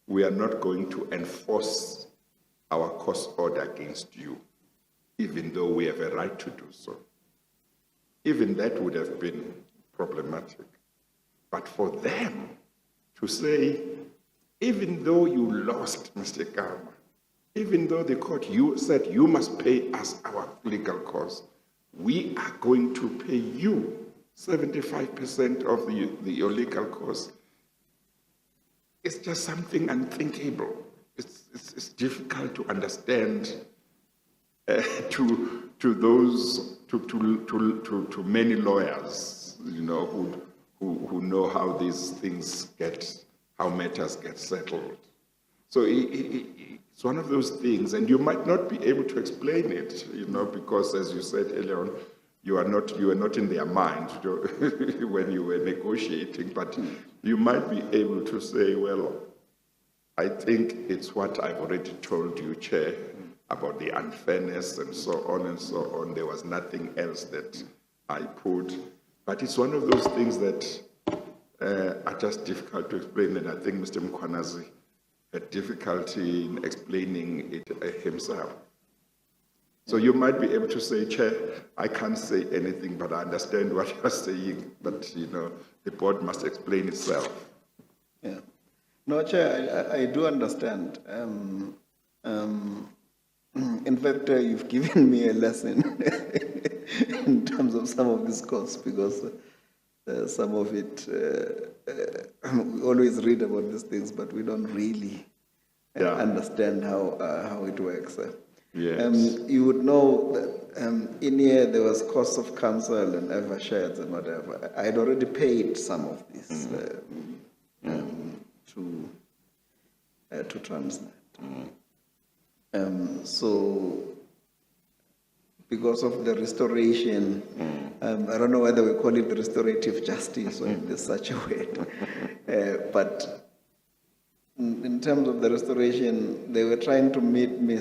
we are not going to enforce our cost order against you, even though we have a right to do so. Even that would have been problematic. But for them to say, even though you lost, Mr. Gama, even though the court you said you must pay us our legal costs, we are going to pay you 75% of your legal costs. It's just something unthinkable. It's difficult to understand to those to many lawyers, you know, who know how these things how matters get settled. So it's one of those things, and you might not be able to explain it, you know, because as you said earlier on, you were not in their mind when you were negotiating, but you might be able to say, well, I think it's what I've already told you, Chair, about the unfairness and so on and so on. There was nothing else that I put. But it's one of those things that are just difficult to explain, and I think Mr. Mkhwanazi had difficulty in explaining it himself. So you might be able to say, Chair, I can't say anything, but I understand what you're saying, but, you know, the board must explain itself. Yeah. No, Chair, I do understand. In fact, you've given me a lesson in terms of some of these costs, because some of it, we always read about these things, but we don't really understand how it works. Yes. You would know that in here there was cost of counsel and shares and whatever. I had already paid some of this to Transnet. So, because of the restoration, I don't know whether we call it restorative justice or if there's such a word, but in terms of the restoration, they were trying to meet me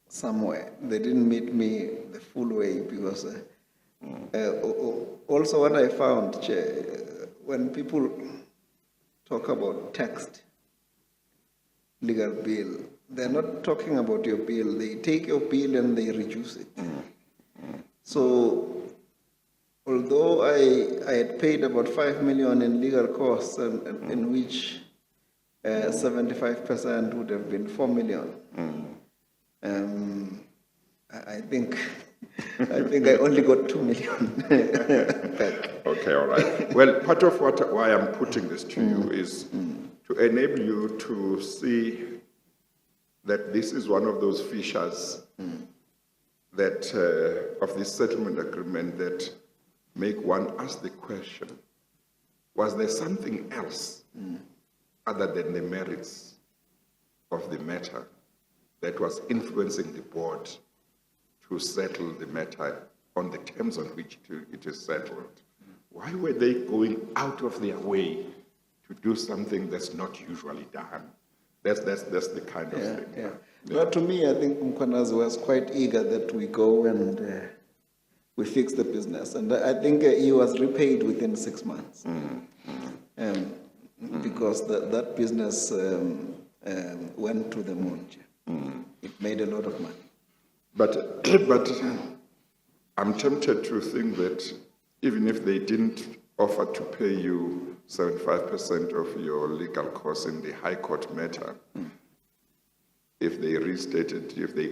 somewhere. They didn't meet me the full way, because also what I found, Chair, when people talk about text, legal bill, they're not talking about your bill. They take your bill and they reduce it. So, although I had paid about 5 million in legal costs, in which 75% would have been 4 million, I think I only got 2 million back. Okay, all right. Well, part of why I'm putting this to you is to enable you to see that this is one of those features that of this settlement agreement that make one ask the question: was there something else other than the merits of the matter that was influencing the board to settle the matter on the terms on which it is settled? Why were they going out of their way to do something that's not usually done? That's the kind of thing. Yeah. Well, to me, I think Mkhwanazi was quite eager that we go and we fix the business. And I think he was repaid within 6 months. Because that business went to the moon. It made a lot of money. But I'm tempted to think that even if they didn't offer to pay you 75% of your legal costs in the High Court matter, if they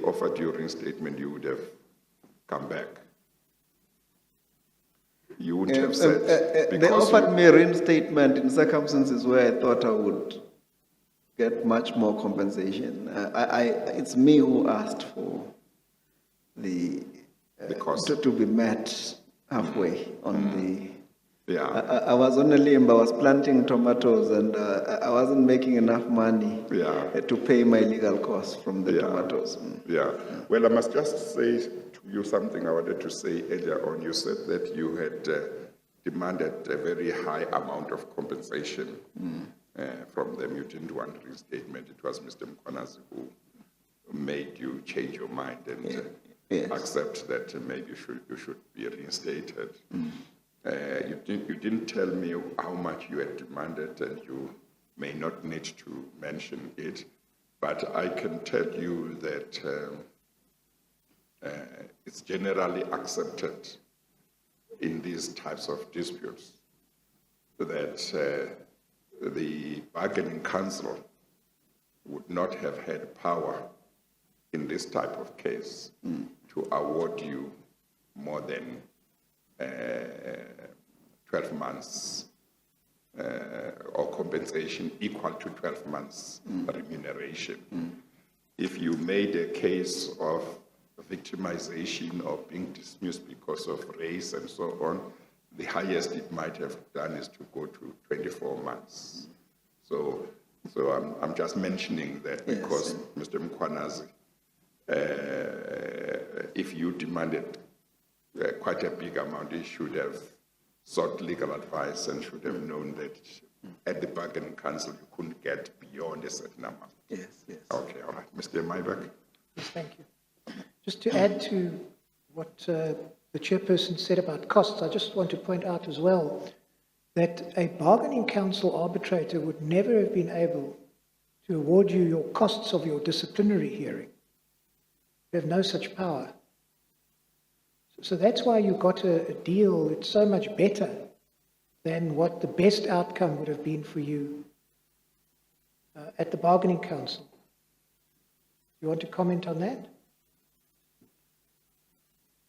offered you reinstatement, you would have come back. You wouldn't have said, They because offered me reinstatement in circumstances where I thought I would get much more compensation. It's me who asked for the cost. to be met halfway on the. Yeah. I was on a limb. I was planting tomatoes, and I wasn't making enough money to pay my legal costs from the tomatoes. Yeah. Well, I must just say to you something I wanted to say earlier on. You said that you had demanded a very high amount of compensation from them. You didn't want reinstatement. It was Mr. Mkhwanazi who made you change your mind and accept that maybe you should be reinstated. You didn't tell me how much you had demanded, and you may not need to mention it, but I can tell you that it's generally accepted in these types of disputes that the bargaining council would not have had power in this type of case to award you more than 12 months or compensation equal to 12 months remuneration. If you made a case of victimization or being dismissed because of race and so on, the highest it might have done is to go to 24 months. So I'm just mentioning that because Mr. Mkhwanazi, if you demanded quite a big amount, he should have sought legal advice and should have known that at the bargaining council you couldn't get beyond a certain amount. Yes. Okay, all right. Mr. Maibach? Yes, thank you. Just to add to what the chairperson said about costs, I just want to point out as well that a bargaining council arbitrator would never have been able to award you your costs of your disciplinary hearing. You have no such power. So that's why you got a deal that's so much better than what the best outcome would have been for you at the bargaining council. You want to comment on that?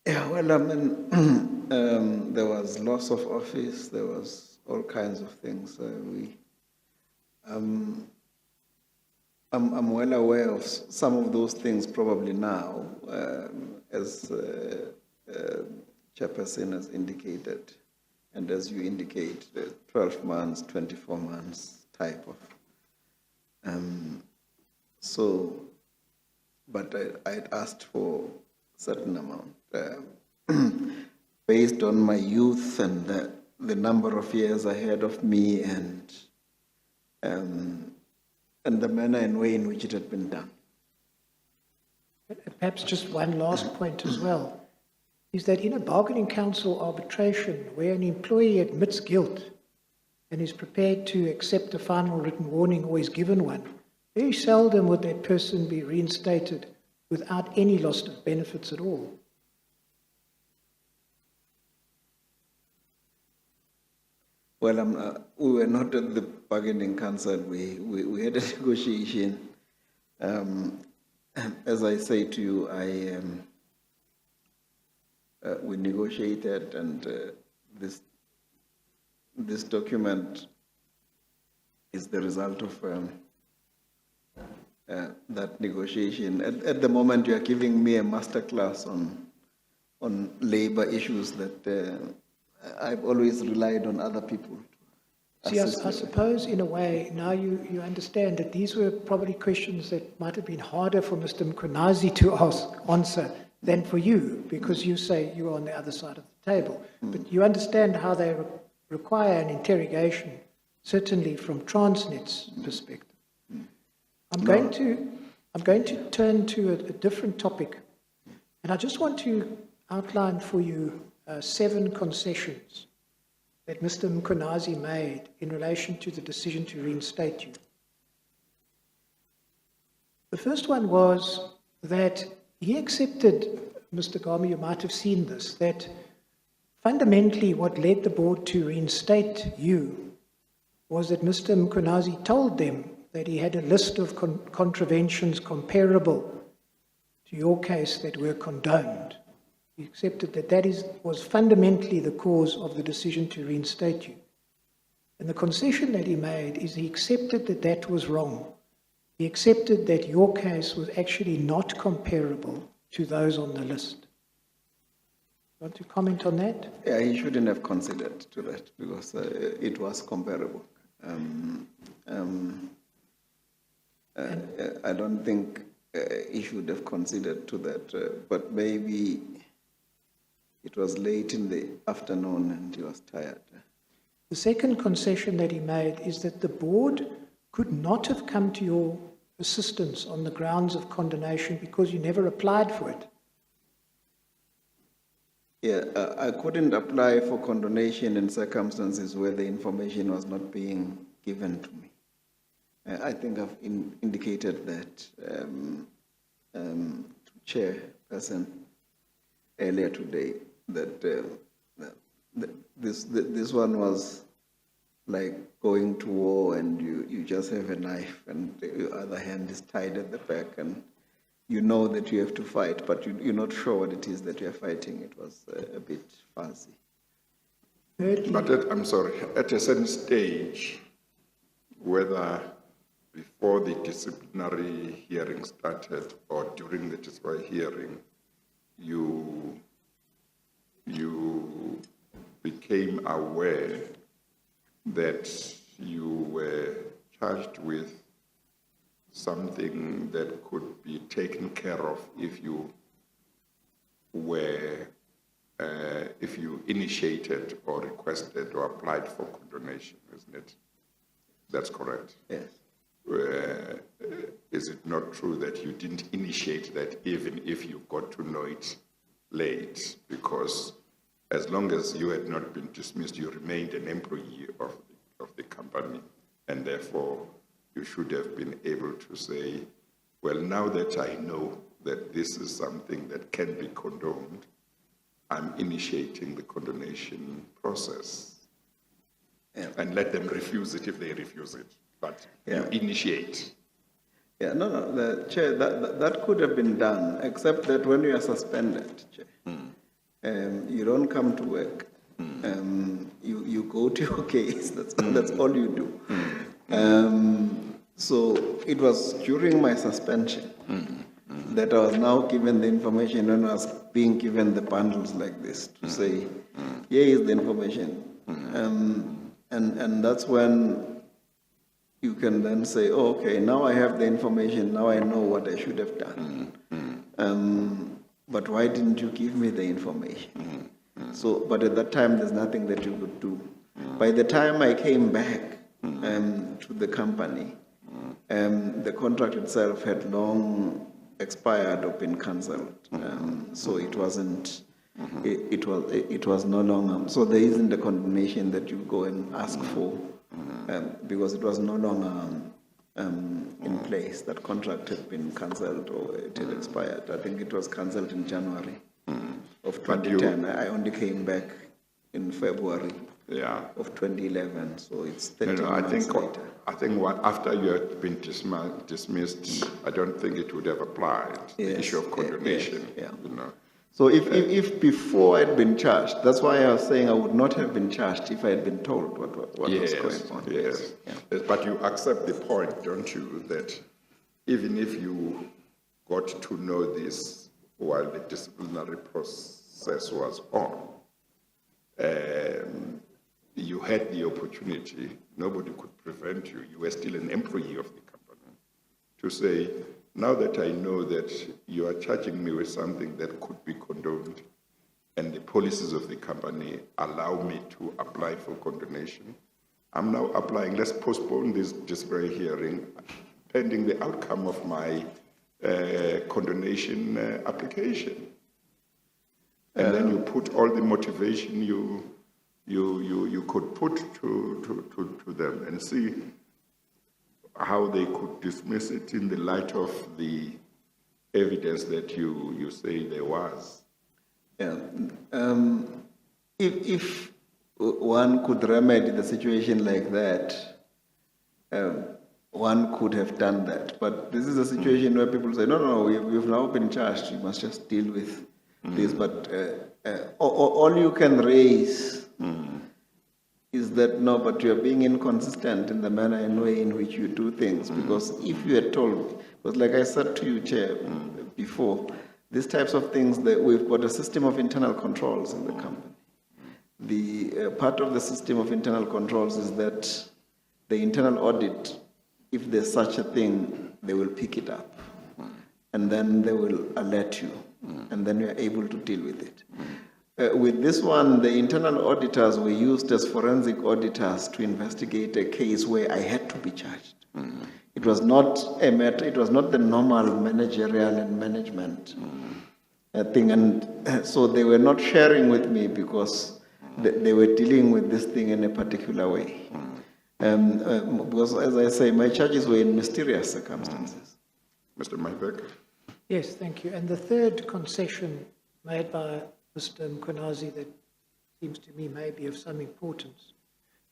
Yeah, well, I mean, there was loss of office, there was all kinds of things. I'm well aware of some of those things probably now, as Chairperson has indicated, and as you indicate, the 12 months, 24 months type of. But I'd asked for a certain amount based on my youth and the number of years ahead of me and the manner and way in which it had been done. Perhaps just one last point as well, is that in a bargaining council arbitration where an employee admits guilt and is prepared to accept a final written warning or is given one, very seldom would that person be reinstated without any loss of benefits at all. Well, we were not at the bargaining council. We had a negotiation. As I say to you, we negotiated, and this document is the result of that negotiation. At the moment, you are giving me a masterclass on labor issues that I've always relied on other people. See, I suppose in a way, now you understand that these were probably questions that might have been harder for Mr. Mkhwanazi to answer than for you, because you say you are on the other side of the table. But you understand how they require an interrogation, certainly from Transnet's perspective. I'm going to turn to a different topic, and I just want to outline for you 7 concessions that Mr. Mkhwanazi made in relation to the decision to reinstate you. The first one was that he accepted, Mr. Gama, you might have seen this, that fundamentally what led the board to reinstate you was that Mr. Mkhwanazi told them that he had a list of contraventions comparable to your case that were condoned. He accepted that was fundamentally the cause of the decision to reinstate you. And the concession that he made is he accepted that was wrong. He accepted that your case was actually not comparable to those on the list. Want to comment on that? Yeah, he shouldn't have considered to that, because it was comparable. I don't think he should have considered to that, but maybe it was late in the afternoon and he was tired. The second concession that he made is that the board could not have come to your assistance on the grounds of condonation because you never applied for it. Yeah, I couldn't apply for condonation in circumstances where the information was not being given to me. I think I've indicated that to Chairperson earlier today, that this one was like going to war and you just have a knife and your other hand is tied at the back and you know that you have to fight, but you're not sure what it is that you're fighting. It was a bit fuzzy. But I'm sorry, at a certain stage, whether before the disciplinary hearing started or during the disciplinary hearing, you became aware that you were charged with something that could be taken care of if you initiated or requested or applied for condonation, isn't it? That's correct. Yes. Is it not true that you didn't initiate that even if you got to know it late? Because as long as you had not been dismissed, you remained an employee of the company, and therefore you should have been able to say, well, now that I know that this is something that can be condoned, I'm initiating the condonation process. Yeah. And let them refuse it if they refuse it. But you initiate. Yeah, no, the Chair, that could have been done, except that when you are suspended, Chair, you don't come to work. You go to your case. That's all you do. So it was during my suspension that I was now given the information, and I was being given the bundles like this to say, here is the information. And that's when you can then say, oh, okay, now I have the information, now I know what I should have done. But why didn't you give me the information? So, but at that time, there's nothing that you could do. By the time I came back to the company, the contract itself had long expired or been cancelled. So it wasn't, it was no longer, so there isn't a condemnation that you go and ask for, because it was no longer in place. That contract had been cancelled or it had expired. I think it was cancelled in January of 2010. I only came back in February Yeah. of 2011, so it's No, 13 no, I months think, later. after you had been dismissed, I don't think it would have applied, the Yes, issue of condonation, yeah. you know. So if before I'd been charged, that's why I was saying I would not have been charged if I had been told what was going on. Yes. Yeah. Yes, but you accept the point, don't you, that even if you got to know this while the disciplinary process was on, you had the opportunity, nobody could prevent you, you were still an employee of the company, to say, now that I know that you are charging me with something that could be condoned, and the policies of the company allow me to apply for condonation, I'm now applying, let's postpone this disciplinary hearing pending the outcome of my condonation application. And then you put all the motivation you could put to them and see how they could dismiss it in the light of the evidence that you say there was. Yeah. If one could remedy the situation like that, one could have done that. But this is a situation where people say, no, we've now been charged, you must just deal with this. But all you can raise is that, no, but you are being inconsistent in the manner and way in which you do things. Because if you had told, because like I said to you, Chair, before, these types of things, that we've got a system of internal controls in the company. The part of the system of internal controls is that the internal audit, if there's such a thing, they will pick it up. And then they will alert you. And then you are able to deal with it. With this one, the internal auditors were used as forensic auditors to investigate a case where I had to be charged. It was not a matter, it was not the normal managerial and management thing. And so they were not sharing with me because they were dealing with this thing in a particular way. Because, as I say, my charges were in mysterious circumstances. Mr. Maibek? Yes, thank you. And the third concession made by Mr. Mkhwanazi that seems to me may be of some importance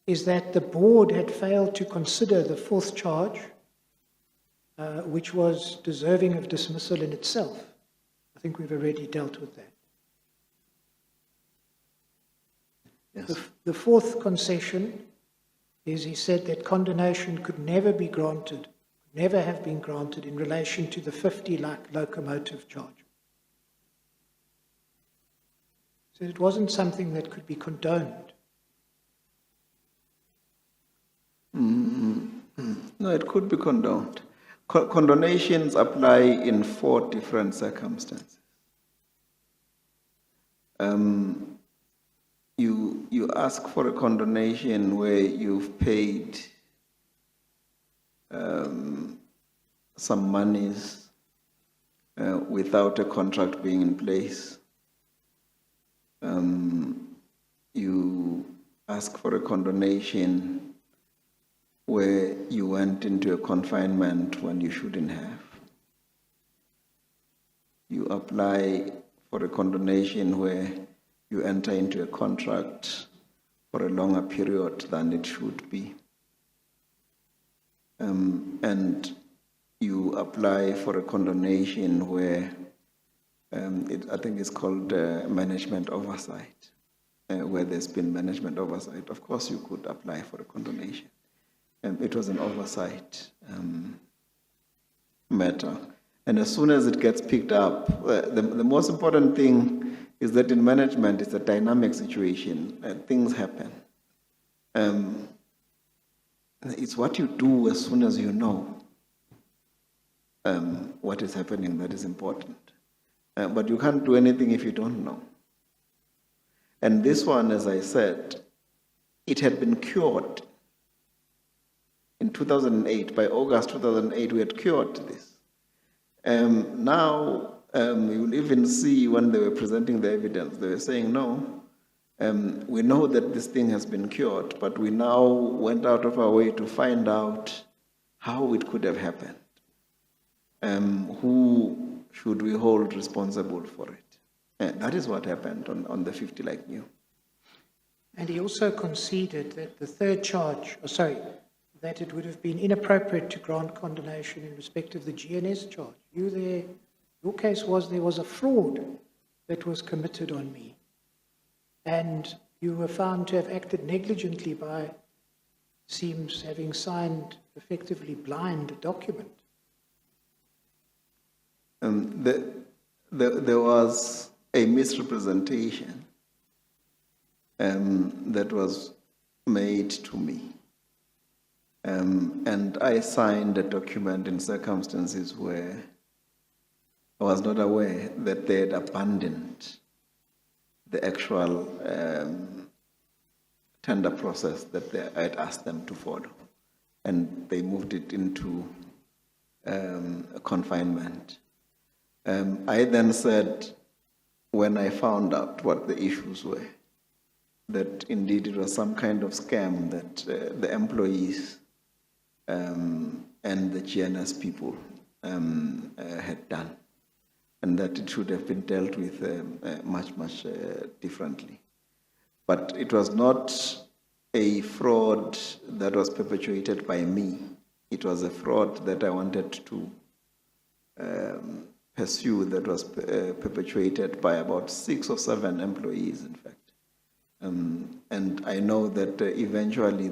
is that the board had failed to consider the fourth charge, which was deserving of dismissal in itself. I think we've already dealt with that. Yes. The fourth concession is he said that condonation could never be granted, never have been granted in relation to the 50 locomotive charge. So it wasn't something that could be condoned. No, it could be condoned. Condonations apply in 4 different circumstances. You ask for a condonation where you've paid some monies without a contract being in place. You ask for a condonation where you went into a confinement when you shouldn't have. You apply for a condonation where you enter into a contract for a longer period than it should be. And you apply for a condonation where I think it's called management oversight, where there's been management oversight. Of course, you could apply for a condonation. It was an oversight matter. And as soon as it gets picked up, the most important thing is that in management, it's a dynamic situation. Things happen. It's what you do as soon as you know what is happening that is important. But you can't do anything if you don't know. And this one, as I said, it had been cured. In 2008, by August 2008, we had cured this. Now, you will even see when they were presenting the evidence, they were saying, no, we know that this thing has been cured, but we now went out of our way to find out how it could have happened. Who should we hold responsible for it? That is what happened on the 50 like new. And he also conceded that the third charge, that it would have been inappropriate to grant condonation in respect of the GNS charge. Your case was there was a fraud that was committed on me. And you were found to have acted negligently by, seems, having signed effectively blind document. There was a misrepresentation that was made to me. And I signed a document in circumstances where I was not aware that they had abandoned the actual tender process that I had asked them to follow. And they moved it into confinement. I then said, when I found out what the issues were, that indeed it was some kind of scam that the employees and the GNS people had done, and that it should have been dealt with much differently. But it was not a fraud that was perpetuated by me. It was a fraud that I wanted to pursue that was perpetuated by about 6 or 7 employees, in fact. And I know that eventually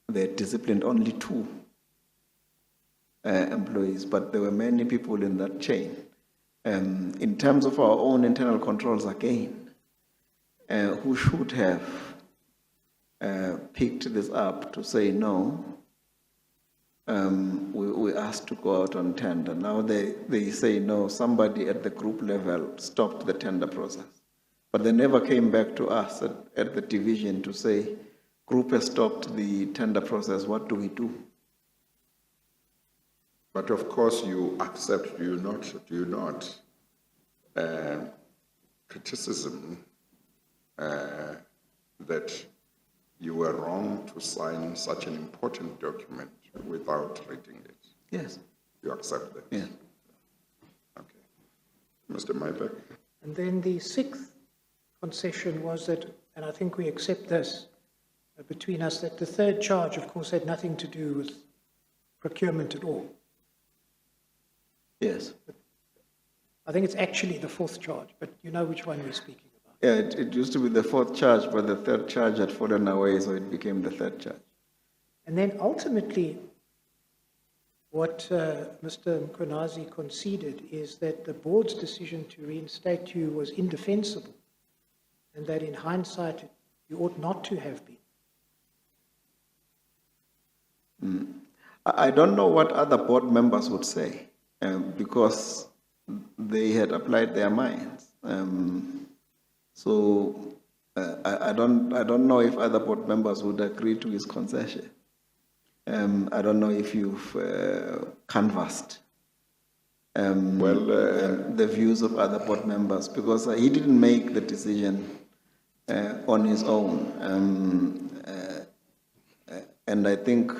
they disciplined only 2 employees, but there were many people in that chain. In terms of our own internal controls again, who should have picked this up to say no, we asked to go out on tender. Now they say no, somebody at the group level stopped the tender process. But they never came back to us at the division to say, group has stopped the tender process, what do we do? But of course you accept, do you not, criticism that you were wrong to sign such an important document without reading it? Yes. You accept that? Yeah. Okay. Mr. Maybeck? And then the 6th concession was that, and I think we accept this between us, that the third charge, of course, had nothing to do with procurement at all. Yes. I think it's actually the 4th charge, but you know which one we're speaking about. Yeah, it used to be the 4th charge, but the 3rd charge had fallen away, so it became the 3rd charge. And then ultimately, what Mr. Mkhwanazi conceded is that the board's decision to reinstate you was indefensible, and that in hindsight, you ought not to have been. I don't know what other board members would say, because they had applied their minds. So I don't know if other board members would agree to his concession. I don't know if you've canvassed the views of other board members, because he didn't make the decision on his own. And I think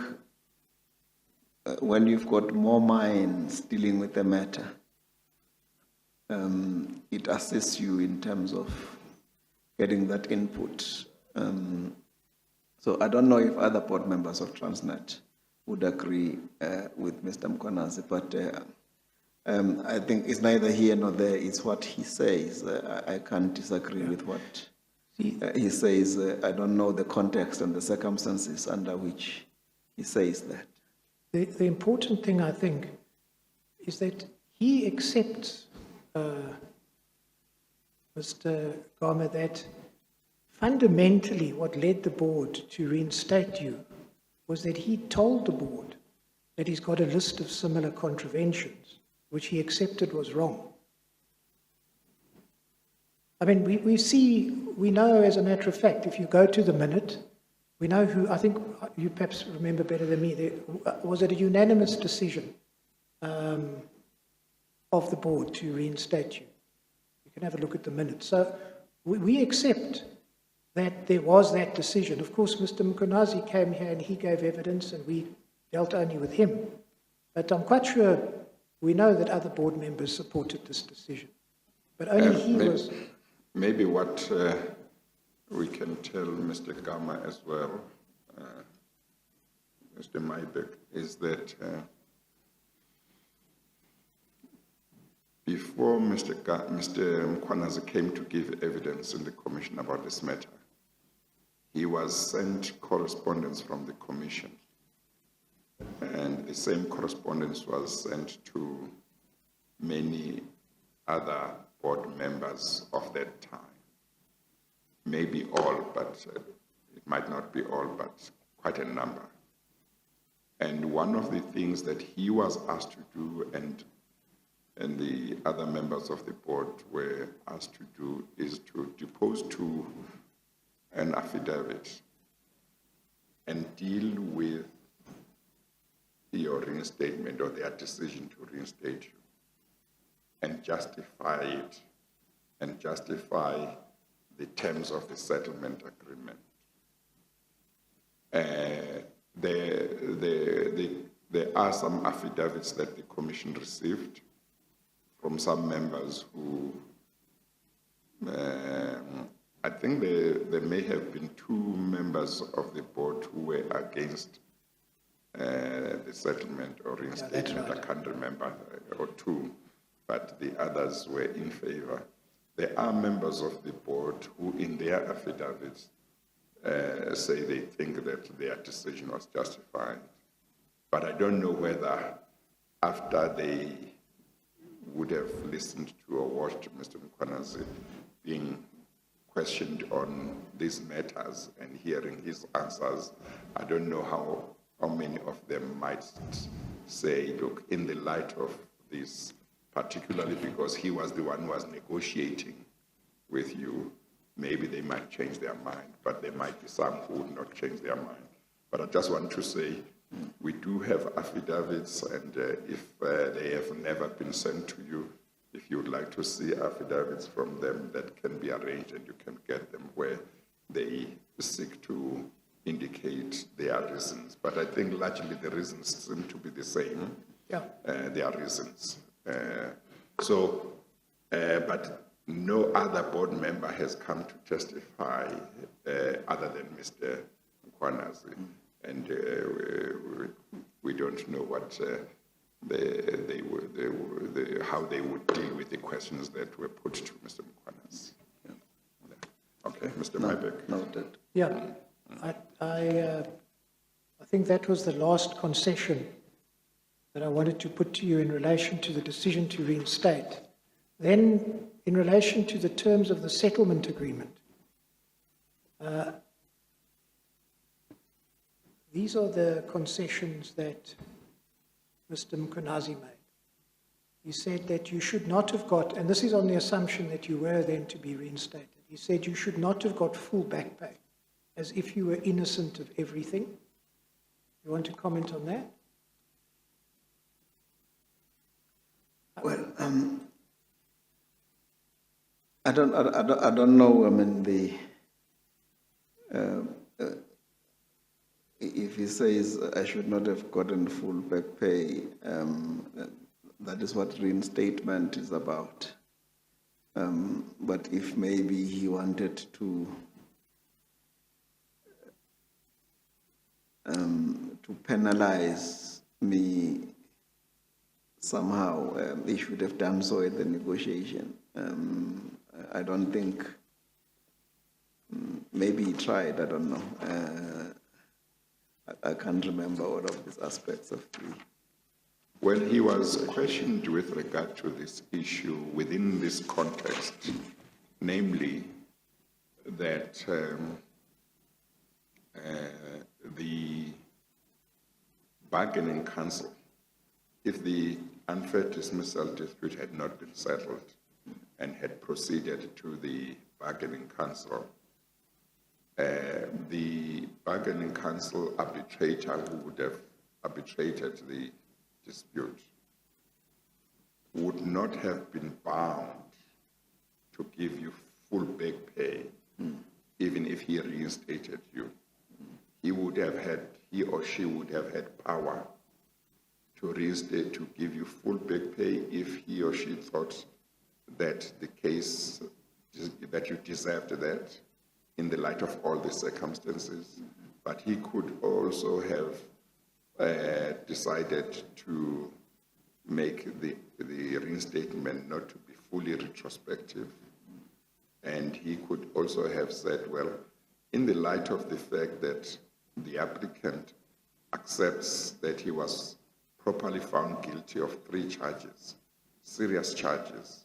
when you've got more minds dealing with the matter, it assists you in terms of getting that input. So I don't know if other board members of Transnet would agree with Mr. Mkhwanazi, but I think it's neither here nor there. It's what he says. I can't disagree with what he says. I don't know the context and the circumstances under which he says that. The important thing, I think, is that he accepts, Mr. Gama, that fundamentally what led the board to reinstate you was that he told the board that he's got a list of similar contraventions, which he accepted was wrong. I mean, we know as a matter of fact, if you go to the minute, we know who, I think you perhaps remember better than me, was it a unanimous decision of the board to reinstate you? You can have a look at the minutes. So we accept that there was that decision. Of course, Mr. Mkhwanazi came here and he gave evidence and we dealt only with him. But I'm quite sure we know that other board members supported this decision. But only he was... Maybe what we can tell Mr. Gama as well, Mr. Maibek, is that before Mr. Mkhwanazi came to give evidence in the commission about this matter, he was sent correspondence from the commission, and the same correspondence was sent to many other board members of that time. Maybe all, but it might not be all, but quite a number. And one of the things that he was asked to do, and the other members of the board were asked to do, is to depose to an affidavit and deal with your reinstatement or their decision to reinstate you, and justify it, and justify the terms of the settlement agreement. There are some affidavits that the commission received from some members who, I think there may have been 2 members of the board who were against the settlement or reinstatement. Yeah, that's right. I can't remember, or 2, but the others were in favor. There are members of the board who, in their affidavits, say they think that their decision was justified. But I don't know whether after they would have listened to or watched Mr. Mkhwanazi being questioned on these matters and hearing his answers, I don't know how many of them might say, look, in the light of this, particularly because he was the one who was negotiating with you, maybe they might change their mind, but there might be some who would not change their mind. But I just want to say, we do have affidavits, and if they have never been sent to you, if you would like to see affidavits from them, that can be arranged and you can get them, where they seek to indicate their reasons. But I think largely the reasons seem to be the same. Yeah. Their reasons. But no other board member has come to testify other than Mr. Mkhwanazi. And we don't know what how they would deal with the questions that were put to Mr. Mkhwanazi. Yeah. Okay, Mr. Maibek. Noted. Yeah, I think that was the last concession that I wanted to put to you in relation to the decision to reinstate. Then, in relation to the terms of the settlement agreement, these are the concessions that Mr. Mkhwanazi made. He said that you should not have got, and this is on the assumption that you were then to be reinstated, he said you should not have got full back pay, as if you were innocent of everything. You want to comment on that? Well, I don't know. I mean, if he says I should not have gotten full back pay, that is what reinstatement is about. But if maybe he wanted to penalize me somehow, he should have done so at the negotiation. I don't think, maybe he tried, I don't know. I can't remember all of these aspects of the... Well, he was questioned with regard to this issue within this context, namely that the bargaining council, if the unfair dismissal dispute had not been settled and had proceeded to the bargaining council, the bargaining council arbitrator who would have arbitrated the dispute would not have been bound to give you full back pay, even if he reinstated you. He would have had, he or she would have had power to reinstate, to give you full back pay if he or she thought that the case that you deserved that in the light of all the circumstances, but he could also have decided to make the reinstatement not to be fully retrospective. And he could also have said, well, in the light of the fact that the applicant accepts that he was properly found guilty of 3 charges, serious charges,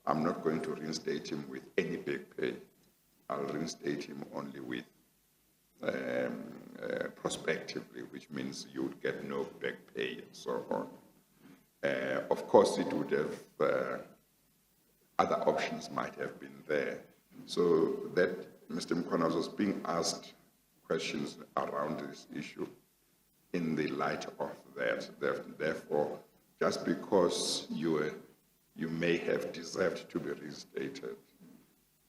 I'm not going to reinstate him with any back pay. I'll reinstate him only with prospectively, which means you would get no back pay and so on. Of course, it would have, other options might have been there. So that Mr. Mkhwanazi was being asked questions around this issue in the light of that. Therefore, just because you may have deserved to be reinstated,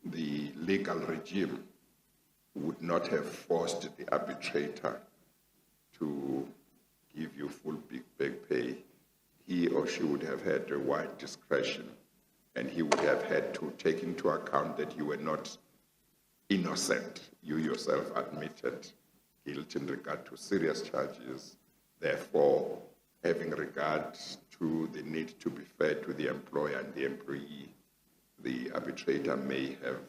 the legal regime would not have forced the arbitrator to give you full back pay. He or she would have had a wide discretion, and he would have had to take into account that you were not innocent. You yourself admitted guilt in regard to serious charges. Therefore, having regard to the need to be fair to the employer and the employee, the arbitrator may have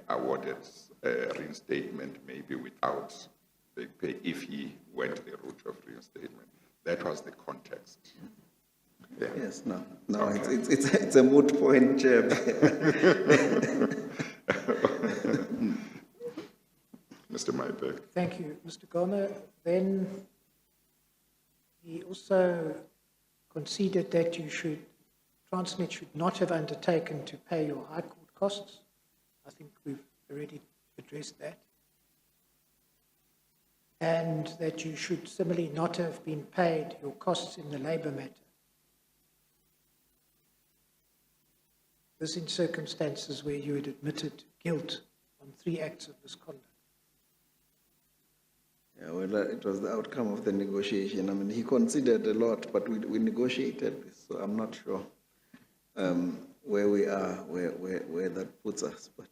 awarded reinstatement maybe without back pay if he went the route of reinstatement. That was the context. Yeah. Yes, no, Okay. it's a moot point, Chair. Mr. Mayberg. Thank you, Mr. Gama. Then he also conceded that Transnet should not have undertaken to pay your High Court costs. I think we've already addressed that. And that you should similarly not have been paid your costs in the labour matter. This in circumstances where you had admitted guilt on 3 acts of misconduct. Yeah, well, it was the outcome of the negotiation. I mean, he considered a lot, but we negotiated this, so I'm not sure where we are, where that puts us. But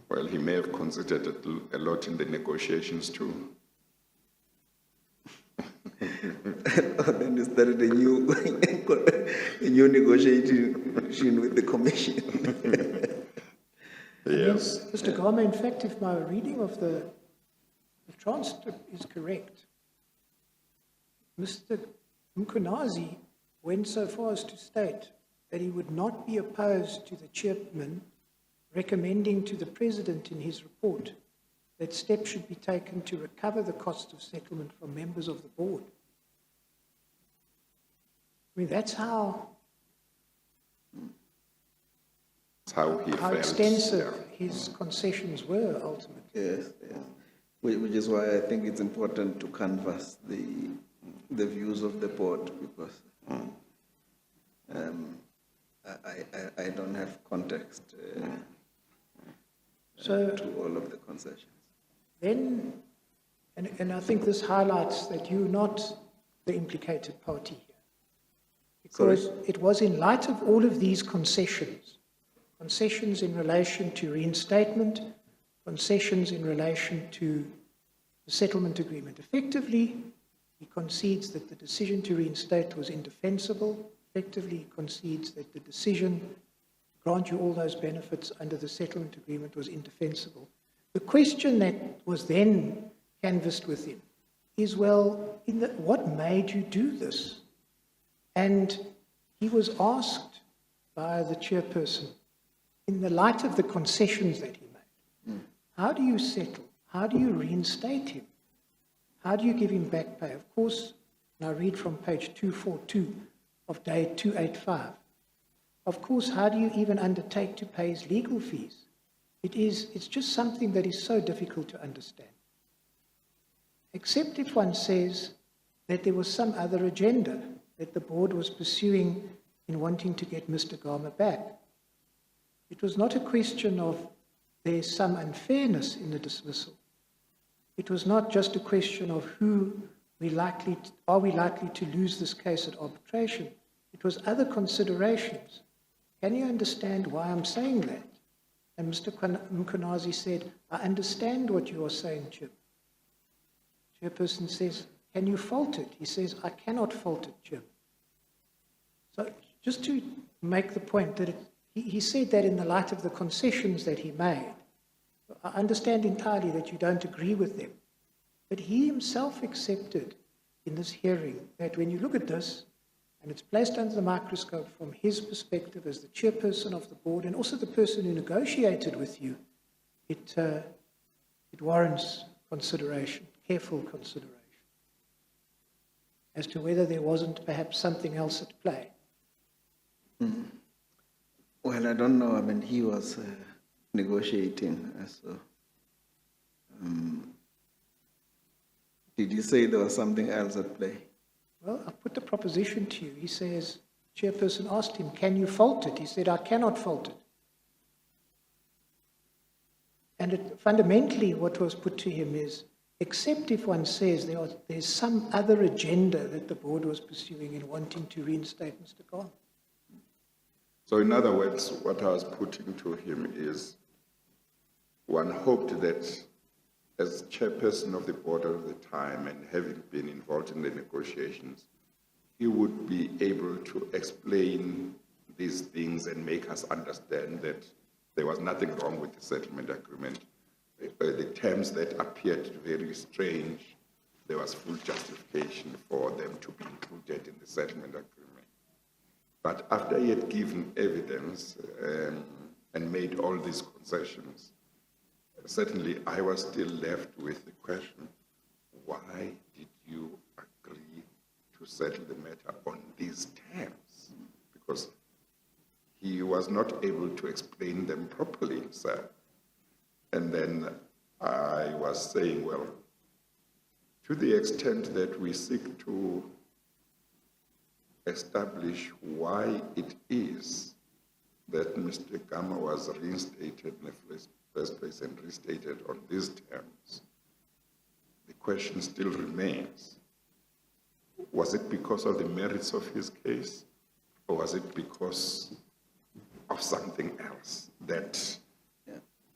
Well, he may have considered a lot in the negotiations too. then we started a new negotiation with the commission. Yes. Mr. Gama, in fact, if my reading of the transcript is correct, Mr. Mkhwanazi went so far as to state that he would not be opposed to the chairman recommending to the president in his report that steps should be taken to recover the cost of settlement from members of the board. I mean, that's how He felt. extensive his concessions were ultimately. Yes, yes. Which is why I think it's important to canvass the views of the board, because I don't have context to all of the concessions. Then, and I think this highlights that you're not the implicated party here. Because it was in light of all of these concessions in relation to reinstatement, concessions in relation to the settlement agreement. Effectively, he concedes that the decision to reinstate was indefensible. Effectively, he concedes that the decision to grant you all those benefits under the settlement agreement was indefensible. The question that was then canvassed with him is, well, what made you do this? And he was asked by the chairperson, in the light of the concessions that he made, how do you settle? How do you reinstate him? How do you give him back pay? Of course, and I read from page 242 of day 285. Of course, how do you even undertake to pay his legal fees? It's just something that is so difficult to understand. Except if one says that there was some other agenda that the board was pursuing in wanting to get Mr. Gama back. It was not a question of there's some unfairness in the dismissal. It was not just a question of are we likely to lose this case at arbitration. It was other considerations can you understand why I'm saying that? And Mr. Mkonazi said, I understand what you are saying, Chair. Chairperson says, can you fault it? He says, I cannot fault it, Chair. So just to make the point that he said that in the light of the concessions that he made. I understand entirely that you don't agree with them, but he himself accepted in this hearing that when you look at this, and it's placed under the microscope from his perspective as the chairperson of the board and also the person who negotiated with you, it warrants consideration, careful consideration, as to whether there wasn't perhaps something else at play. Well, I don't know. I mean, he was negotiating. So, did you say there was something else at play? Well, I put the proposition to you. He says, chairperson asked him, can you fault it? He said, I cannot fault it. And fundamentally what was put to him is, except if one says there's some other agenda that the board was pursuing in wanting to reinstate Mr. Gama. So in other words, what I was putting to him is, one hoped that as chairperson of the board at the time and having been involved in the negotiations, he would be able to explain these things and make us understand that there was nothing wrong with the settlement agreement. The terms that appeared very strange, there was full justification for them to be included in the settlement agreement. But after he had given evidence and made all these concessions, certainly I was still left with the question, why did you agree to settle the matter on these terms? Because he was not able to explain them properly himself. And then I was saying, well, to the extent that we seek to establish why it is that Mr. Gama was reinstated in the first place and restated on these terms, the question still remains. Was it because of the merits of his case, or was it because of something else that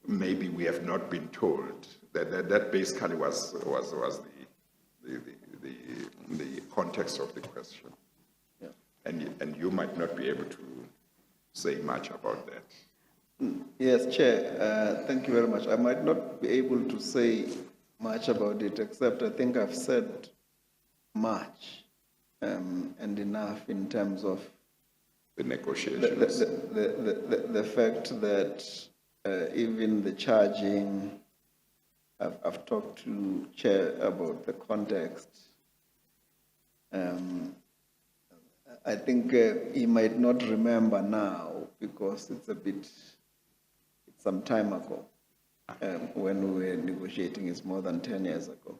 maybe we have not been told? That basically was the context of the question. Yeah. And you might not be able to say much about that. Yes, Chair. Thank you very much. I might not be able to say much about it, except I think I've said much and enough in terms of The negotiations. the fact that even the charging, I've talked to Chair about the context. I think he might not remember now because it's some time ago when we were negotiating. It's more than 10 years ago.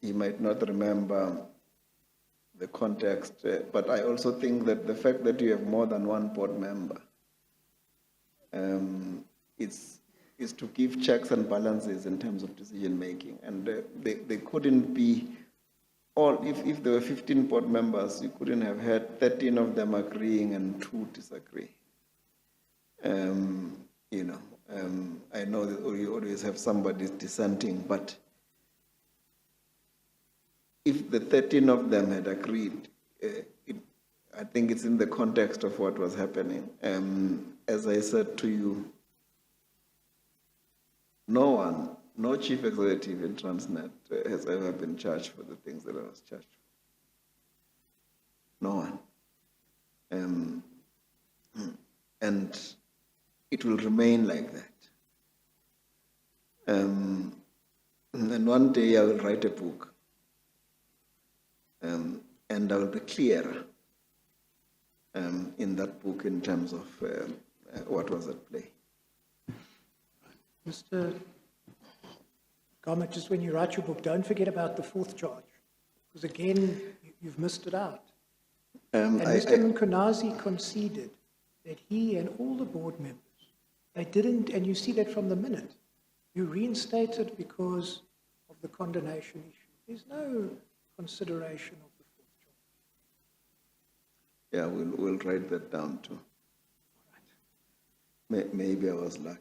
He might not remember the context, but I also think that the fact that you have more than one board member is to give checks and balances in terms of decision making, and they couldn't be all. If there were 15 board members, you couldn't have had 13 of them agreeing and 2 disagree. I know that you always have somebody dissenting, but if the 13 of them had agreed, I think it's in the context of what was happening. As I said to you, no chief executive in Transnet has ever been charged for the things that I was charged for. No one. And it will remain like that. And then one day I will write a book. And I will be clearer in that book in terms of what was at play. Mr. Gama, just when you write your book, don't forget about the 4th charge, because again, you've missed it out. And Mr. Mkonazi conceded that he and all the board members, they didn't, and you see that from the minute, you reinstated because of the condonation issue. There's no consideration of the 4th charge. Yeah, we'll write that down too. Maybe I was lucky.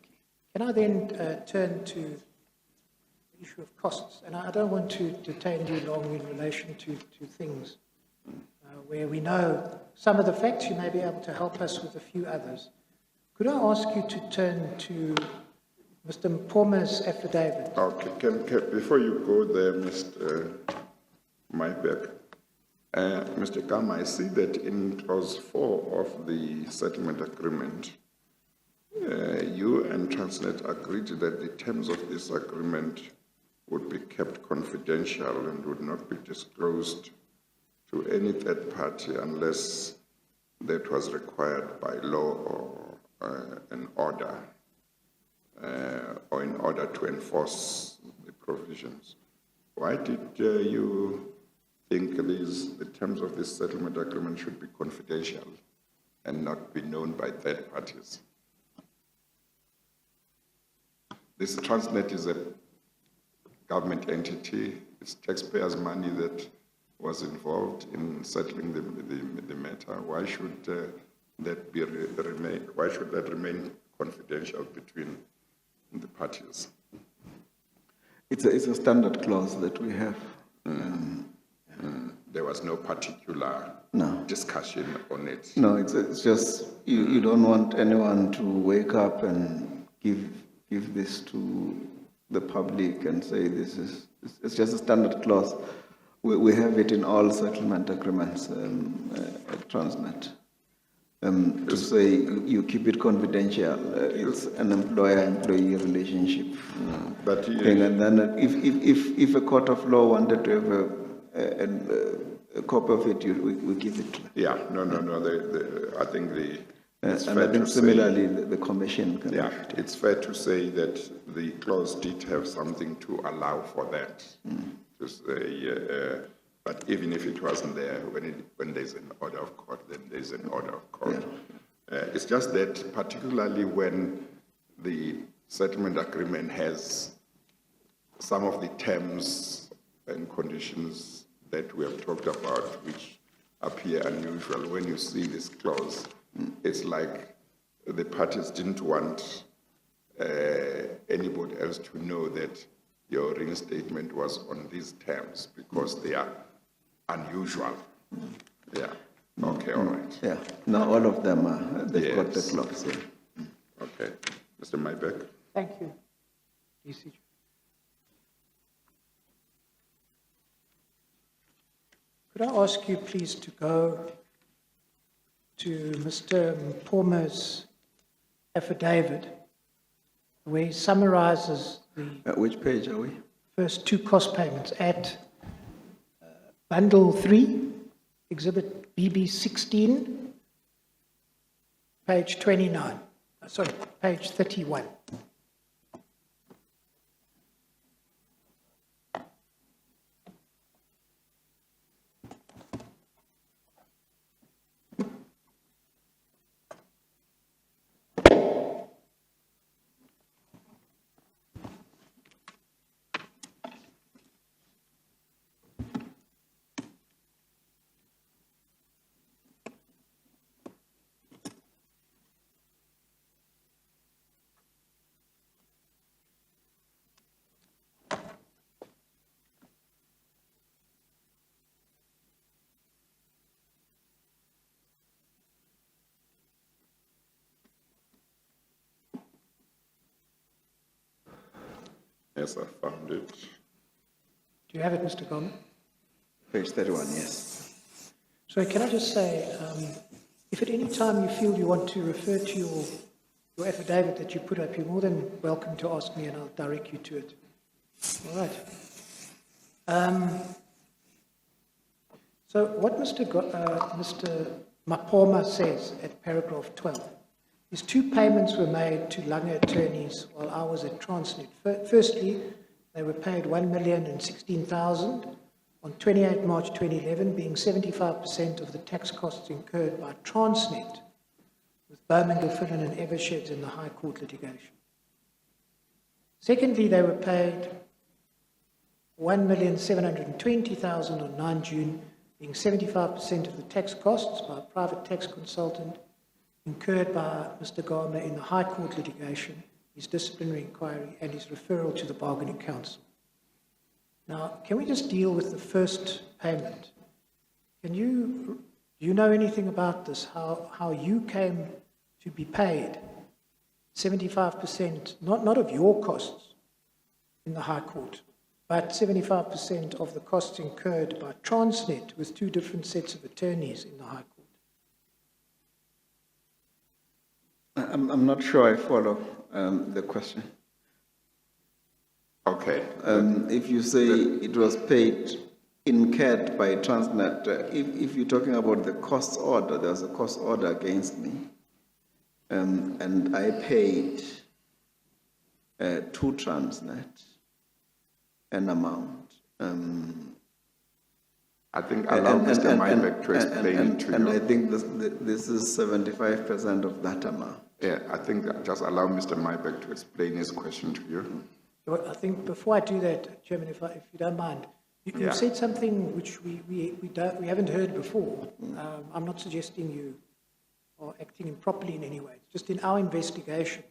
Can I then turn to the issue of costs? And I don't want to detain you long in relation to things where we know some of the facts. You may be able to help us with a few others. Could I ask you to turn to Mr. Mpoma's affidavit? Okay, before you go there, Mr. Mybeck, Mr. Gama, I see that in clause 4 of the settlement agreement, you and Transnet agreed that the terms of this agreement would be kept confidential and would not be disclosed to any third party unless that was required by law or an order, or in order to enforce the provisions. Why did you think the terms of this settlement agreement should be confidential and not be known by third parties? This Transnet is a government entity. It's taxpayers' money that was involved in settling the matter. Why should that remain? Why should that remain confidential between the parties? It's a standard clause that we have. There was no particular discussion on it. No, it's just you don't want anyone to wake up and give this to the public and say it's just a standard clause. We have it in all settlement agreements at Transnet. To say you keep it confidential, it's an employer-employee relationship. But thing. And then if a court of law wanted to have a copy of it, we give it to them. yeah, no. I think it's And fair I think to similarly, the commission can. Yeah, it's fair to say that the clause did have something to allow for that. To say, but even if it wasn't there, when there's an order of court, then there's an order of court. It's just that particularly when the settlement agreement has some of the terms and conditions that we have talked about, which appear unusual, when you see this clause, it's like the parties didn't want anybody else to know that your reinstatement was on these terms because they are unusual. Yeah. Okay, all right. Yeah. No, all of them are. They've got the Yes. clause. Yeah. Okay. Mr. Mybeck? Thank you, DCG. Could I ask you please to go to Mr. Mpoma's affidavit, where he summarizes the Which page are we? first two cost payments at Bundle 3, Exhibit BB 16, page 29. Sorry, page 31. Yes, I found it. Do you have it, Mr. Gama? Page 31, yes. So can I just say, if at any time you feel you want to refer to your affidavit that you put up, you're more than welcome to ask me and I'll direct you to it. All right. So what Mr. Mapoma says at paragraph 12 is two payments were made to Lange attorneys while I was at Transnet. Firstly, they were paid $1,016,000 on 28 March 2011, being 75% of the tax costs incurred by Transnet, with Bowman, Gilfillan and Eversheds in the High Court litigation. Secondly, they were paid $1,720,000 on 9 June, being 75% of the tax costs by a private tax consultant incurred by Mr. Gama in the High Court litigation, his disciplinary inquiry, and his referral to the Bargaining Council. Now, can we just deal with the first payment? Do you know anything about this, how you came to be paid 75%, not of your costs in the High Court, but 75% of the costs incurred by Transnet with two different sets of attorneys in the High Court? I'm not sure I follow the question. Okay. If you say it was paid, incurred by Transnet, if you're talking about the cost order, there's a cost order against me. And I paid to Transnet an amount. I think allow Mr. Mybeck to explain it to you. And I think this is 75% of that amount. Yeah, I think just allow Mr. Mybeck to explain his question to you. Well, I think before I do that, Chairman, if you don't mind, you said something which we haven't heard before. I'm not suggesting you are acting improperly in any way. It's just in our investigation,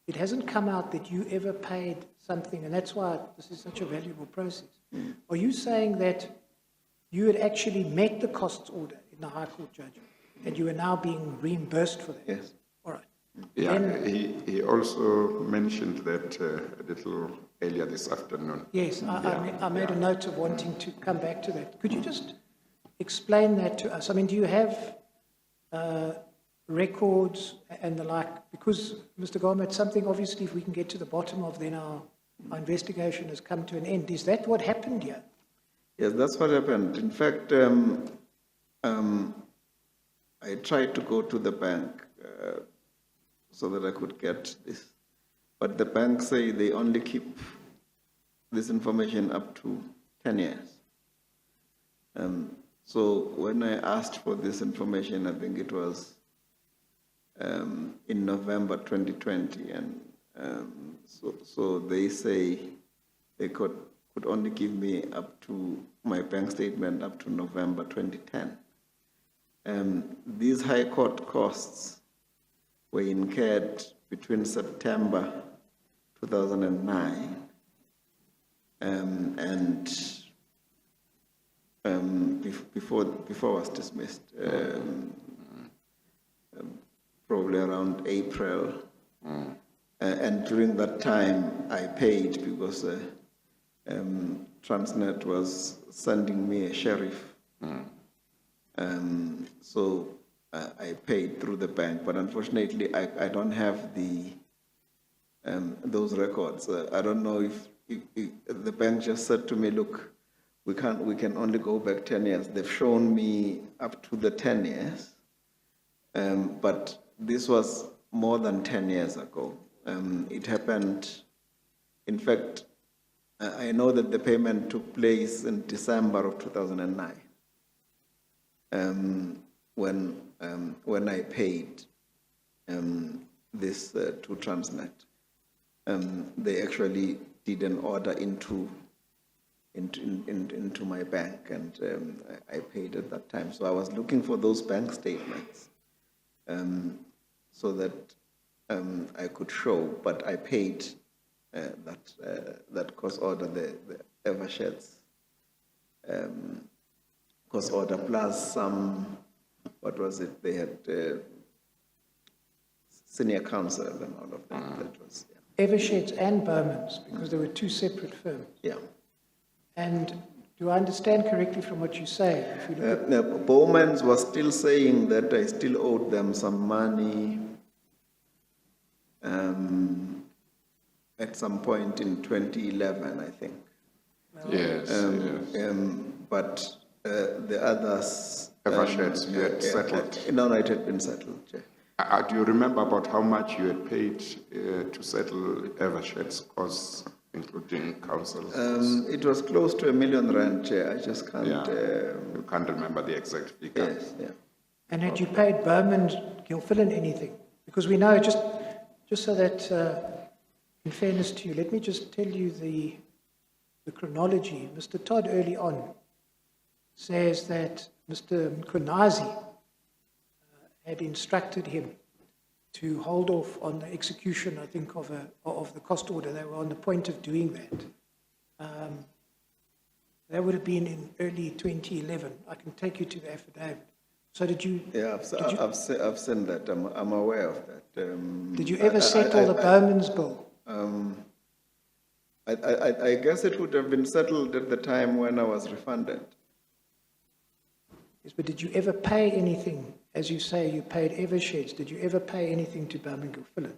it hasn't come out that you ever paid something, and that's why this is such a valuable process. Are you saying that you had actually met the costs order in the High Court judgment, and you are now being reimbursed for that? Yes. All right. Yeah, Then, he also mentioned that a little earlier this afternoon. yes, I made a note of wanting to come back to that. Could you just explain that to us? I mean, do you have records and the like? Because, Mr. Gama, it's something obviously if we can get to the bottom of, then our investigation has come to an end. Is that what happened here? Yes, that's what happened. In fact, I tried to go to the bank so that I could get this. But the bank say they only keep this information up to 10 years. So when I asked for this information, I think it was in November 2020, and so they say they could only give me up to my bank statement up to November 2010. These high court costs were incurred between September 2009 and before I was dismissed, probably around April. And during that time, I paid because Transnet was sending me a sheriff. So I paid through the bank, but unfortunately, I don't have those records. I don't know if the bank just said to me, look, we can only go back 10 years. They've shown me up to the 10 years, but this was more than 10 years ago. It happened, in fact, I know that the payment took place in December of 2009, when I paid this to Transnet. They actually did an order into my bank, and I paid at that time. So I was looking for those bank statements so that I could show, but I paid that cost order, the Eversheds cost order, plus some, what was it, they had senior counsel and all of that. That was, Eversheds and Bowman's, because there were two separate firms. yeah. And do I understand correctly from what you say? If you look at Bowman's was still saying that I still owed them some money at some point in 2011, I think. Yes, yes. But the others... Eversheds, you had settled. No, it had been settled. Yeah. Do you remember about how much you had paid to settle Eversheds costs, including council costs? It was close to R1 million, Chair. I just can't... You can't remember the exact figure. Yes, yeah. And had you paid Bowman Gilfillan anything? Because we know, just so that, in fairness to you, let me just tell you the chronology. Mr. Todd early on says that Mr. Mkunazi had instructed him to hold off on the execution, I think, of the cost order. They were on the point of doing that. That would have been in early 2011. I can take you to the affidavit. So did you? Yeah, I've seen that. I'm aware of that. Did you ever settle the Bowman's bill? I guess it would have been settled at the time when I was refunded. Yes, but did you ever pay anything? As you say, you paid Eversheds. Did you ever pay anything to Bowman Gilfillan?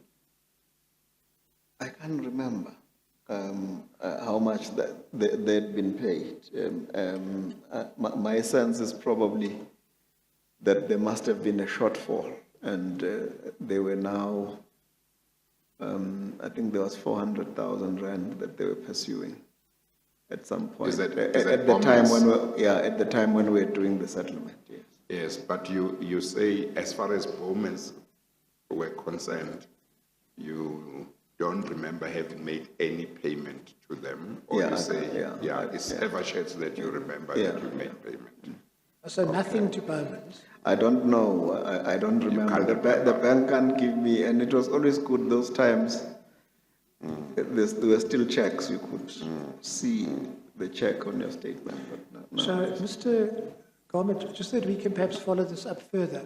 I can't remember how much they'd been paid. My sense is probably that there must have been a shortfall, and they were now, I think there was 400,000 rand that they were pursuing at some point. Is that at the time when at the time when we were doing the settlement. Yes. Yes, but you say as far as Bowmans were concerned, you don't remember having made any payment to them, or you say, it's Eversheds that you remember that you made payment. So nothing to Bowman's? I don't know. I don't remember. The bank can't give me, and it was always good those times. There were still checks. You could see the check on your statement. But no. So, Mr. Gama, just that we can perhaps follow this up further.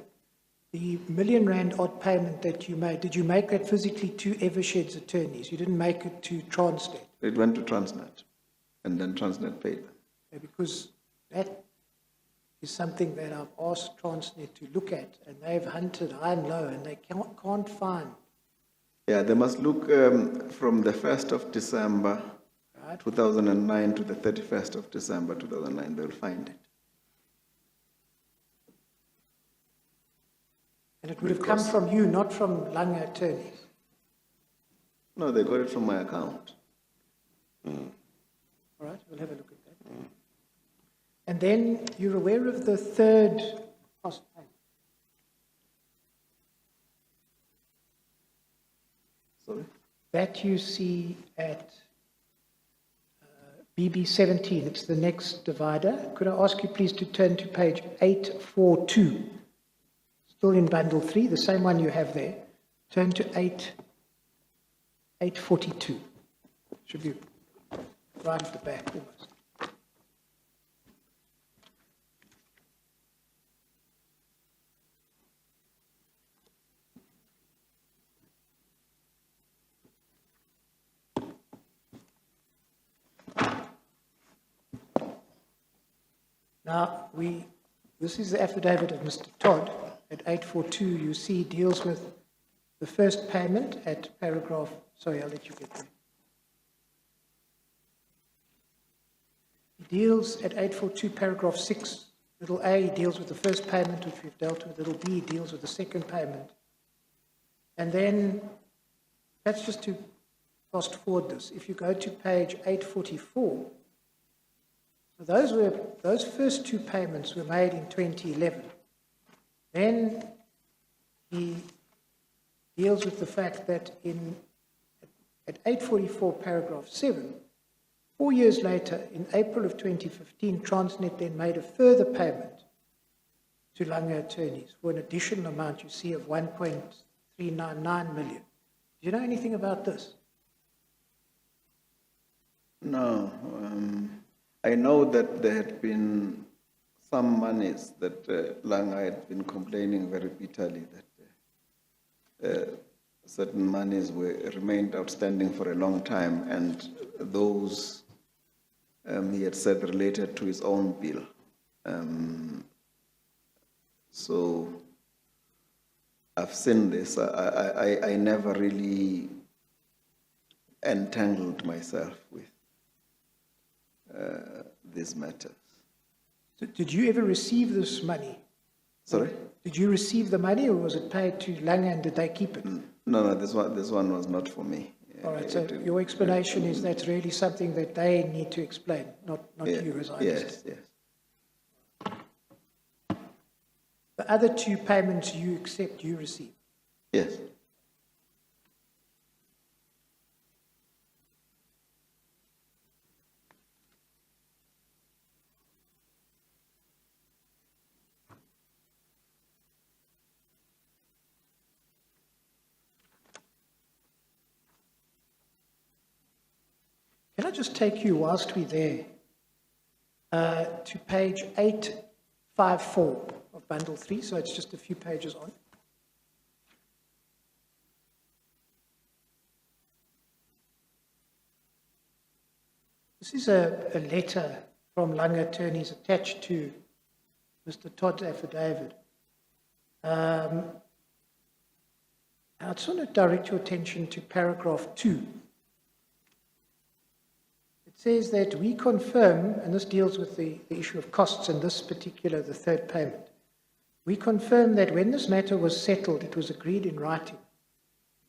The R1 million odd payment that you made, did you make that physically to Eversheds attorneys? You didn't make it to Transnet? It went to Transnet, and then Transnet paid them. Okay, because that is something that I've asked Transnet to look at, and they've hunted high and low, and they can't find. Yeah, they must look from the 1st of December, Right. 2009 to the 31st of December 2009. They'll find it. And it would have come from you, not from Langa attorneys. No, they got it from my account. All right, we'll have a look at that. And then you're aware of the third cost payment? Sorry? That you see at BB17, it's the next divider. Could I ask you please to turn to page 842? Still in bundle 3, the same one you have there. Turn to 842. Should be right at the back almost. Now, this is the affidavit of Mr. Todd at 842. You see deals with the first payment at paragraph, sorry, I'll let you get there. He deals at 842, paragraph 6, little a deals with the first payment, which we've dealt with. Little b deals with the second payment. And then, that's just to fast forward this. If you go to page 844, so those first two payments were made in 2011. Then he deals with the fact that at 844 paragraph 7, 4 years later, in April of 2015, Transnet then made a further payment to Langa attorneys for an additional amount, you see, of 1.399 million. Do you know anything about this? No. I know that there had been some monies that Langa had been complaining very bitterly that certain monies remained outstanding for a long time, and those he had said related to his own bill. So I've seen this. I never really entangled myself with these matters. Did you ever receive this money? Sorry? Did you receive the money, or was it paid to Langa and did they keep it? No, this one was not for me. All right, so your explanation is that's really something that they need to explain, not you, as I understand. Yes. The other two payments you accept, you receive. Yes. Can I just take you, whilst we're there, to page 854 of Bundle 3, so it's just a few pages on. This is a letter from Langa attorneys attached to Mr. Todd's affidavit. I just want to direct your attention to paragraph 2. It says that we confirm, and this deals with the issue of costs, and this particular, the third payment. We confirm that when this matter was settled, it was agreed in writing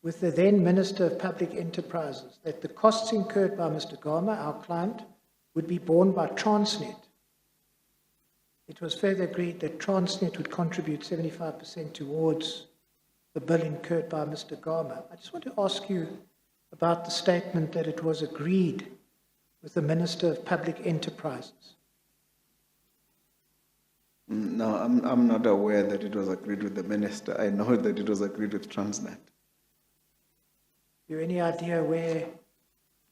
with the then Minister of Public Enterprises that the costs incurred by Mr. Gama, our client, would be borne by Transnet. It was further agreed that Transnet would contribute 75% towards the bill incurred by Mr. Gama. I just want to ask you about the statement that it was agreed with the Minister of Public Enterprises. No, I'm not aware that it was agreed with the minister. I know that it was agreed with Transnet. You any idea where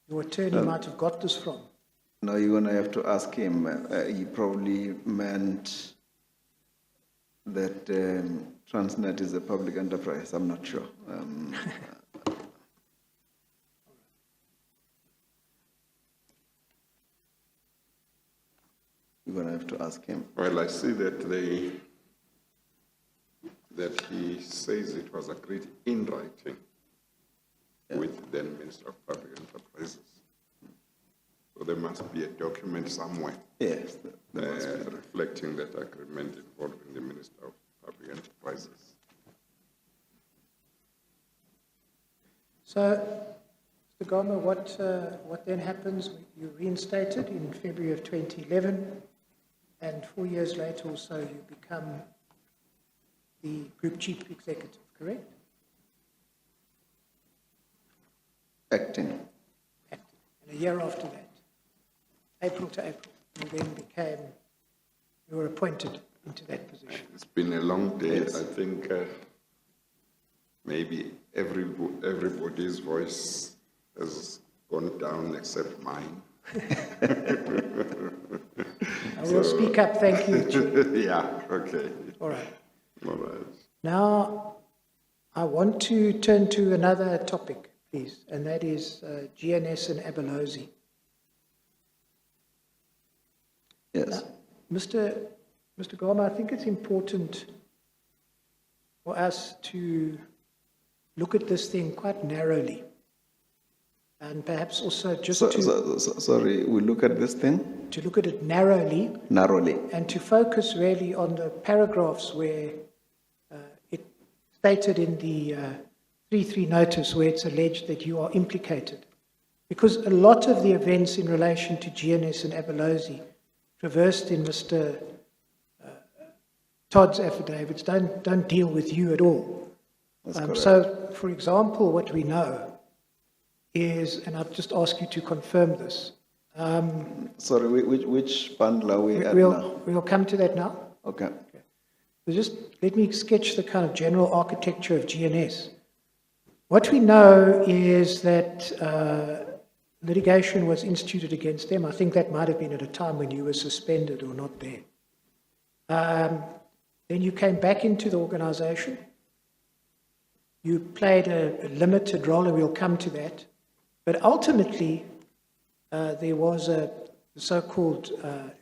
your attorney might have got this from? No, you're going to have to ask him. He probably meant that Transnet is a public enterprise. I'm not sure. You're going to have to ask him. Well, I see that he says it was agreed in writing with the Minister of Public Enterprises. So there must be a document somewhere Yes, there must be. reflecting that agreement involving the Minister of Public Enterprises. So, Mr. Gama, what then happens? You reinstated in February of 2011, and 4 years later or so you become the Group Chief Executive, correct? Acting. Acting. And a year after that, April to April, you were appointed into that position. It's been a long day. Yes. I think maybe everybody's voice has gone down except mine. I will speak up, thank you, Chief. Yeah, okay. All right. All right. Now, I want to turn to another topic, please, and that is GNS and Abalozi. Yes. Mr. Gama, I think it's important for us to look at this thing quite narrowly, and perhaps also just Sorry, we look at this thing? to look at it narrowly, and to focus really on the paragraphs where it stated in the 3.3 notice where it's alleged that you are implicated. Because a lot of the events in relation to GNS and Abalozi traversed in Mr. Todd's affidavits don't deal with you at all. So, for example, what we know is, and I'll just ask you to confirm this. Sorry, which bundle are we at now? We'll come to that now. Okay. So just let me sketch the kind of general architecture of GNS. What we know is that litigation was instituted against them. I think that might have been at a time when you were suspended or not there. Then you came back into the organization. You played a limited role, and we'll come to that. But ultimately, there was a so-called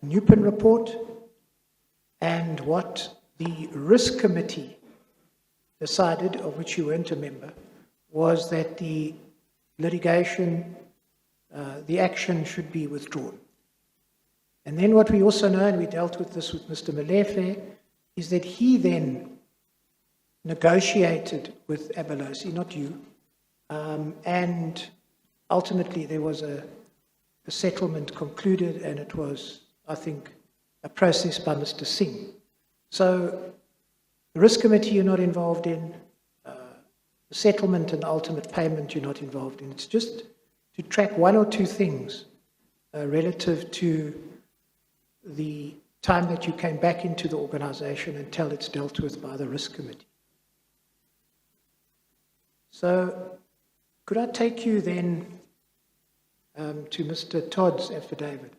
Newpin report, and what the risk committee decided, of which you weren't a member, was that the litigation, the action should be withdrawn. And then what we also know, and we dealt with this with Mr. Malefe, is that he then negotiated with Abalozi, not you, and ultimately there was a settlement concluded, and it was, I think, a process by Mr. Singh. So the risk committee you're not involved in, the settlement and the ultimate payment you're not involved in. It's just to track one or two things relative to the time that you came back into the organization until it's dealt with by the risk committee. So could I take you then to Mr. Todd's affidavit.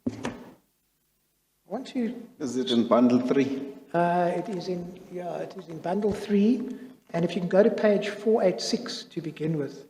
I want to. Is it in bundle 3? It is in bundle 3, and if you can go to page 486 to begin with.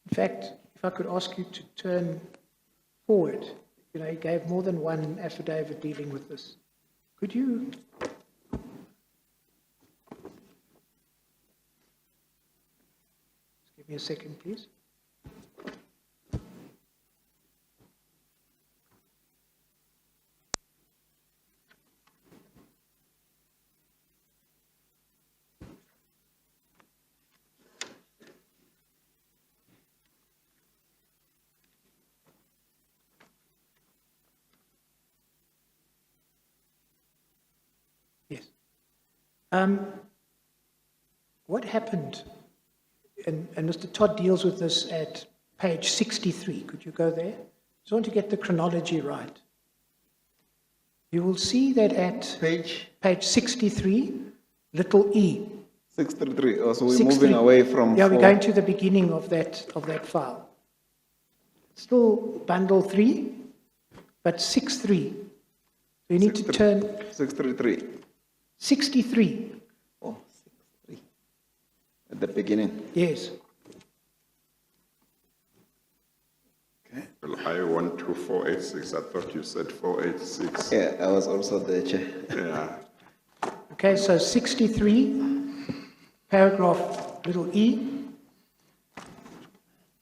In fact, if I could ask you to turn forward, you know, he gave more than one affidavit dealing with this. Could you? Just give me a second, please. Yes. What happened, and Mr. Todd deals with this at page 63. Could you go there? Just want to get the chronology right. You will see that at Page page 63, little e. 633. Oh, so we're 63. moving away from. Yeah, we're 4. going to the beginning of that file. Still bundle 3, but 63. So you need to turn 633. 63. Oh, 63. At the beginning. Yes. Okay. Well, I want to 486. I thought you said 486. Yeah, I was also there, Chair. Yeah. Okay, so 63, paragraph little e.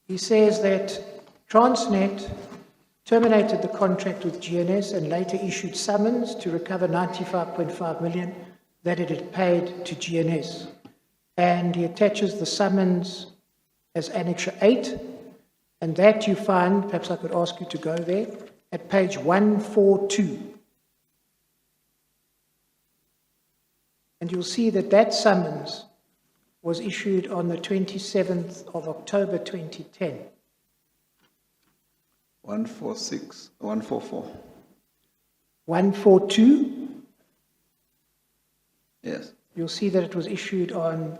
He says that Transnet terminated the contract with GNS and later issued summons to recover 95.5 million that it had paid to GNS. And he attaches the summons as Annexure 8, and that you find, perhaps I could ask you to go there, at page 142. And you'll see that that summons was issued on the 27th of October 2010. 146, 144. 142, Yes. you'll see that it was issued on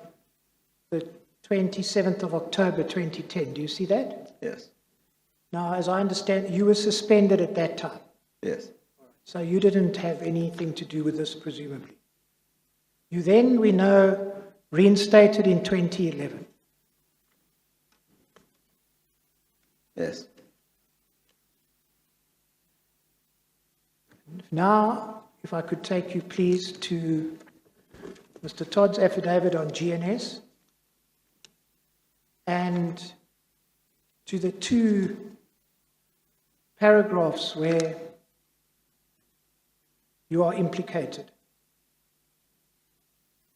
the 27th of October 2010. Do you see that? Yes. Now, as I understand, you were suspended at that time. Yes. So you didn't have anything to do with this, presumably. You then, we know, reinstated in 2011. Yes. Now, if I could take you, please, to Mr. Todd's affidavit on GNS and to the two paragraphs where you are implicated.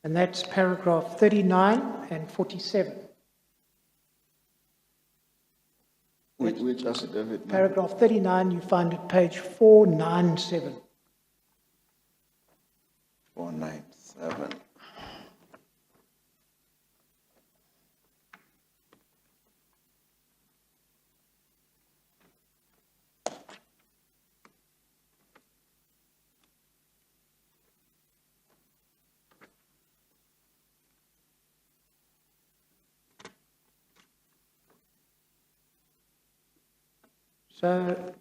And that's paragraph 39 and 47. Which affidavit? ma'am? Paragraph 39, you find at page 497. 497. So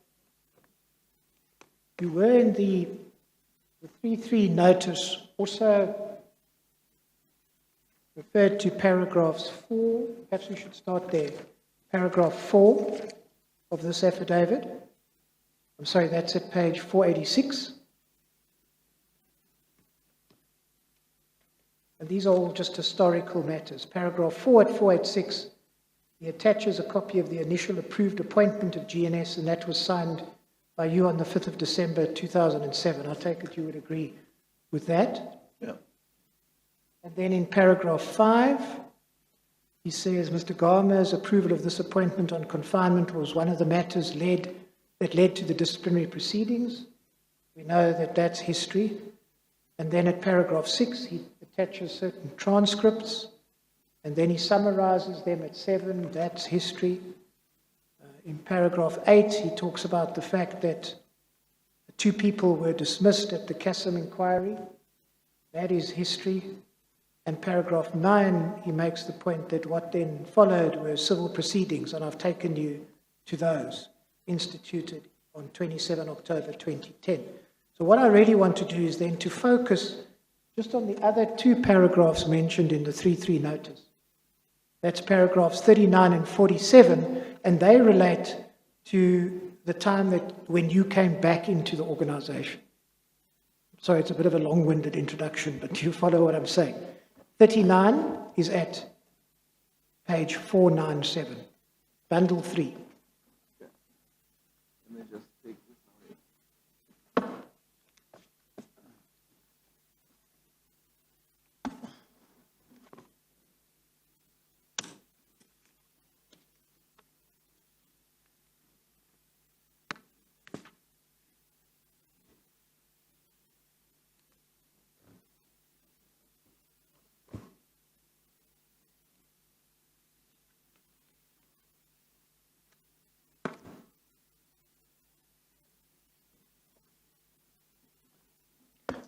you were in the 3.3 notice also referred to paragraphs 4, perhaps we should start there, paragraph 4 of this affidavit. I'm sorry, that's at page 486. And these are all just historical matters. Paragraph 4 at 486. He attaches a copy of the initial approved appointment of GNS, and that was signed by you on the 5th of December 2007. I take it you would agree with that. Yeah. And then in paragraph 5, he says, Mr. Gama's approval of this appointment on confinement was one of the matters that led to the disciplinary proceedings. We know that that's history. And then at paragraph 6, he attaches certain transcripts, and then he summarizes them at 7, that's history. In paragraph 8, he talks about the fact that 2 people were dismissed at the Kassam inquiry. That is history. And paragraph 9, he makes the point that what then followed were civil proceedings, and I've taken you to those, instituted on 27 October 2010. So what I really want to do is then to focus just on the other 2 paragraphs mentioned in the 3.3 notice. That's paragraphs 39 and 47, and they relate to the time that when you came back into the organization. Sorry, it's a bit of a long-winded introduction, but you follow what I'm saying. 39 is at page 497, bundle 3.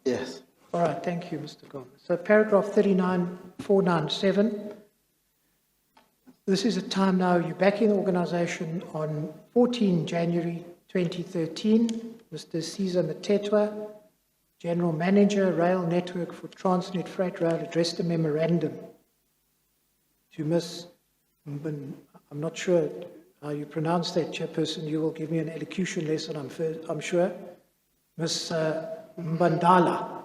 Yes. All right, thank you, Mr. Gama. So paragraph 39, 497. This is a time now you're back in the organization on 14 January 2013. Mr. Caesar Matetwa, General Manager, Rail Network for Transnet Freight Rail, addressed a memorandum to Ms. I'm not sure how you pronounce that, Chairperson. You will give me an elocution lesson, I'm sure. Ms. Mbandala.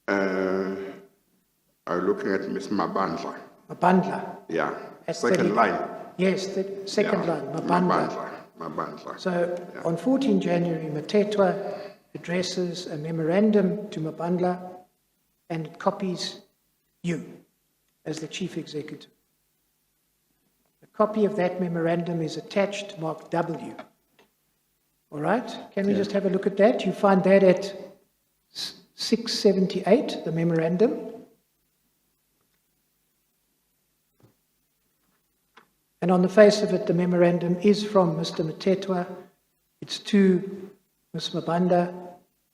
Are you looking at Ms. Mabandla? Mabandla. Yeah. At Second 30 line. Yes, the second line, Mabandla. Mabandla. So on 14 January, Matetwa addresses a memorandum to Mabandla and it copies you as the chief executive. A copy of that memorandum is attached, marked W. All right? Can we just have a look at that? You find that at 678, the memorandum. And on the face of it, the memorandum is from Mr. Matetwa. It's to Ms. Mabanda,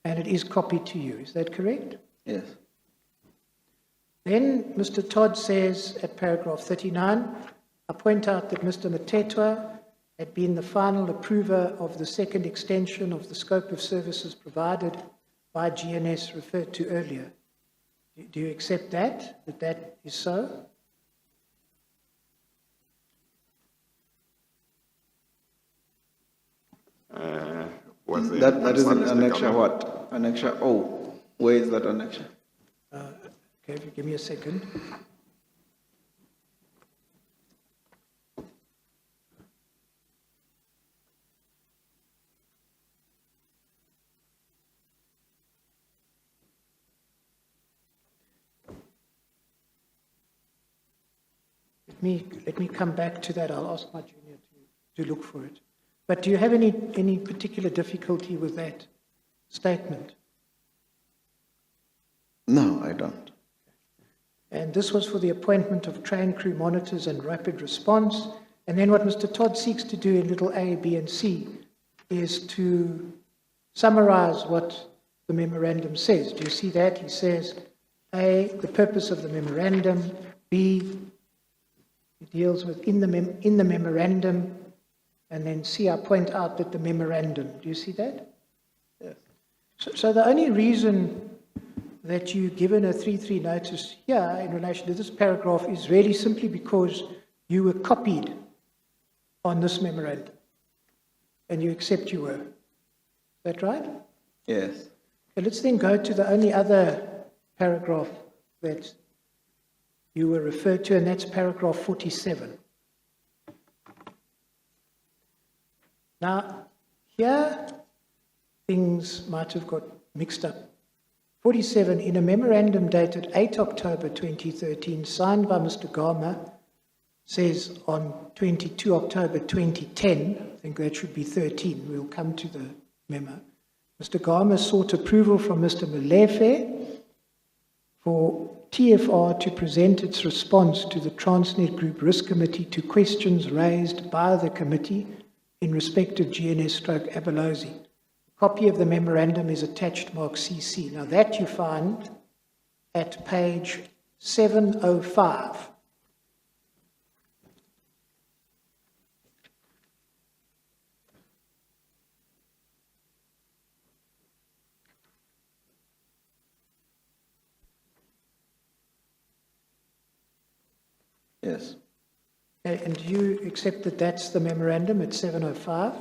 and it is copied to you. Is that correct? Yes. Then Mr. Todd says at paragraph 39, I point out that Mr. Matetwa had been the final approver of the second extension of the scope of services provided by GNS referred to earlier. Do you accept that is so? That is an annexure what? Annexure O. Where is that annexure? Okay, if you give me a second. Let me come back to that. I'll ask my junior to look for it. But do you have any particular difficulty with that statement? No, I don't. And this was for the appointment of train crew monitors and rapid response. And then what Mr. Todd seeks to do in little a, b, and c is to summarize what the memorandum says. Do you see that? He says, A, the purpose of the memorandum. B, it deals with in the memorandum. And then C, I point out that the memorandum. Do you see that? Yes. So the only reason that you've given a 3.3 notice here in relation to this paragraph is really simply because you were copied on this memorandum. And you accept you were. Is that right? Yes. Okay, let's then go to the only other paragraph that you were referred to, and that's paragraph 47. Now, here things might have got mixed up 47, in a memorandum dated 8 October 2013, signed by Mr. Gama, says on 22 October 2010, I think that should be 13, we'll come to the memo. Mr. Gama sought approval from Mr. Molefe for TFR to present its response to the Transnet Group Risk Committee to questions raised by the committee in respect of GNS/Abelozi. A copy of the memorandum is attached marked CC. Now that you find at page 705. Yes. And do you accept that that's the memorandum at 705?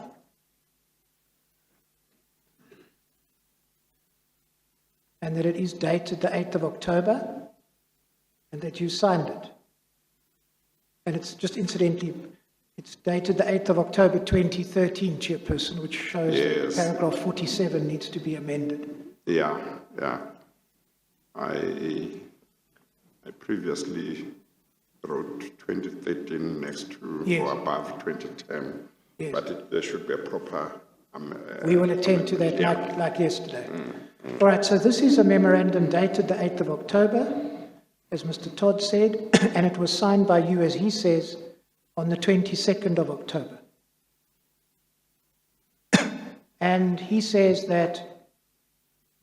And that it is dated the 8th of October? And that you signed it? And it's just incidentally, it's dated the 8th of October 2013, Chairperson, which shows Yes. that paragraph 47 needs to be amended. Yeah. I previously wrote 2013 next to Yes. or above 2010, Yes. but there should be a proper. We will attend to that yeah. like yesterday. All right, so this is a memorandum dated the 8th of October, as Mr. Todd said, and it was signed by you, as he says, on the 22nd of October. And he says that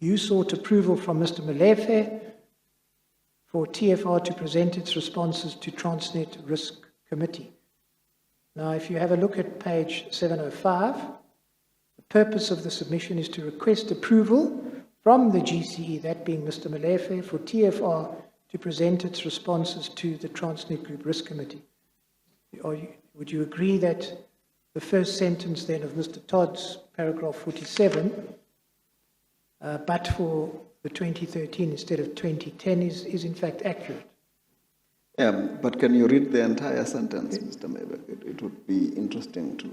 you sought approval from Mr. Molefe for TFR to present its responses to Transnet Risk Committee. Now, if you have a look at page 705, the purpose of the submission is to request approval from the GCE, that being Mr. Molefe, for TFR to present its responses to the Transnet Group Risk Committee. Would you agree that the first sentence then of Mr. Todd's paragraph 47, but for the 2013 instead of 2010 is in fact accurate? But can you read the entire sentence, Mr. Mebe? It would be interesting to.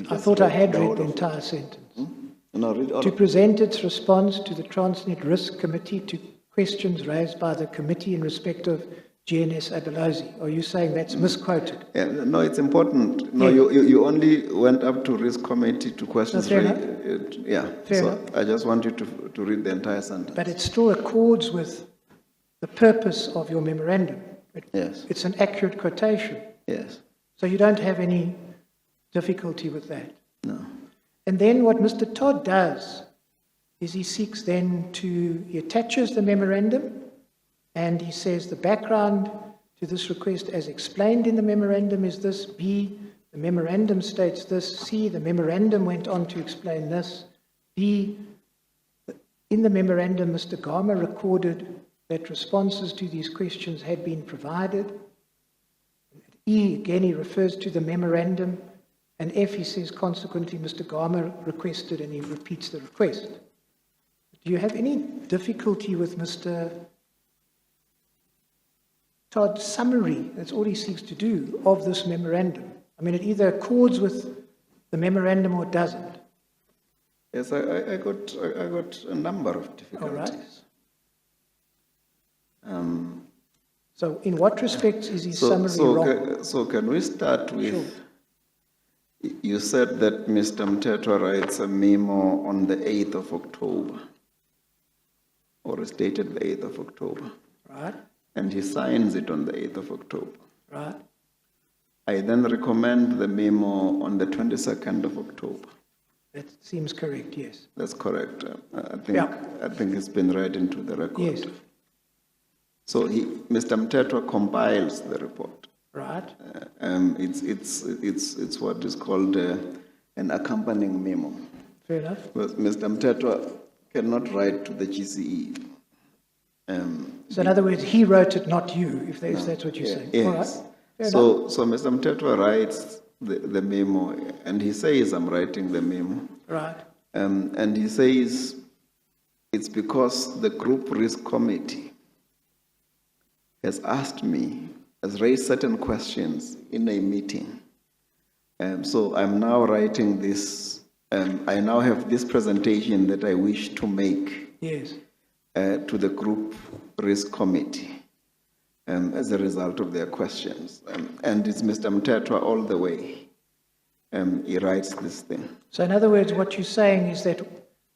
I thought I had read the entire sentence. No, read all To of it. present its response to the Transnet Risk Committee to questions raised by the committee in respect of GNS/Abelozi. Are you saying that's misquoted? Yeah, no, it's important. No, Yeah. you only went up to risk committee to questions. fair raised. Yeah. Fair so enough. I just want you to read the entire sentence. But it still accords with the purpose of your memorandum. Yes. It's an accurate quotation. Yes. So you don't have any difficulty with that. No. And then what Mr. Todd does is he seeks then he attaches the memorandum and he says the background to this request as explained in the memorandum is this, B, the memorandum states this, C, the memorandum went on to explain this, D, in the memorandum Mr. Gama recorded that responses to these questions had been provided. E, again, he refers to the memorandum. And F, he says, consequently, Mr. Gama requested, and he repeats the request. Do you have any difficulty with Mr. Todd's summary? That's all he seeks to do of this memorandum. I mean, it either accords with the memorandum or it doesn't. Yes, I got a number of All right. difficulties. So in what respects is his summary wrong? So can we start with, Sure. you said that Mr. Mtetwa writes a memo on the 8th of October, or is dated the 8th of October, Right, and he signs it on the 8th of October. right. I then recommend the memo on the 22nd of October. That seems correct, yes. That's correct. Yeah. I think it's been read into the record. Yes. So Mr. Mtetwa compiles the report. Right, It's what is called an accompanying memo. fair enough. Because Mr. Mtetwa cannot write to the GCE. So in other words, he wrote it, not you, if that's what you're saying. Yes. All right, fair enough. So Mr. Mtetwa writes the memo, and he says, I'm writing the memo. Right, And he says, it's because the Group Risk Committee has asked me, has raised certain questions in a meeting. So I'm now writing this, I now have this presentation that I wish to make. yes. to the Group Risk Committee as a result of their questions. And it's Mr. Mtetwa all the way. He writes this thing. So in other words, what you're saying is that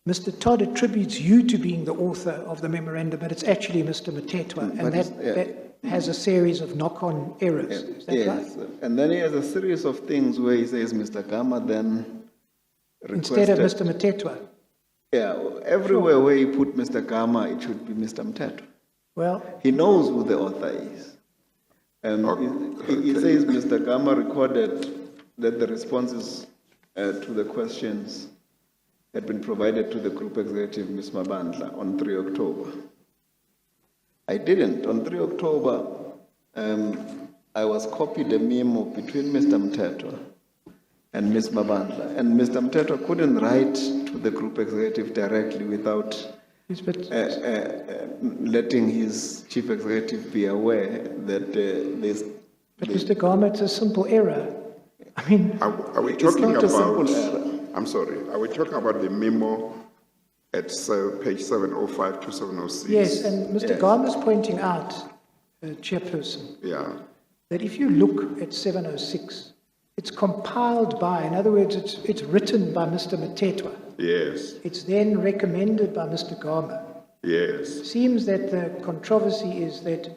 Mr. Todd attributes you to being the author of the memorandum, but it's actually Mr. Mtetwa, and But it's- that has a series of knock-on errors. Is that Yes, right? and then he has a series of things where he says Mr. Gama then Instead of requested- Mr. Mtetwa. Yeah, everywhere where he put Mr. Gama, it should be Mr. Mtetwa. Well, He knows who the author is. He says Mr. Gama recorded that the responses to the questions had been provided to the group executive, Ms. Mabandla, on 3 October. I didn't. On 3 October, I was copied a memo between Mr. Mtetwa and Ms. Mabandla, and Mr. Mtetwa couldn't write to the group executive directly without yes, but letting his chief executive be aware that there's... Mr. Gama, it's a simple error. I mean, Are we It's talking not a about, simple error. I'm sorry, are we talking about the memo at page 705 to 706? yes, and Mr. Yes. Gama's pointing out, Chairperson, Yeah, that if you look at 706, it's compiled by, in other words, it's written by Mr. Mtetwa. yes, It's then recommended by Mr. Gama. yes, Seems that the controversy is that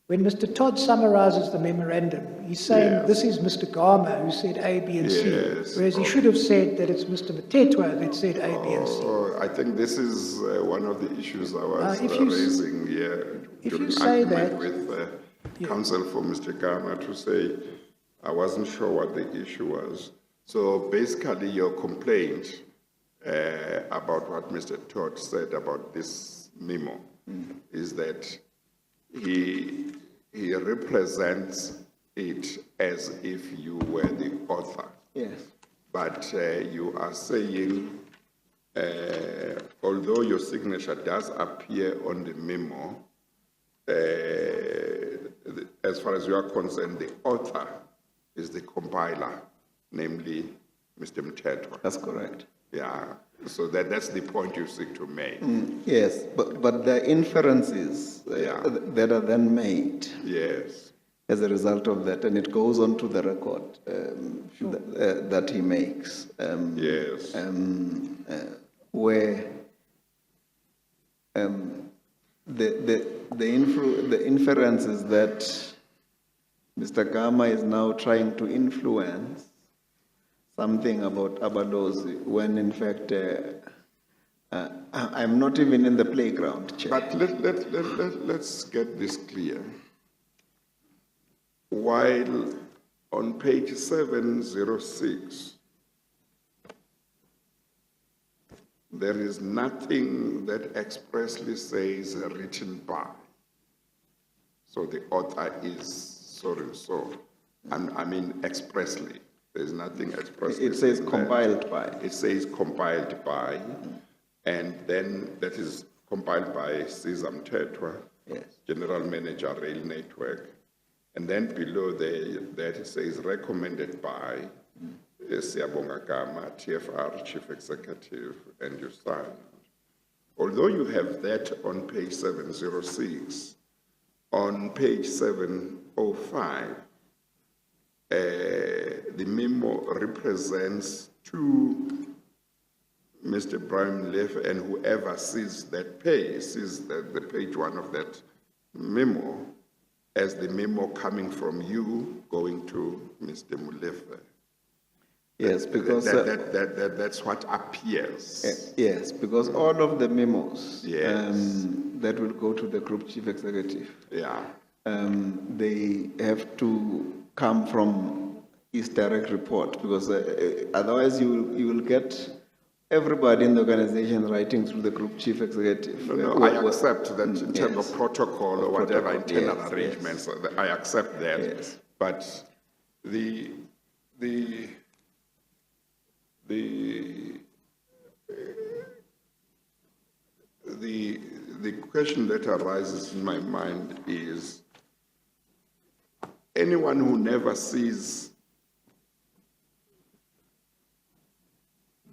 when Mr. Todd summarizes the memorandum, he's saying Yes. this is Mr. Gama who said A, B, and C, Yes. whereas he should have said that it's Mr. Mtetwa that said A, B, and C. Oh, I think this is one of the issues I was if you s- raising here if you during say argument that- with counsel for Mr. Gama to say I wasn't sure what the issue was. So basically your complaint about what Mr. Todd said about this memo is that he represents it as if you were the author. Yes. But you are saying, although your signature does appear on the memo, as far as you are concerned, the author is the compiler, namely Mr. Mtetwa. That's correct. Yeah, so that's the point you seek to make. Yes, but the inferences Yeah. that are then made Yes, as a result of that, and it goes on to the record that he makes, yes, where the inferences that Mr. Gama is now trying to influence something about Abadozi, when in fact I'm not even in the playground, Chair. but let's get this clear. While on page 706, there is nothing that expressly says written by. So the author is so and so. I mean expressly. There's nothing expressly. It says saying that. compiled by. It says compiled by, and then that is compiled by Caesar Mtetwa, Yes. General Manager, Rail Network. And then below that it says recommended by Siyabonga Gama, TFR, Chief Executive, and you sign. Although you have that on page 706, on page 705, the memo represents to Mr. Brian Leff and whoever sees that page, sees the page one of that memo, as the memo coming from you going to Mr. Mulefe. Yes, because That's what appears. yes, because all of the memos Yes. that will go to the group chief executive, Yeah, they have to come from his direct report, because otherwise you will get everybody in the organization writing through the group chief executive. no, I accept that in terms Yes. of protocol or whatever Protocol, internal yes, arrangements, I accept that. Yes. But the question that arises in my mind is anyone who never sees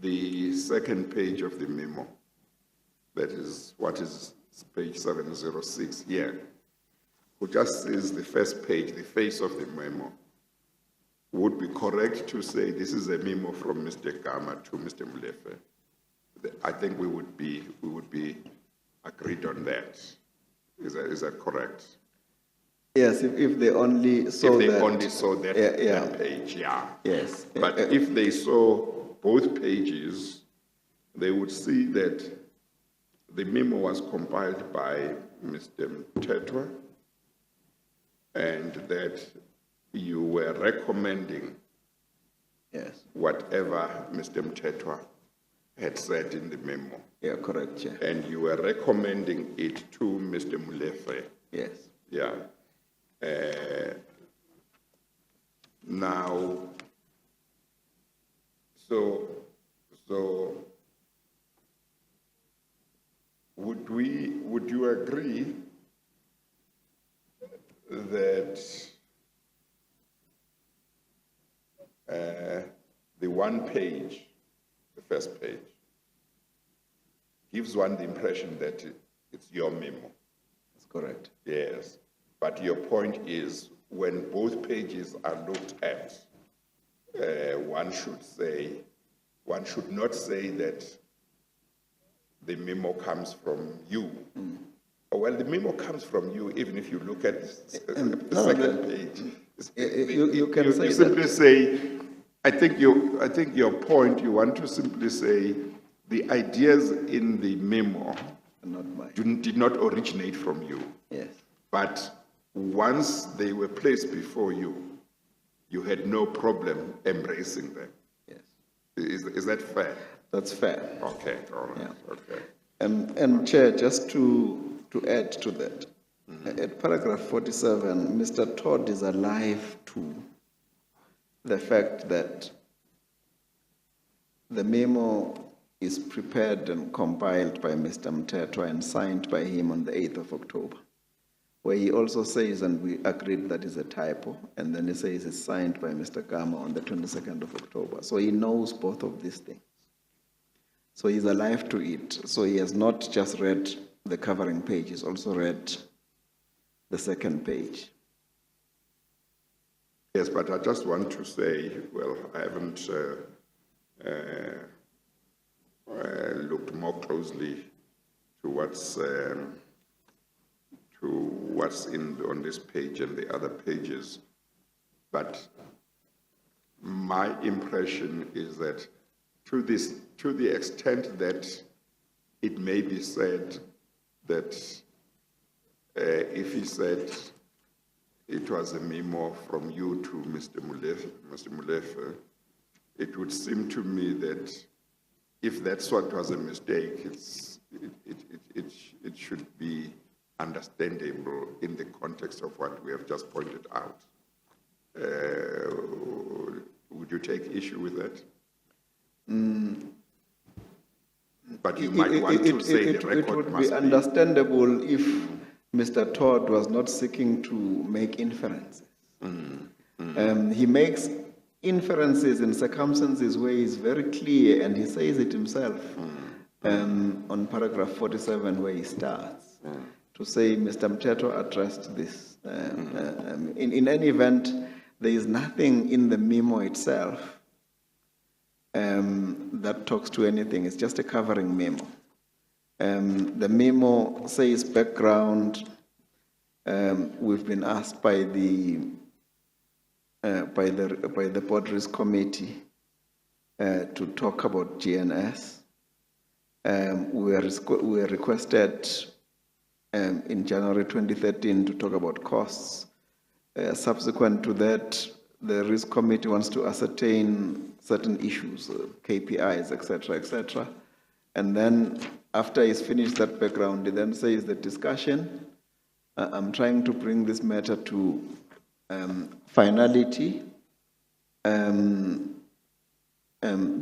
the second page of the memo, that is what is it's page 706 here, who just says the first page, the face of the memo, would be correct to say this is a memo from Mr. Gama to Mr. Molefe. I think we would be agreed on that. Is that correct? Yes, if they only saw If they that. only saw that, Yeah. that page, yeah. Yes. But if they saw both pages, they would see that the memo was compiled by Mr. Mtetwa, and that you were recommending Yes. whatever Mr. Mtetwa had said in the memo, Yeah, correct, Chair. and you were recommending it to Mr. Molefe. Yes. Yeah. Now, so would you agree that the one page, the first page, gives one the impression that it's your memo? That's correct. Yes, but your point is when both pages are looked at, one should not say that the memo comes from you. Well, the memo comes from you, even if you look at the second page. You can say you simply say, I think your point, you want to simply say the ideas in the memo Not mine. did not originate from you. Yes. But once they were placed before you, you had no problem embracing them. Yes. Is that fair? That's fair. Okay, all right, Yeah. okay. And Chair, just to add to that, at paragraph 47, Mr. Todd is alive to the fact that the memo is prepared and compiled by Mr. Mtetwa and signed by him on the 8th of October, where he also says, and we agreed that is a typo, and then he says it's signed by Mr. Gama on the 22nd of October. So he knows both of these things. So he's alive to it. So he has not just read the covering page, he's also read the second page. Yes, but I just want to say, well, I haven't looked more closely to what's on this page and the other pages, but my impression is that to the extent that it may be said that if he said it was a memo from you to Mr. Molefe, it would seem to me that if that's what was a mistake, it should be understandable in the context of what we have just pointed out. Would you take issue with that? But you might want to say the record it would must be understandable if Mr. Todd was not seeking to make inferences. He makes inferences in circumstances where he's very clear, and he says it himself on paragraph 47 where he starts to say Mr. Mtetwa addressed this. In any event, there is nothing in the memo itself that talks to anything. It's just a covering memo. The memo says background. We've been asked by the Board Risk Committee to talk about GNS. We were requested in January 2013 to talk about costs. Subsequent to that, the Risk Committee wants to ascertain certain issues, KPIs, etc. And then after he's finished that background, he then says the discussion, I'm trying to bring this matter to finality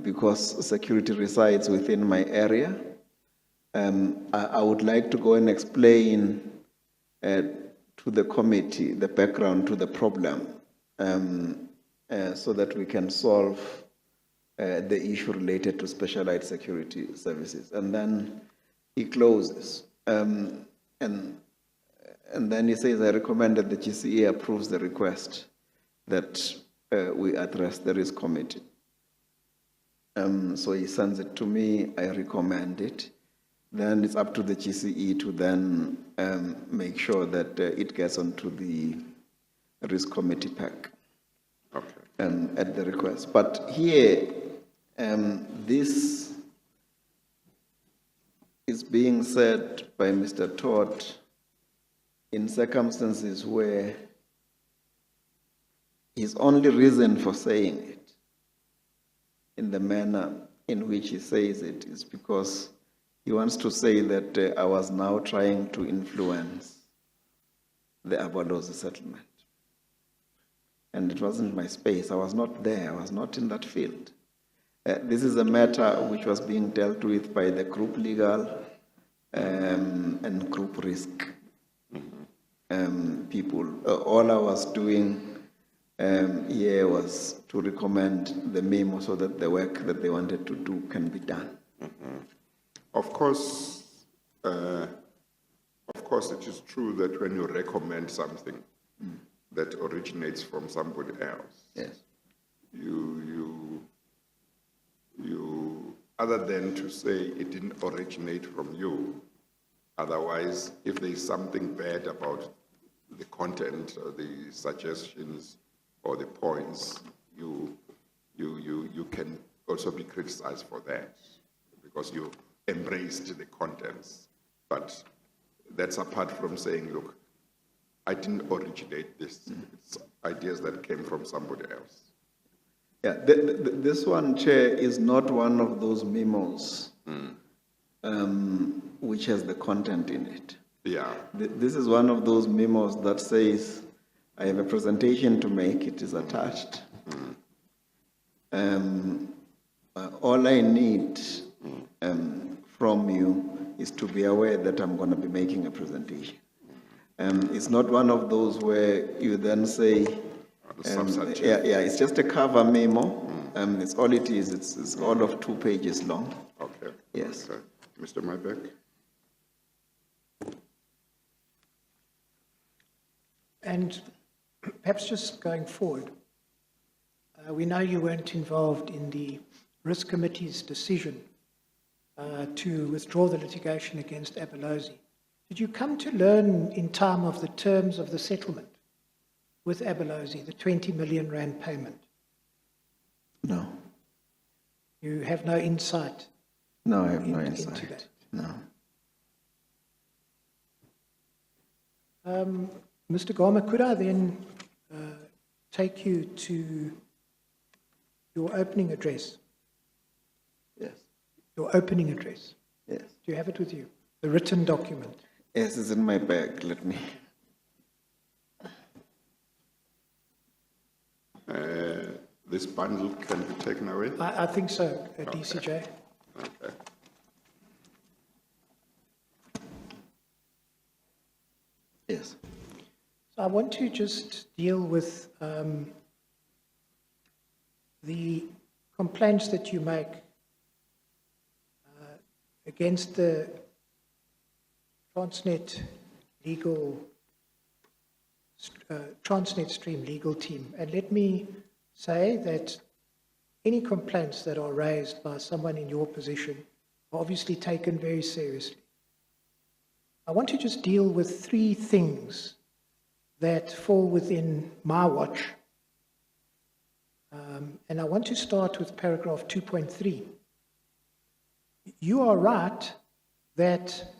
because security resides within my area. I would like to go and explain to the committee the background to the problem so that we can solve the issue related to specialized security services. And then he closes. And then he says, I recommend that the GCA approves the request that we address the risk committee. So he sends it to me, I recommend it. Then it's up to the GCE to then make sure that it gets onto the risk committee pack at the request. But here, this is being said by Mr. Todd in circumstances where his only reason for saying it in the manner in which he says it is because he wants to say that I was now trying to influence the Abalozi settlement. And it wasn't my space. I was not there. I was not in that field. This is a matter which was being dealt with by the group legal and group risk people. All I was doing here was to recommend the memo so that the work that they wanted to do can be done. Of course, it is true that when you recommend something that originates from somebody else, Yes. you other than to say it didn't originate from you, otherwise, if there is something bad about the content or the suggestions or the points, you can also be criticized for that because you embraced the contents. But that's apart from saying, look, I didn't originate this. It's ideas that came from somebody else. Yeah, this one, Chair, is not one of those memos which has the content in it. Yeah. This is one of those memos that says, I have a presentation to make, it is attached. All I need from you is to be aware that I'm going to be making a presentation. It's not one of those where you then say, it's just a cover memo. It's all it is. It's all of 2 pages long. Okay. Yes. Okay. Mr. Mybeck? And perhaps just going forward, we know you weren't involved in the risk committee's decision to withdraw the litigation against Abalozi. Did you come to learn in time of the terms of the settlement with Abalozi, the 20 million rand payment? No. You have no insight? No, I have no into insight. that. No. Mr. Gama, could I then take you to your opening address? Yes. Your opening address. Yes. Do you have it with you? The written document. Yes, it's in my bag. Let me. This bundle can be taken away? I think so, DCJ. Okay. Yes. So I want to just deal with the complaints that you make against the Transnet Stream legal team. And let me say that any complaints that are raised by someone in your position are obviously taken very seriously. I want to just deal with 3 things that fall within my watch. And I want to start with paragraph 2.3. You are right that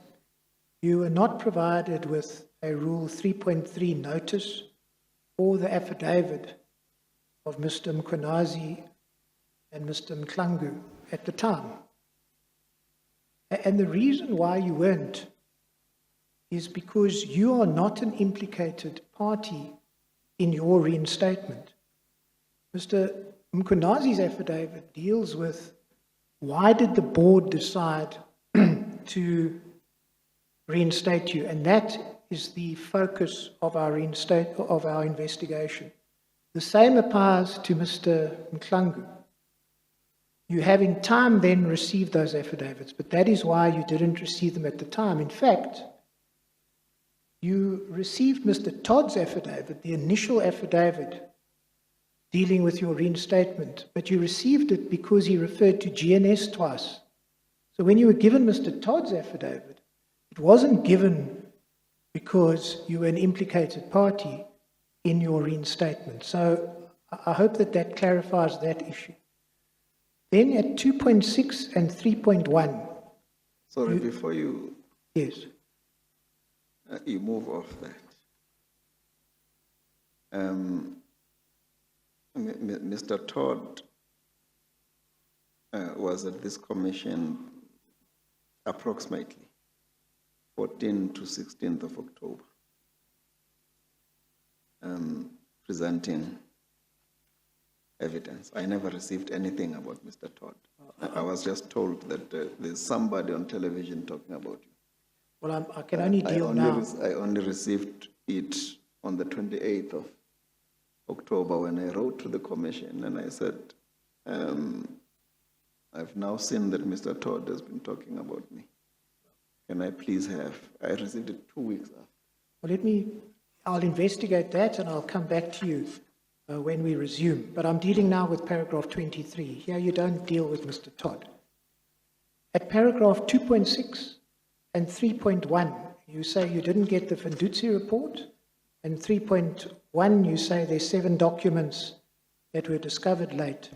you were not provided with a Rule 3.3 notice or the affidavit of Mr. Mkhwanazi and Mr. Mklangu at the time. And the reason why you weren't is because you are not an implicated party in your reinstatement. Mr. Mkhwanazi's affidavit deals with why did the board decide to reinstate you, and that is the focus of our investigation. The same applies to Mr. Mklangu. You have in time then received those affidavits, but that is why you didn't receive them at the time. In fact, you received Mr. Todd's affidavit, the initial affidavit dealing with your reinstatement, but you received it because he referred to GNS twice. So when you were given Mr. Todd's affidavit, it wasn't given because you were an implicated party in your reinstatement. So I hope that that clarifies that issue. Then at 2.6 and 3.1. Sorry, before you Yes. you move off that. Mr. Todd was at this commission approximately 14th to 16th of October, presenting evidence. I never received anything about Mr. Todd. I was just told that there's somebody on television talking about you. Well, I can only deal now. I only received it on the 28th of October when I wrote to the commission and I said, I've now seen that Mr. Todd has been talking about me. Can I please have? I received it 2 weeks after. Well, I'll investigate that and I'll come back to you when we resume. But I'm dealing now with paragraph 23. Here you don't deal with Mr. Todd. At paragraph 2.6 and 3.1, you say you didn't get the Fundutsi report, and 3.1, you say there's 7 documents that were discovered late.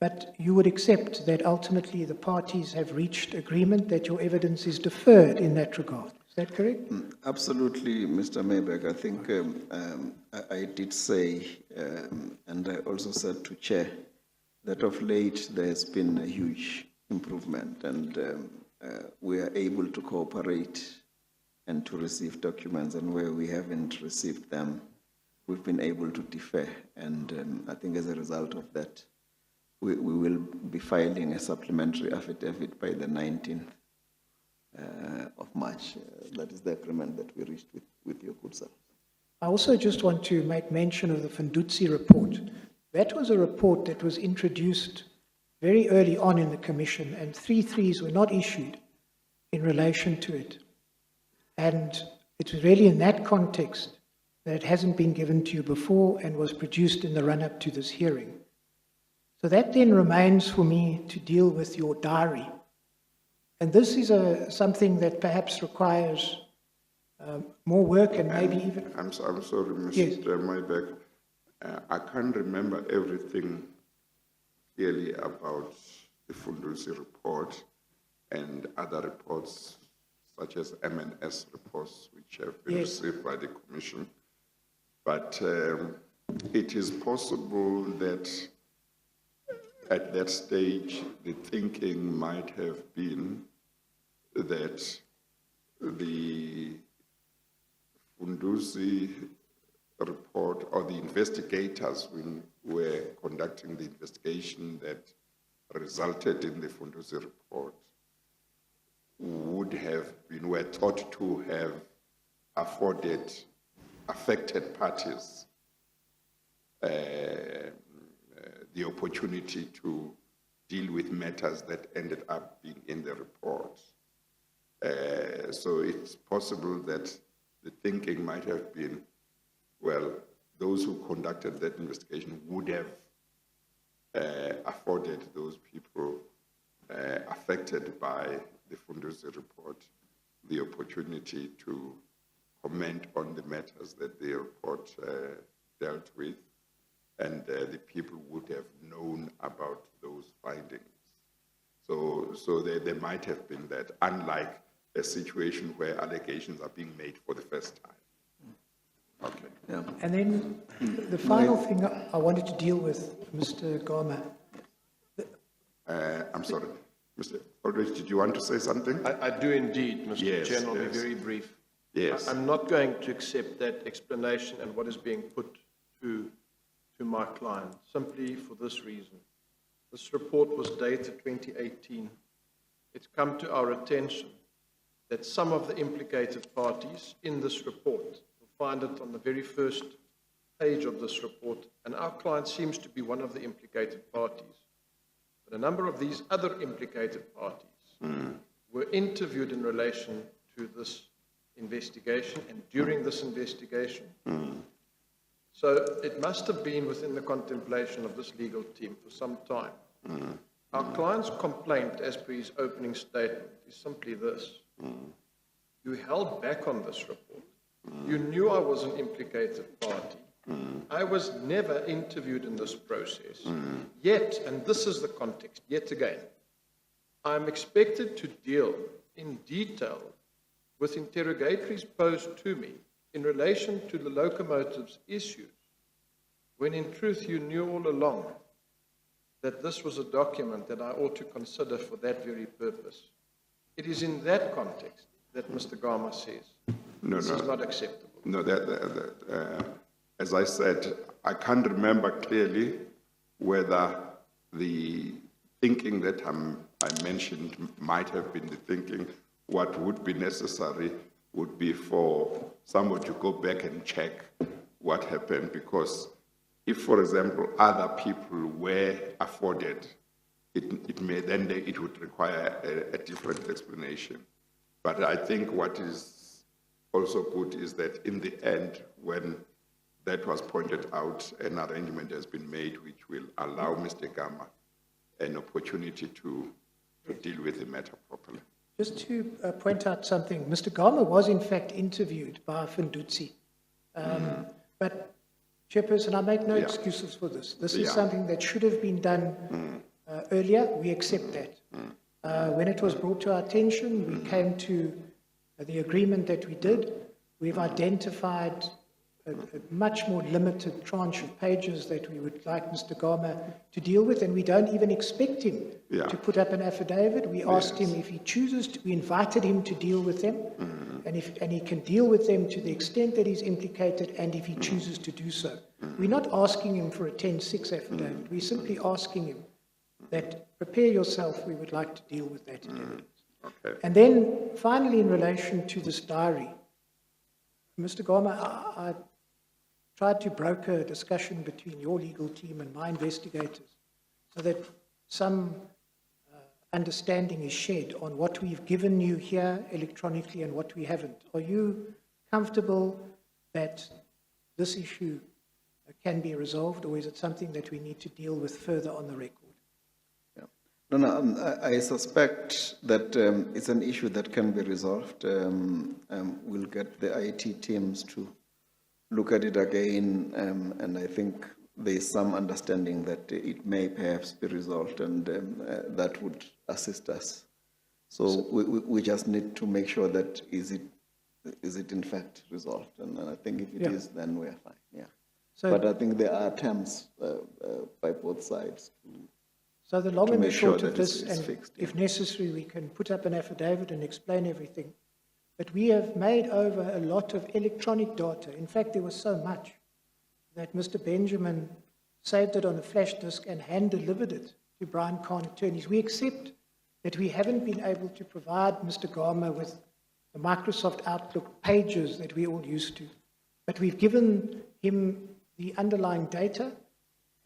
But you would accept that ultimately the parties have reached agreement that your evidence is deferred in that regard. Is that correct? Absolutely, Mr. Mayberg. I think I did say, and I also said to Chair, that of late there has been a huge improvement and we are able to cooperate and to receive documents, and where we haven't received them, we've been able to defer. And I think as a result of that, we will be filing a supplementary affidavit by the 19th of March. That is the agreement that we reached with your good self. I also just want to make mention of the Fundutsi report. That was a report that was introduced very early on in the commission, and 3.3s were not issued in relation to it. And it was really in that context that it hasn't been given to you before and was produced in the run-up to this hearing. So that then remains for me to deal with your diary. And this is something that perhaps requires more work and maybe even... I'm sorry, Mr. Yes. Mayberg. I can't remember everything clearly about the Fundutsi report and other reports such as M&S reports which have been Yes. received by the Commission. But it is possible that at that stage the thinking might have been that the Fundutsi report, or the investigators were conducting the investigation that resulted in the Fundutsi report, were thought to have afforded affected parties the opportunity to deal with matters that ended up being in the report. So it's possible that the thinking might have been, well, those who conducted that investigation would have afforded those people affected by the Fundutsi report the opportunity to comment on the matters that the report dealt with, and the people would have known about those findings. So there might have been that, unlike a situation where allegations are being made for the first time. Okay. Yeah. And then the final thing I wanted to deal with, Mr. Gama. I'm sorry. Mr. Aldrich, did you want to say something? I do indeed, Mr. Yes, Chair, and I'll be yes. very brief. Yes. I'm not going to accept that explanation and what is being put to my client, simply for this reason. This report was dated 2018. It's come to our attention that some of the implicated parties in this report, you'll find it on the very first page of this report, and our client seems to be one of the implicated parties, a number of these other implicated parties were interviewed in relation to this investigation and during this investigation. So it must have been within the contemplation of this legal team for some time. Our client's complaint, as per his opening statement, is simply this. You held back on this report. You knew I was an implicated party. I was never interviewed in this process. Yet, and this is the context, yet again, I'm expected to deal in detail with interrogatories posed to me in relation to the locomotives issues, when in truth you knew all along that this was a document that I ought to consider for that very purpose. It is in that context that Mr. Gama says this is not acceptable. No, as I said, I can't remember clearly whether the thinking that I mentioned might have been the thinking. What would be necessary would be for someone to go back and check what happened, because if, for example, other people were afforded, it would require a different explanation. But I think what is also good is that in the end, when that was pointed out, an arrangement has been made which will allow Mr. Gama an opportunity to deal with the matter properly. Just to point out something, Mr. Gama was in fact interviewed by Fundutsi. But, Chairperson, I make no excuses for this. This is something that should have been done earlier. We accept that. When it was brought to our attention, we came to the agreement that we did. We've identified a much more limited tranche of pages that we would like Mr. Gama to deal with, and we don't even expect him to put up an affidavit. We asked him if he chooses to, we invited him to deal with them, and he can deal with them to the extent that he's implicated, and if he chooses to do so. We're not asking him for a 10-6 affidavit. We're simply asking him that prepare yourself, we would like to deal with that in evidence. Okay. And then finally, in relation to this diary, Mr. Gama, I tried to broker a discussion between your legal team and my investigators so that some understanding is shed on what we've given you here electronically and what we haven't. Are you comfortable that this issue can be resolved, or is it something that we need to deal with further on the record? No, I suspect that it's an issue that can be resolved. We'll get the IT teams to look at it again, and I think there is some understanding that it may perhaps be resolved, and that would assist us. So we just need to make sure that is it in fact resolved, and I think if it is, then we are fine. Yeah. So, but I think there are attempts by both sides so the long and the short of this, it's and fixed, if necessary, we can put up an affidavit and explain everything. But we have made over a lot of electronic data. In fact, there was so much that Mr. Benjamin saved it on a flash disk and hand-delivered it to Brian Kahn attorneys. We accept that we haven't been able to provide Mr. Gama with the Microsoft Outlook pages that we're all used to. But we've given him the underlying data,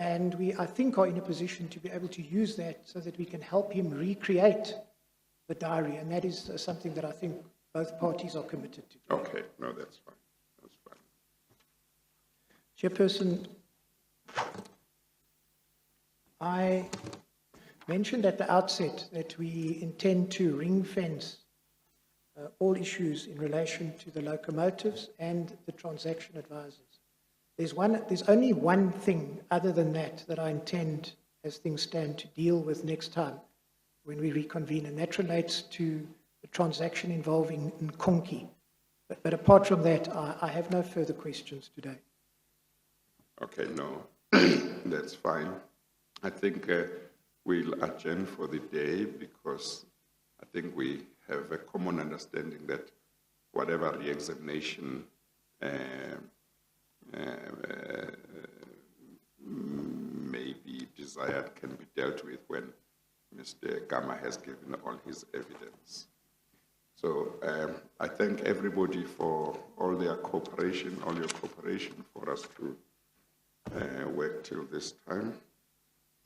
and we, I think, are in a position to be able to use that so that we can help him recreate the diary. And that is something that I think both parties are committed to. Okay, no, that's fine. That's fine. Chairperson, I mentioned at the outset that we intend to ring-fence all issues in relation to the locomotives and the transaction advisors. There's only one thing other than that I intend, as things stand, to deal with next time when we reconvene, and that relates to the transaction involving Nkonki. But apart from that, I have no further questions today. Okay, no, that's fine. I think we'll adjourn for the day because I think we have a common understanding that whatever re-examination may be desired can be dealt with when Mr. Gama has given all his evidence. So I thank everybody for all their cooperation, all your cooperation for us to work till this time.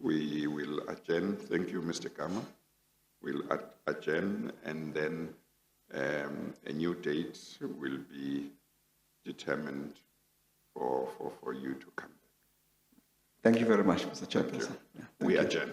we will adjourn. Thank you, Mr. Gama. We'll adjourn, and then a new date will be determined for you to come back. Thank you very much, Mr. Chairperson. Yeah, thank We you. adjourn.